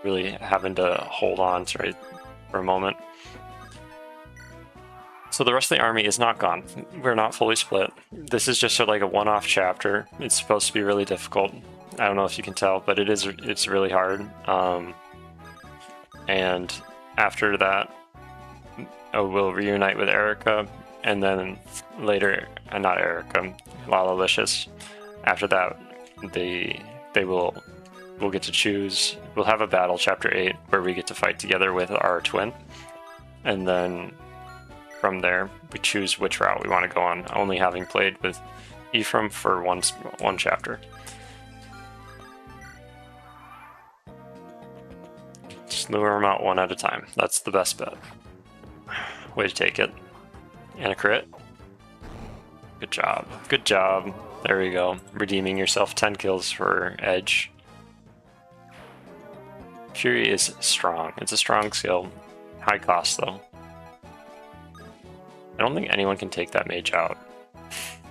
Really having to hold on to it for a moment. So the rest of the army is not gone. We're not fully split. This is just sort of like a one-off chapter. It's supposed to be really difficult. I don't know if you can tell, but it's really hard. And after that, we'll reunite with Erica, and then later, not Erica, Lalicious. After that, we'll get to choose. We'll have a battle, Chapter 8, where we get to fight together with our twin, and then from there, we choose which route we want to go on, only having played with Ephraim for one chapter. Just lure them out one at a time. That's the best bet. Way to take it. And a crit. Good job. Good job. There we go. Redeeming yourself. 10 kills for Edge. Fury is strong. It's a strong skill. High cost, though. I don't think anyone can take that mage out.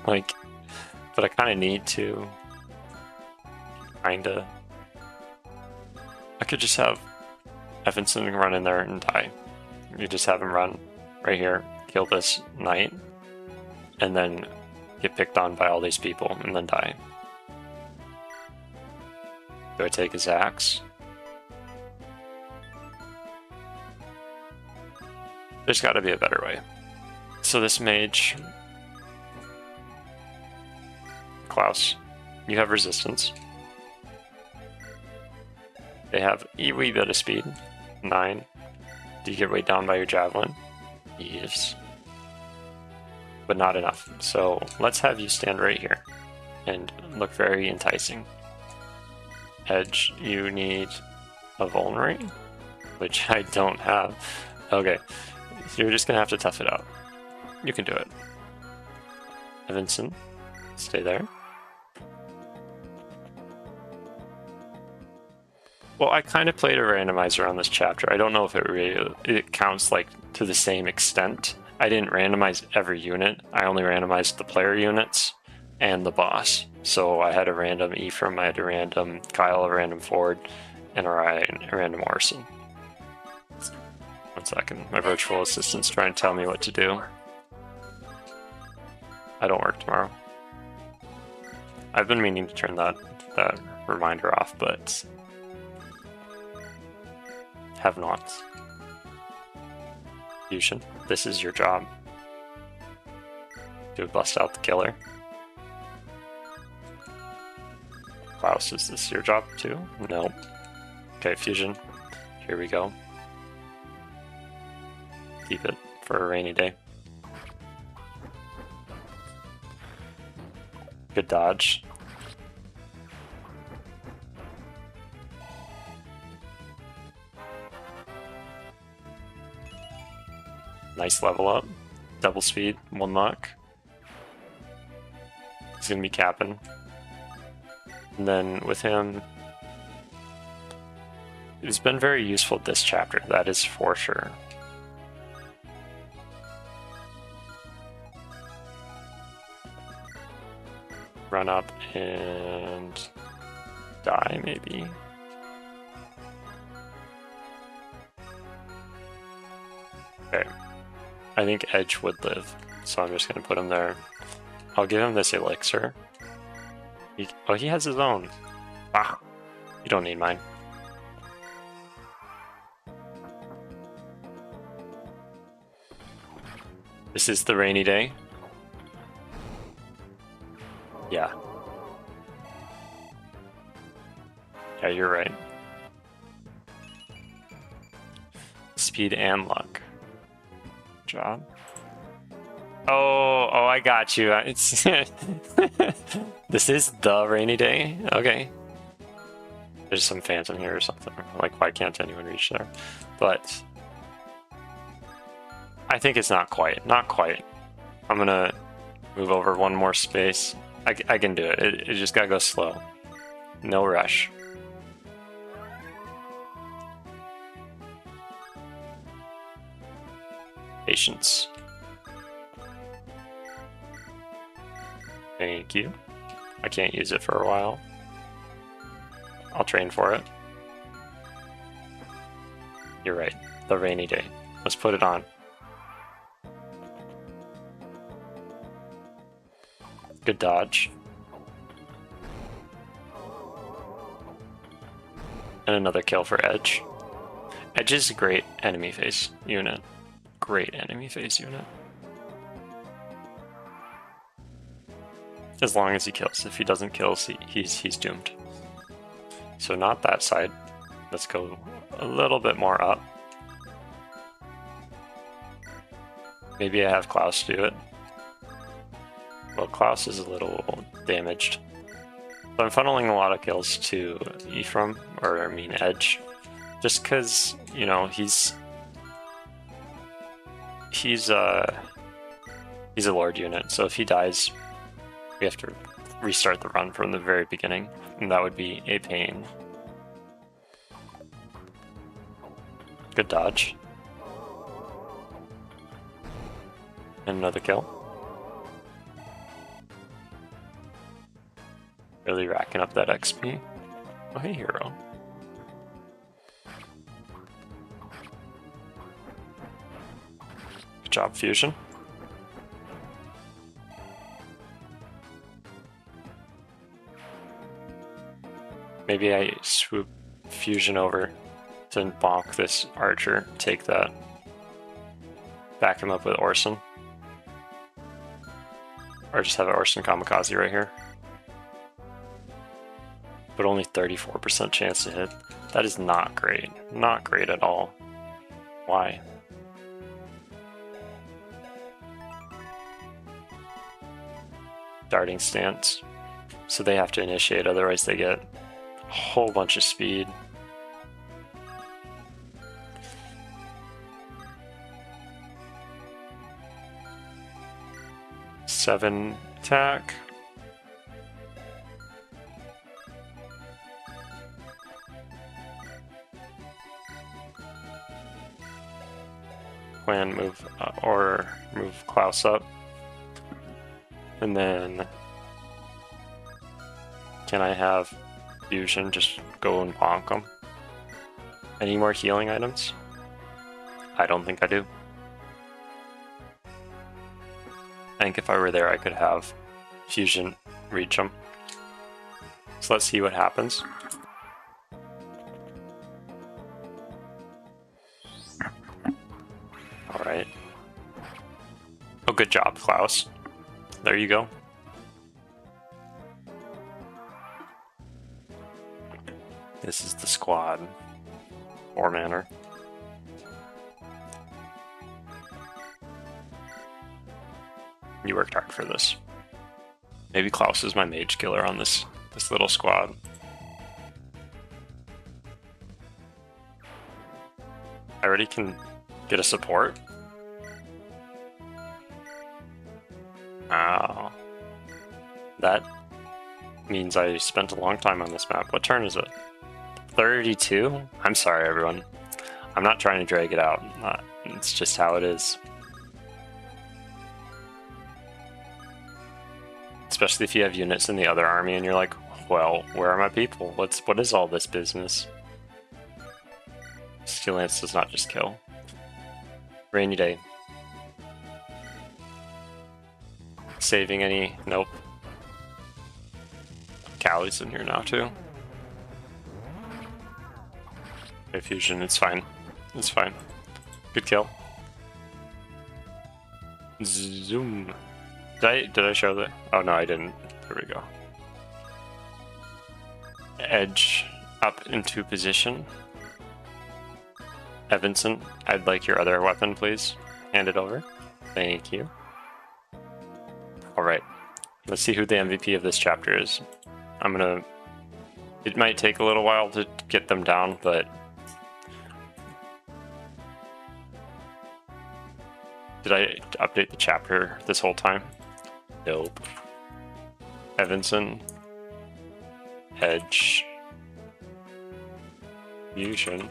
Like, but I kind of need to. Kinda. I could just have Evanson run in there and die. You just have him run right here, kill this knight, and then get picked on by all these people and then die. Do I take his axe? There's got to be a better way. So this mage, Klaus, you have resistance. They have a wee bit of speed, 9. Do you get weighed down by your javelin? Yes. But not enough. So let's have you stand right here and look very enticing. Edge, you need a vulnerary, which I don't have. Okay, so you're just gonna have to tough it out. You can do it. Evanson, stay there. Well, I kind of played a randomizer on this chapter. I don't know if it counts like to the same extent. I didn't randomize every unit. I only randomized the player units and the boss. So I had a random Ephraim, I had a random Kyle, a random Ford, and a random Orson. 1 second. My virtual assistant's trying to tell me what to do. I don't work tomorrow. I've been meaning to turn that reminder off, but have not. Fusion, this is your job. To bust out the killer. Klaus, is this your job too? Nope. Okay, Fusion, here we go. Keep it for a rainy day. Good dodge. Nice level up. Double speed, 1 luck. He's gonna be capping. And then with him, he's been very useful this chapter, that is for sure. Run up and die, maybe. Okay. I think Edge would live, so I'm just going to put him there. I'll give him this elixir. He has his own. Ah, you don't need mine. This is the rainy day. Yeah. Yeah, you're right. Speed and luck. Job. Oh, I got you. It's this is the rainy day. Okay. There's some phantom here or something. Like, why can't anyone reach there? But I think it's not quite. Not quite. I'm gonna move over one more space. I can do it. It just gotta go slow. No rush. Patience. Thank you. I can't use it for a while. I'll train for it. You're right. The rainy day. Let's put it on. Good dodge. And another kill for Edge. Edge is a great enemy face unit. Great enemy face unit. As long as he kills. If he doesn't kill, he's doomed. So not that side. Let's go a little bit more up. Maybe I have Klaus do it. Well, Klaus is a little damaged. So I'm funneling a lot of kills to Ephraim, or I mean Edge. Just because, you know, he's a Lord unit, so if he dies, we have to restart the run from the very beginning, and that would be a pain. Good dodge. And another kill. Really racking up that XP. Oh, hey, hero. Good job, Fusion. Maybe I swoop Fusion over to bonk this archer, take that, back him up with Orson. Or just have an Orson Kamikaze right here. But only 34% chance to hit. That is not great. Not great at all. Why? Darting stance. So they have to initiate, otherwise they get a whole bunch of speed. Seven attack. Plan move or move Klaus up. And then can I have Fusion just go and bonk him? Any more healing items? I don't think I do. I think if I were there I could have Fusion reach him. So let's see what happens. Alright. Oh, good job, Klaus. There you go. This is the squad. 4-manner. You worked hard for this. Maybe Klaus is my mage killer on this little squad. I already can get a support. Oh. That means I spent a long time on this map. What turn is it? 32? I'm sorry, everyone. I'm not trying to drag it out. It's just how it is. Especially if you have units in the other army and you're like, well, where are my people? What is all this business? Steel Lance does not just kill. Rainy day. Saving any? Nope. Callie's in here now too. Okay, Fusion, it's fine. It's fine. Good kill. Zoom. Did I show that? Oh no, I didn't. There we go. Edge up into position. Evanson, I'd like your other weapon, please. Hand it over. Thank you. Alright. Let's see who the MVP of this chapter is. It might take a little while to get them down, but... Did I update the chapter this whole time? Nope. Evanson. Edge. Fusion.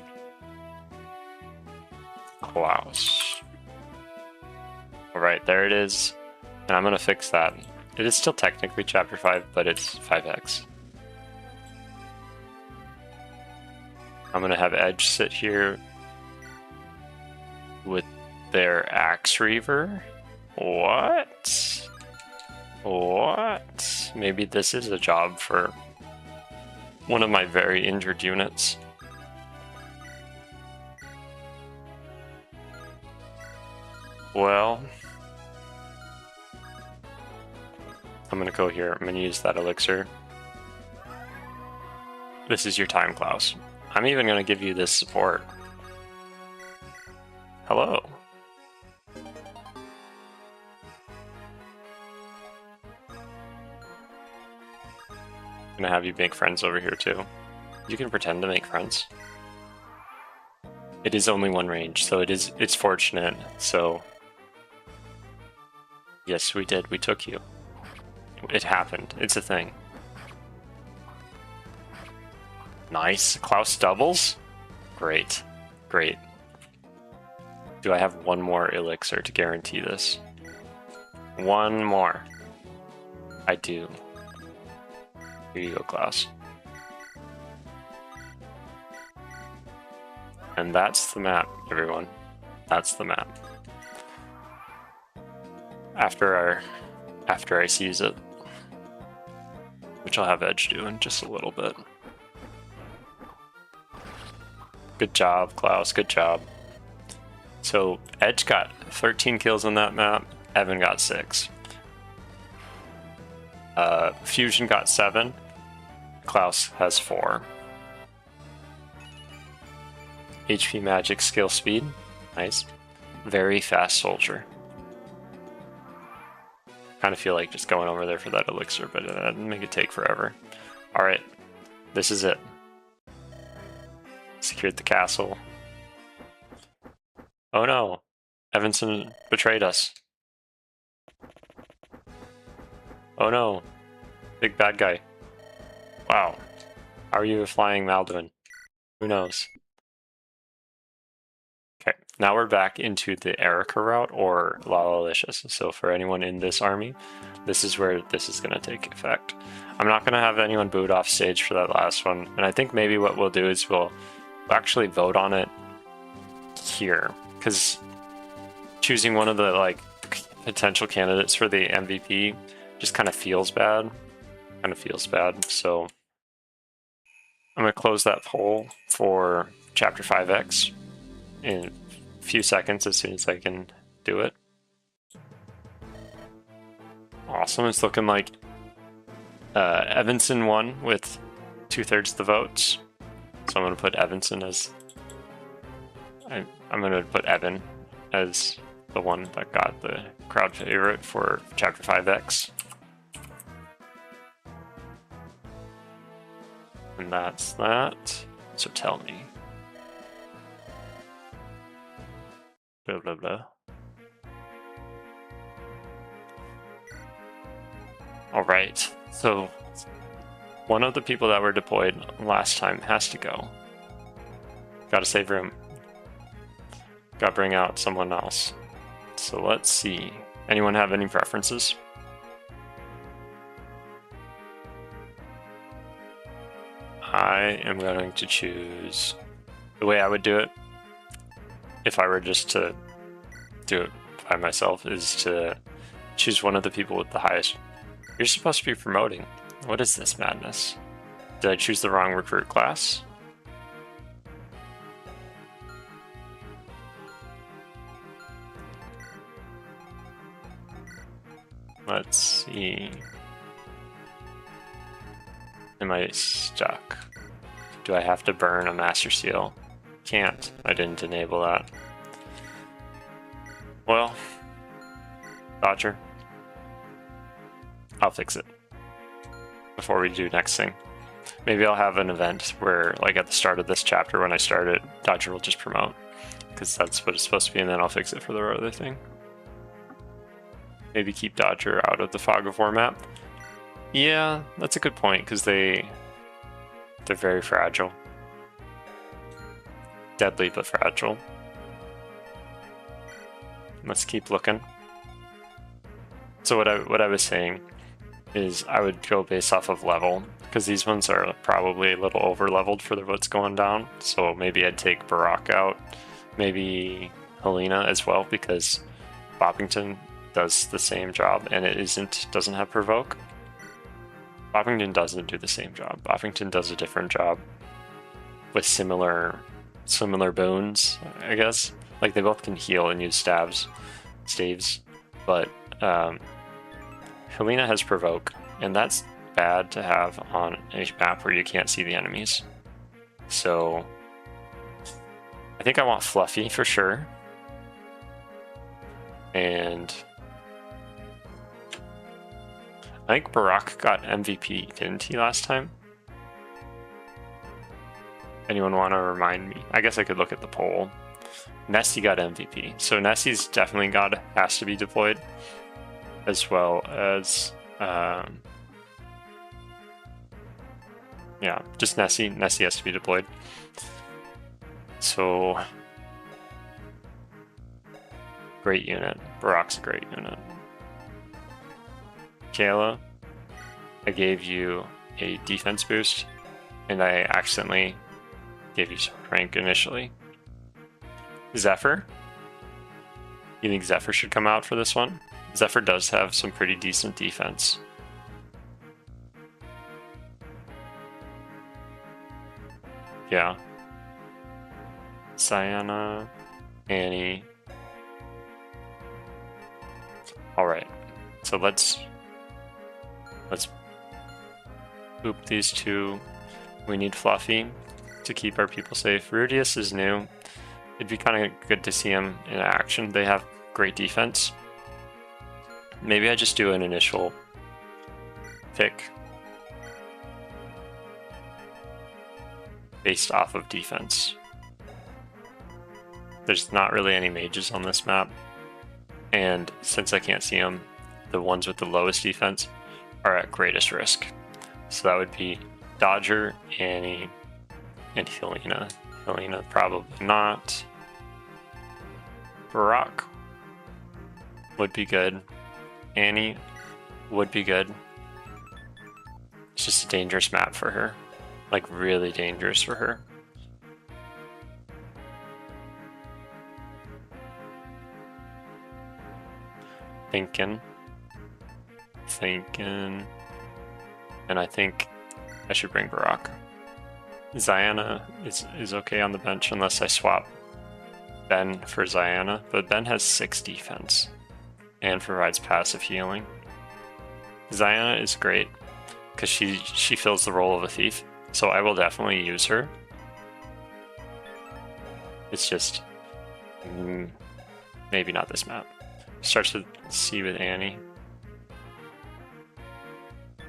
Klaus. Alright, there it is. And I'm gonna fix that. It is still technically Chapter 5, but it's 5x. I'm going to have Edge sit here with their Axe Reaver. What? What? Maybe this is a job for one of my very injured units. Well, I'm going to go here. I'm going to use that elixir. This is your time, Klaus. I'm even going to give you this support. Hello. I'm going to have you make friends over here too. You can pretend to make friends. It is only one range, so it's fortunate. So yes, we did. We took you. It happened. It's a thing. Nice. Klaus doubles? Great. Great. Do I have one more elixir to guarantee this? One more. I do. Here you go, Klaus. And that's the map, everyone. That's the map. After I seize it, which I'll have Edge do in just a little bit. Good job, Klaus. Good job. So Edge got 13 kills on that map. Evan got 6. Fusion got 7. Klaus has 4. HP, magic, skill, speed. Nice. Very fast soldier. Kind of feel like just going over there for that elixir, but it didn't make it take forever. Alright. This is it. Secured the castle. Oh no. Evanson betrayed us. Oh no. Big bad guy. Wow. How are you a flying Malduin? Who knows? Okay, now we're back into the Erica route or Lalicious. So for anyone in this army, this is where this is going to take effect. I'm not going to have anyone boot off stage for that last one. And I think maybe what we'll do is we'll actually vote on it here. Because choosing one of the like potential candidates for the MVP just kind of feels bad. So I'm going to close that poll for Chapter 5X in a few seconds as soon as I can do it. Awesome. It's looking like Evanson won with 2/3 of the votes. So I'm going to put Evanson as... I'm going to put Evan as the one that got the crowd favorite for Chapter 5X. And that's that. So tell me. Blah, blah, blah. Alright, so one of the people that were deployed last time has to go. Gotta save room. Gotta bring out someone else. So let's see. Anyone have any preferences? I am going to choose the way I would do it if I were just to do it by myself is to choose one of the people with the highest. You're supposed to be promoting. What is this madness? Did I choose the wrong recruit class? Let's see. Am I stuck? Do I have to burn a master seal? Can't. I didn't enable that. Well, Dodger. I'll fix it before we do next thing. Maybe I'll have an event where, like at the start of this chapter when I start it, Dodger will just promote. Because that's what it's supposed to be, and then I'll fix it for the other thing. Maybe keep Dodger out of the Fog of War map. Yeah, that's a good point, because they're very fragile. Deadly, but fragile. Let's keep looking. So what I was saying is I would go based off of level, because these ones are probably a little over leveled for what's going down. So maybe I'd take Barak out, maybe Helena as well, because Boppington does the same job and it doesn't have provoke. Boppington doesn't do the same job. Boppington does a different job with similar boons, I guess. Like they both can heal and use staves, but Helena has provoke, and that's bad to have on a map where you can't see the enemies. So I think I want Fluffy for sure. And I think Barak got MVP, didn't he, last time? Anyone want to remind me? I guess I could look at the poll. Nessie got MVP, so Nessie's definitely has to be deployed, as well as yeah, just Nessie. Nessie has to be deployed. So great unit. Barak's a great unit. Kayla, I gave you a defense boost, and I accidentally gave you rank initially. Zephyr? You think Zephyr should come out for this one? Zephyr does have some pretty decent defense. Yeah. Sienna, Annie. Alright, so let's boop these two. We need Fluffy to keep our people safe. Rudius is new. It'd be kind of good to see him in action. They have great defense. Maybe I just do an initial pick based off of defense. There's not really any mages on this map, and since I can't see them, the ones with the lowest defense are at greatest risk. So that would be Dodger, Annie, and Helena. Helena probably not. Barak would be good. Annie would be good. It's just a dangerous map for her. Like really dangerous for her. Thinking. And I think I should bring Barak. Ziana is okay on the bench unless I swap Ben for Ziana, but Ben has 6 defense and provides passive healing. Ziana is great because she fills the role of a thief, so I will definitely use her. It's just maybe not this map. Starts with C with Annie.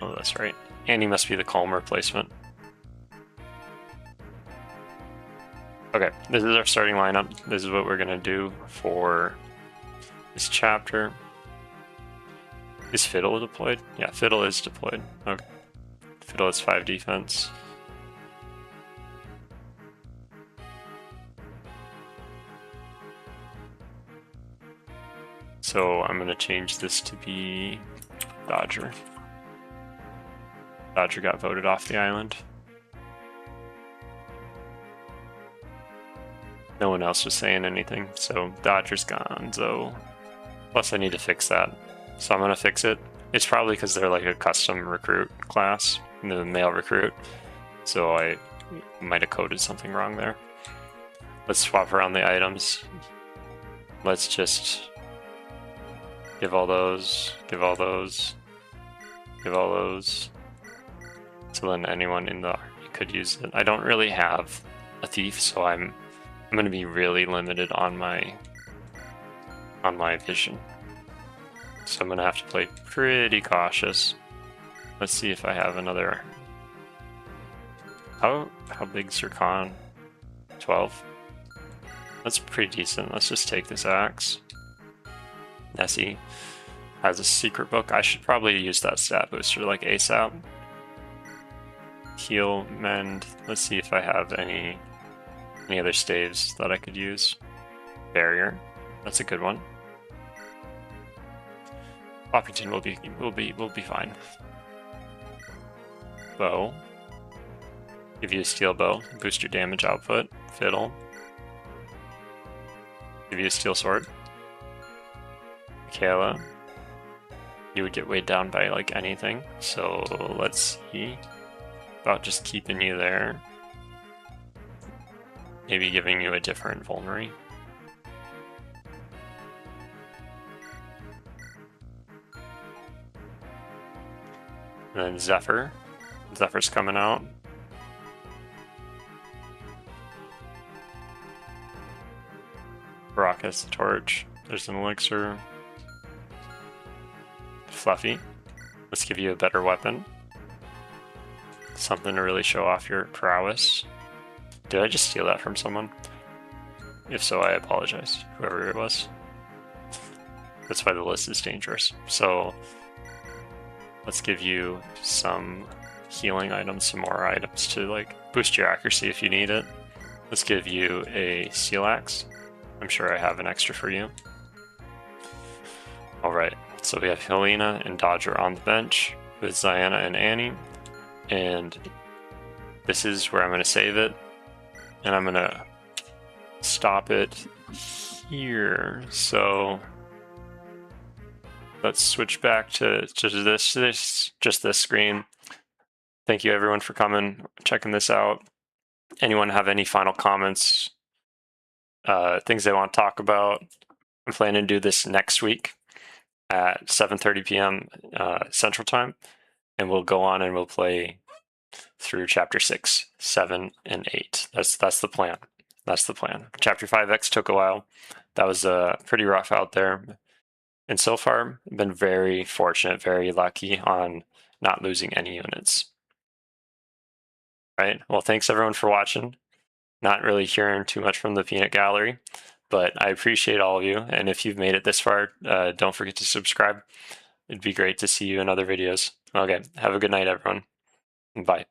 Oh, that's right. Annie must be the calm replacement. Okay, this is our starting lineup. This is what we're gonna do for this chapter. Is Fiddle deployed? Yeah, Fiddle is deployed. Okay. Fiddle has 5 defense. So I'm gonna change this to be Dodger. Dodger got voted off the island. No one else was saying anything, so Dodger's gone, so... Plus I need to fix that. So I'm gonna fix it. It's probably because they're like a custom recruit class, the male recruit. So I might have coded something wrong there. Let's swap around the items. Let's just give all those, give all those, give all those. So then anyone in the army could use it. I don't really have a thief, so I'm going to be really limited on my vision. So I'm going to have to play pretty cautious. Let's see if I have another. How big's your con? 12? That's pretty decent. Let's just take this axe. Nessie has a secret book. I should probably use that stat booster like ASAP. Heal, mend. Let's see if I have any other staves that I could use. Barrier. That's a good one. Poppington will be fine. Bow. Give you a steel bow, boost your damage output. Fiddle. Give you a steel sword. Michaela. You would get weighed down by like anything, so let's see about just keeping you there. Maybe giving you a different vulnerary. And then Zephyr. Zephyr's coming out. Brock has the torch. There's an elixir. Fluffy. Let's give you a better weapon. Something to really show off your prowess. Did I just steal that from someone? If so, I apologize, whoever it was. That's why the list is dangerous. So let's give you some healing items, some more items to like boost your accuracy if you need it. Let's give you a seal axe. I'm sure I have an extra for you. All right, so we have Helena and Dodger on the bench with Ziana and Annie. And this is where I'm going to save it. And I'm going to stop it here. So let's switch back to just this screen. Thank you everyone for coming, checking this out. Anyone have any final comments, things they want to talk about? I'm planning to do this next week at 7:30 p.m. Central Time, and we'll go on and we'll play through Chapter 6, 7, and 8. That's the plan. That's the plan. Chapter 5X took a while. That was pretty rough out there. And so far, I've been very fortunate, very lucky on not losing any units. Right? Well, thanks everyone for watching. Not really hearing too much from the peanut gallery, but I appreciate all of you. And if you've made it this far, don't forget to subscribe. It'd be great to see you in other videos. Okay, have a good night, everyone. Bye.